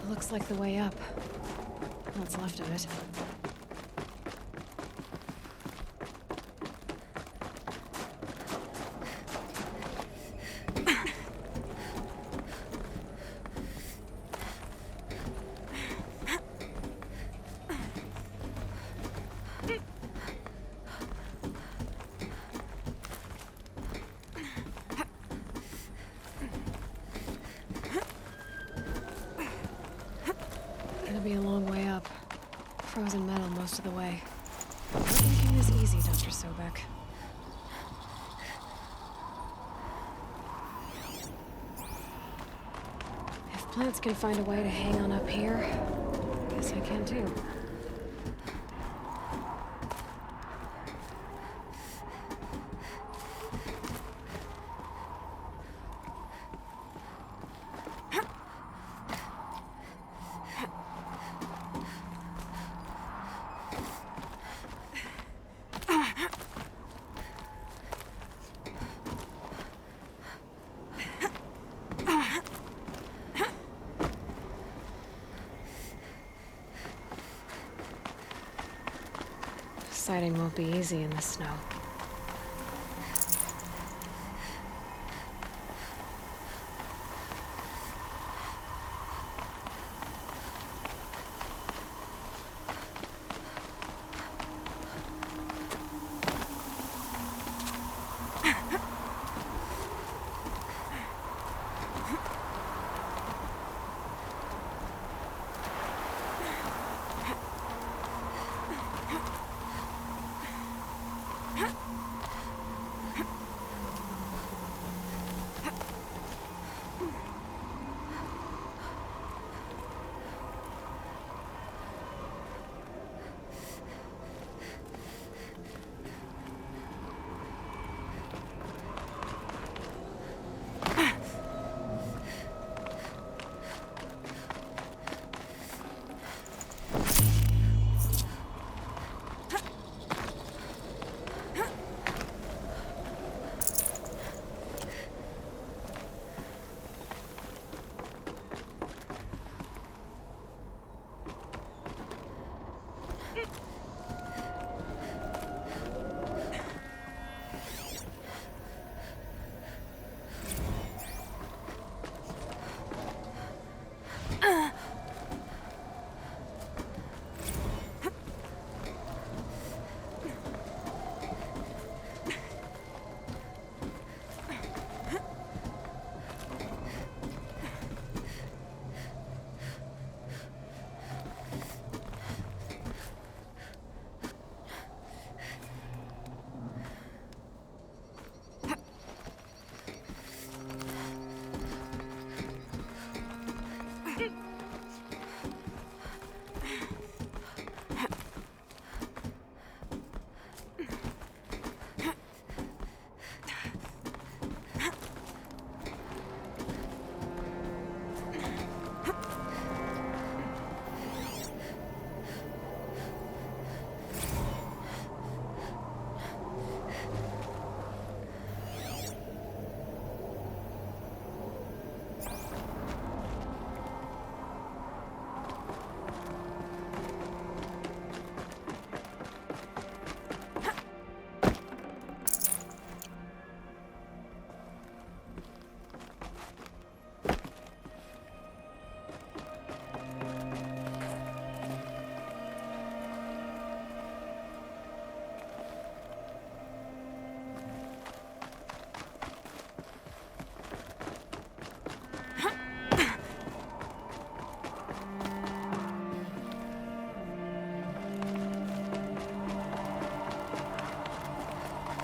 Looks like the way up. What's left of it. gonna be a long way up. Frozen metal most of the way. Not making this easy, Dr. Sobek. If plants can find a way to hang on up here, guess I can too. Sighting won't be easy in the snow.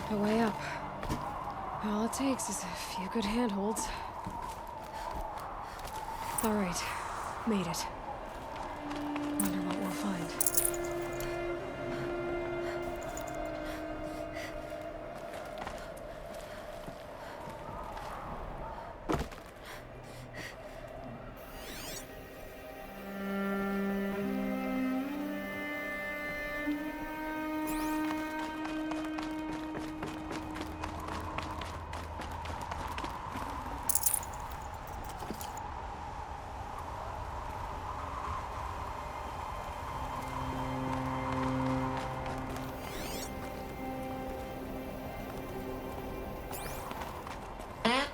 The way up. All it takes is a few good handholds. All right, made it. Wonder what we'll find.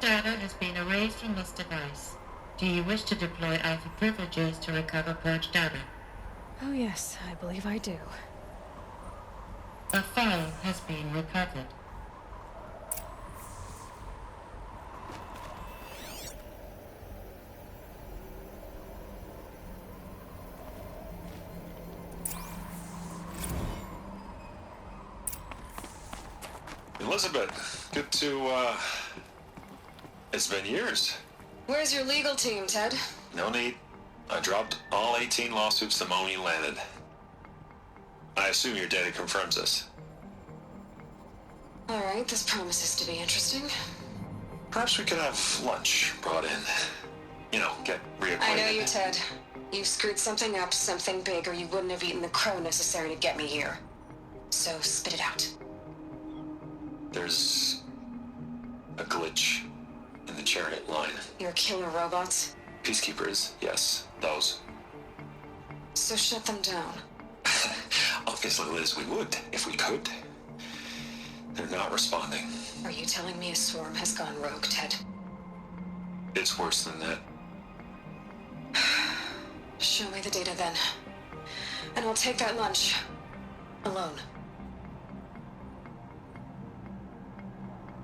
Data has been erased from this device. Do you wish to deploy Alpha privileges to recover purged data? Oh yes, I believe I do. A file has been recovered. Elizabeth, good to, it's been years. Where's your legal team, Ted? No need. I dropped all 18 lawsuits the moment you landed. I assume your data confirms this. All right, this promises to be interesting. Perhaps we could have lunch brought in. You know, get reacquainted. I know you, Ted. You screwed something up, something big, or you wouldn't have eaten the crow necessary to get me here. So spit it out. There's a glitch in the chariot line. Your killer robots? Peacekeepers, yes, those. So shut them down. Obviously, Liz, we would, if we could. They're not responding. Are you telling me a swarm has gone rogue, Ted? It's worse than that. Show me the data then. And I'll take that lunch. Alone.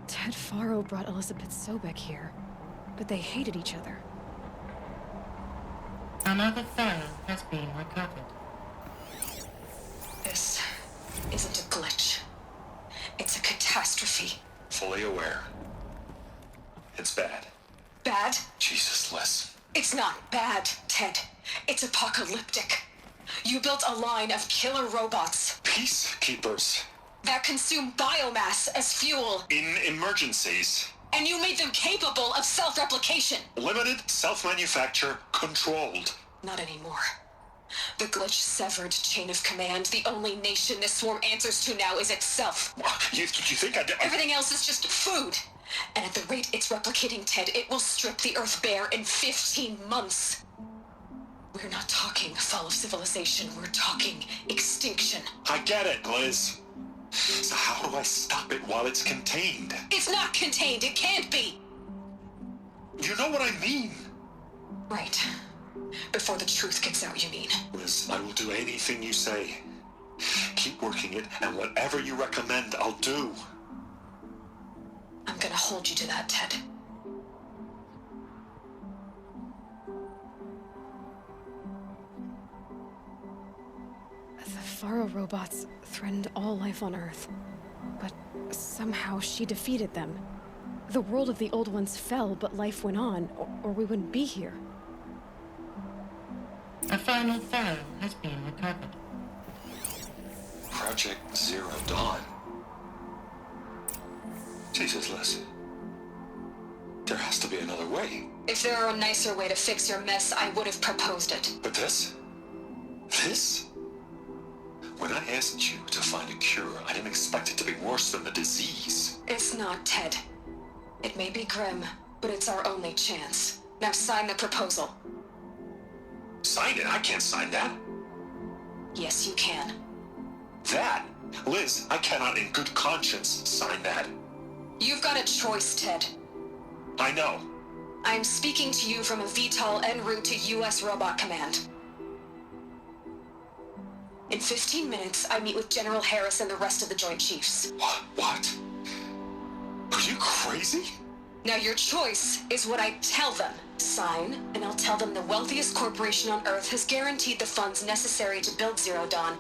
Ted Faro brought Elizabeth Sobek here, but they hated each other. Another file has been recovered. This isn't a glitch. It's a catastrophe. Fully aware. It's bad. Bad? Jesus, Liz. It's not bad, Ted. It's apocalyptic. You built a line of killer robots. Peacekeepers. That consume biomass as fuel. In emergencies. And you made them capable of self-replication. Limited, self-manufacture, controlled. Not anymore. The glitch severed chain of command. The only nation this swarm answers to now is itself. You think I did? Everything else is just food. And at the rate it's replicating, Ted, it will strip the Earth bare in 15 months. We're not talking fall of civilization. We're talking extinction. I get it, Liz. So how do I stop it while it's contained? It's not contained. It can't be. You know what I mean. Right. Before the truth gets out, you mean? Liz, I will do anything you say. Keep working it, and whatever you recommend, I'll do. I'm gonna hold you to that, Ted. The Faro robots threatened all life on Earth, but somehow she defeated them. The world of the old ones fell, but life went on, or we wouldn't be here. A final file has been recovered. Project Zero Dawn. Jesus, Liz. There has to be another way. If there were a nicer way to fix your mess, I would have proposed it. But this? This? When I asked you to find a cure, I didn't expect it to be worse than the disease. It's not, Ted. It may be grim, but it's our only chance. Now sign the proposal. Sign it? I can't sign that. Yes, you can. That? Liz, I cannot in good conscience sign that. You've got a choice, Ted. I know. I'm speaking to you from a VTOL en route to U.S. Robot Command. In 15 minutes, I meet with General Harris and the rest of the Joint Chiefs. What? Are you crazy? Now your choice is what I tell them. Sign, and I'll tell them the wealthiest corporation on Earth has guaranteed the funds necessary to build Zero Dawn.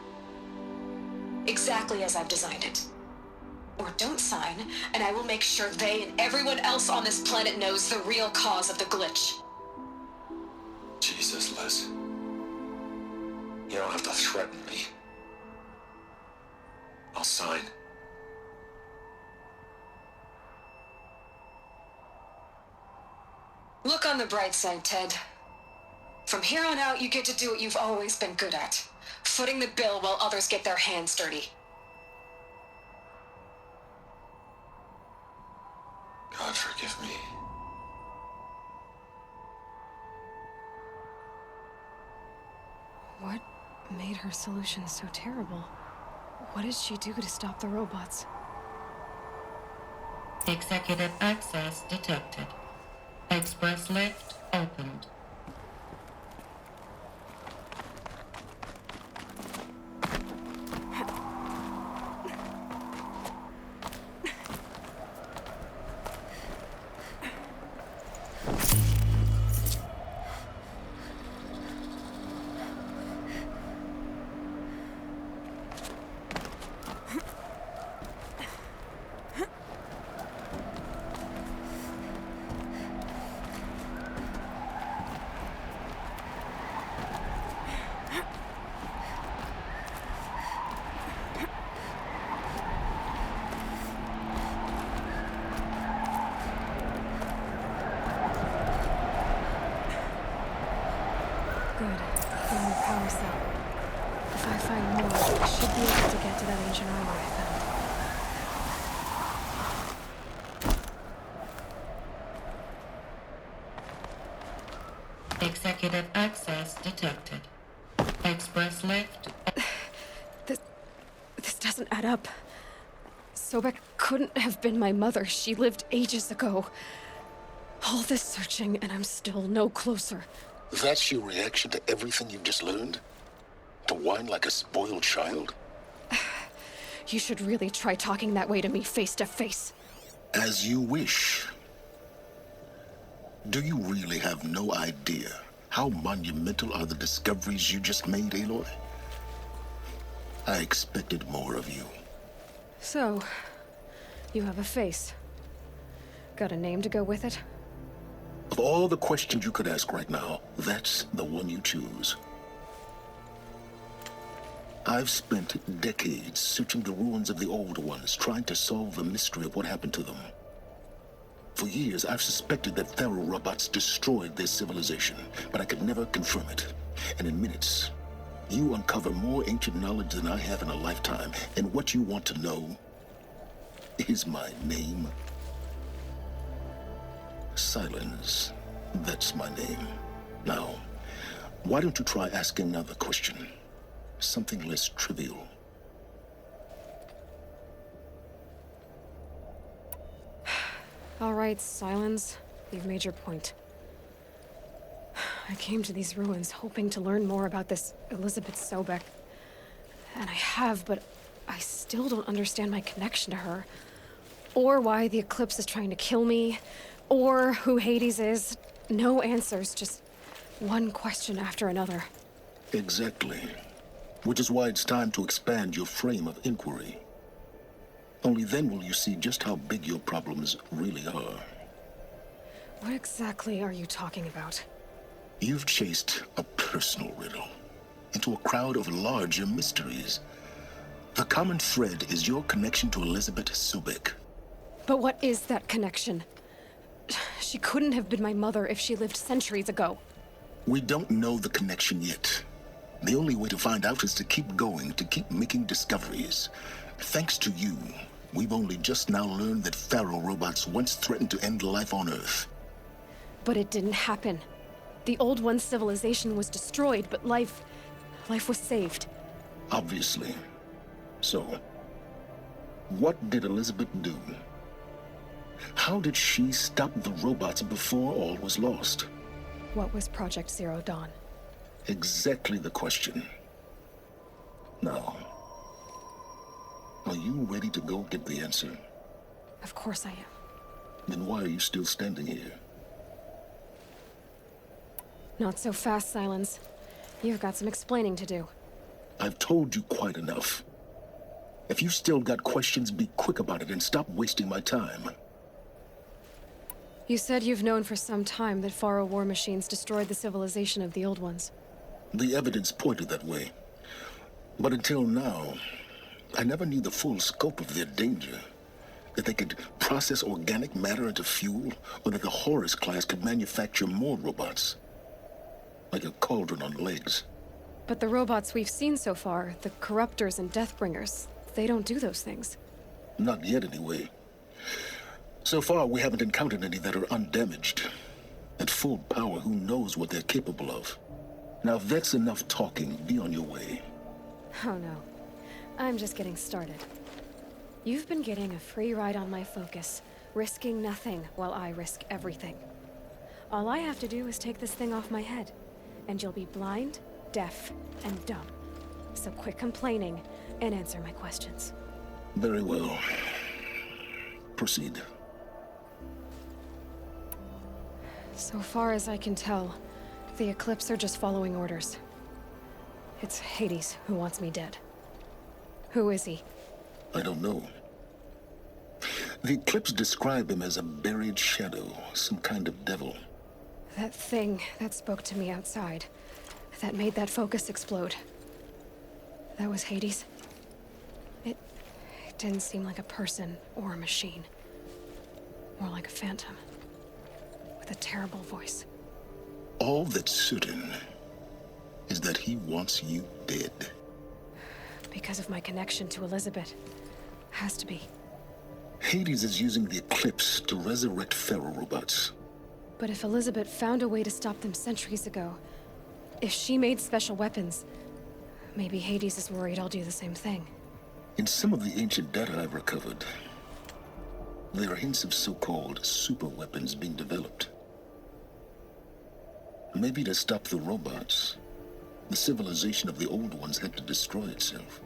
Exactly as I've designed it. Or don't sign, and I will make sure they and everyone else on this planet knows the real cause of the glitch. Jesus, Liz. You don't have to threaten me. I'll sign. Look on the bright side, Ted. From here on out, you get to do what you've always been good at. Footing the bill while others get their hands dirty. God forgive me. What made her solution so terrible? What did she do to stop the robots? Executive access detected. Express lift opened. my cell. If I find more, I should be able to get to that ancient armor I found. Executive access detected. Express lift. This doesn't add up. Sobek couldn't have been my mother. She lived ages ago. All this searching, and I'm still no closer. That's your reaction to everything you've just learned? To whine like a spoiled child? You should really try talking that way to me face to face. As you wish. Do you really have no idea how monumental are the discoveries you just made, Aloy? I expected more of you. So, you have a face. Got a name to go with it? Of all the questions you could ask right now, that's the one you choose. I've spent decades searching the ruins of the old ones, trying to solve the mystery of what happened to them. For years, I've suspected that Thero robots destroyed their civilization, but I could never confirm it. And in minutes, you uncover more ancient knowledge than I have in a lifetime. And what you want to know is my name. Silence. That's my name. Now, why don't you try asking another question? Something less trivial. All right, Silence. You've made your point. I came to these ruins hoping to learn more about this Elizabeth Sobek. And I have, but I still don't understand my connection to her. Or why the Eclipse is trying to kill me. Or who Hades is. No answers, just one question after another. Exactly. Which is why it's time to expand your frame of inquiry. Only then will you see just how big your problems really are. What exactly are you talking about? You've chased a personal riddle into a crowd of larger mysteries. The common thread is your connection to Elizabeth Sobek. But what is that connection? She couldn't have been my mother if she lived centuries ago. We don't know the connection yet. The only way to find out is to keep going, to keep making discoveries. Thanks to you, we've only just now learned that Pharaoh robots once threatened to end life on Earth. But it didn't happen. The Old One's civilization was destroyed, but life was saved. Obviously. So, what did Elizabeth do? How did she stop the robots before all was lost? What was Project Zero Dawn? Exactly the question. Now, are you ready to go get the answer? Of course I am. Then why are you still standing here? Not so fast, Silence. You've got some explaining to do. I've told you quite enough. If you still got questions, be quick about it and stop wasting my time. You said you've known for some time that Pharaoh war machines destroyed the civilization of the Old Ones. The evidence pointed that way. But until now, I never knew the full scope of their danger. That they could process organic matter into fuel, or that the Horus class could manufacture more robots. Like a cauldron on legs. But the robots we've seen so far, the Corruptors and Deathbringers, they don't do those things. Not yet, anyway. So far, we haven't encountered any that are undamaged. At full power, who knows what they're capable of? Now, if that's enough talking, be on your way. Oh no. I'm just getting started. You've been getting a free ride on my focus, risking nothing while I risk everything. All I have to do is take this thing off my head, and you'll be blind, deaf, and dumb. So quit complaining and answer my questions. Very well. Proceed. So far as I can tell, the Eclipse are just following orders. It's Hades who wants me dead. Who is he? I don't know. The Eclipse describe him as a buried shadow, some kind of devil. That thing that spoke to me outside, that made that focus explode. That was Hades? It didn't seem like a person or a machine. More like a phantom. With a terrible voice. All that's certain is that he wants you dead. Because of my connection to Elizabeth. Has to be. Hades is using the Eclipse to resurrect Pharaoh robots. But if Elizabeth found a way to stop them centuries ago, if she made special weapons, maybe Hades is worried I'll do the same thing. In some of the ancient data I've recovered, there are hints of so-called super weapons being developed. Maybe to stop the robots, the civilization of the old ones had to destroy itself.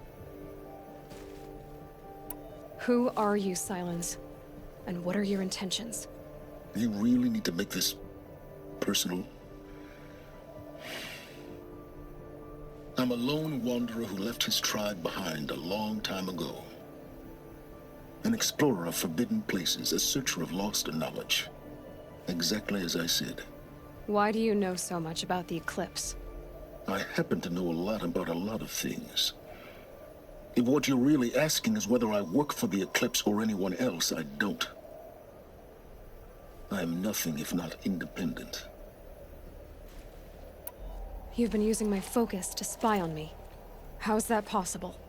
Who are you, Silence? And what are your intentions? You really need to make this personal? I'm a lone wanderer who left his tribe behind a long time ago. An explorer of forbidden places, a searcher of lost knowledge. Exactly as I said. Why do you know so much about the Eclipse? I happen to know a lot about a lot of things. If what you're really asking is whether I work for the Eclipse or anyone else, I don't. I am nothing if not independent. You've been using my focus to spy on me. How's that possible?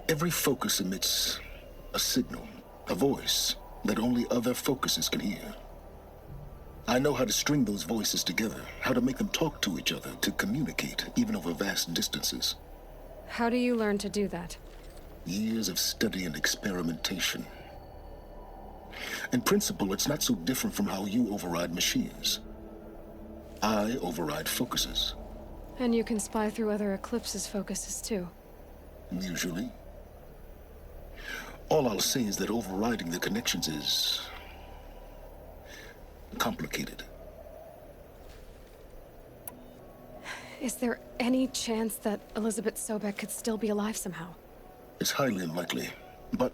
Every focus emits a signal, a voice that only other focuses can hear. I know how to string those voices together, how to make them talk to each other, to communicate, even over vast distances. How do you learn to do that? Years of study and experimentation. In principle, it's not so different from how you override machines. I override focuses. And you can spy through other Eclipse's focuses too. Usually. All I'll say is that overriding the connections is complicated. Is there any chance that Elizabeth Sobek could still be alive somehow? It's highly unlikely, but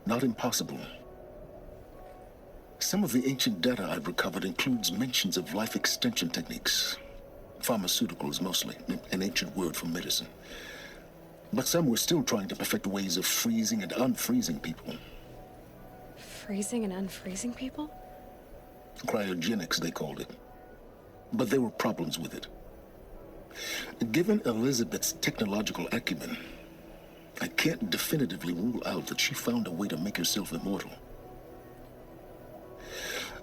not impossible. Some of the ancient data I've recovered includes mentions of life extension techniques. Pharmaceuticals, mostly, an ancient word for medicine. But some were still trying to perfect ways of freezing and unfreezing people. Freezing and unfreezing people? Cryogenics, they called it. But there were problems with it. Given Elizabeth's technological acumen, I can't definitively rule out that she found a way to make herself immortal.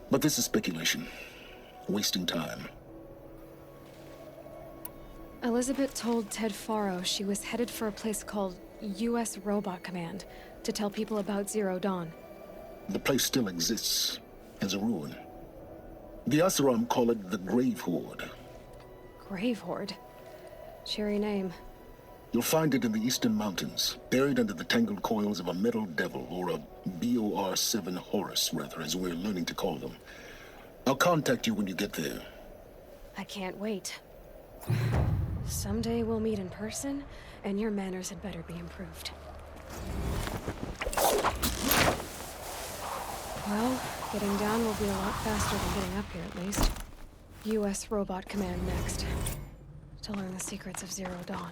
But this is speculation. Wasting time. Elizabeth told Ted Faro she was headed for a place called U.S. Robot Command to tell people about Zero Dawn. The place still exists as a ruin. The Asaram call it the Grave Horde. Grave Horde? Cheery name. You'll find it in the Eastern Mountains, buried under the tangled coils of a metal devil, or a BOR-7 Horus, rather, as we're learning to call them. I'll contact you when you get there. I can't wait. Someday we'll meet in person, and your manners had better be improved. Well, getting down will be a lot faster than getting up here, at least. U.S. Robot Command next. To learn the secrets of Zero Dawn.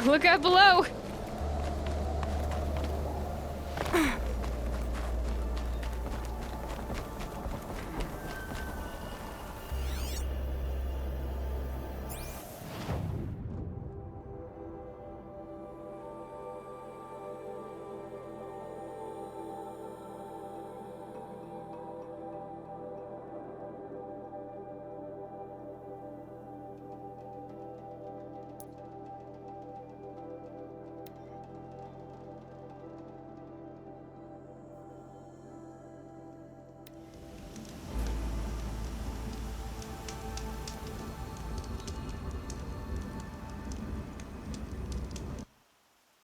Look out below!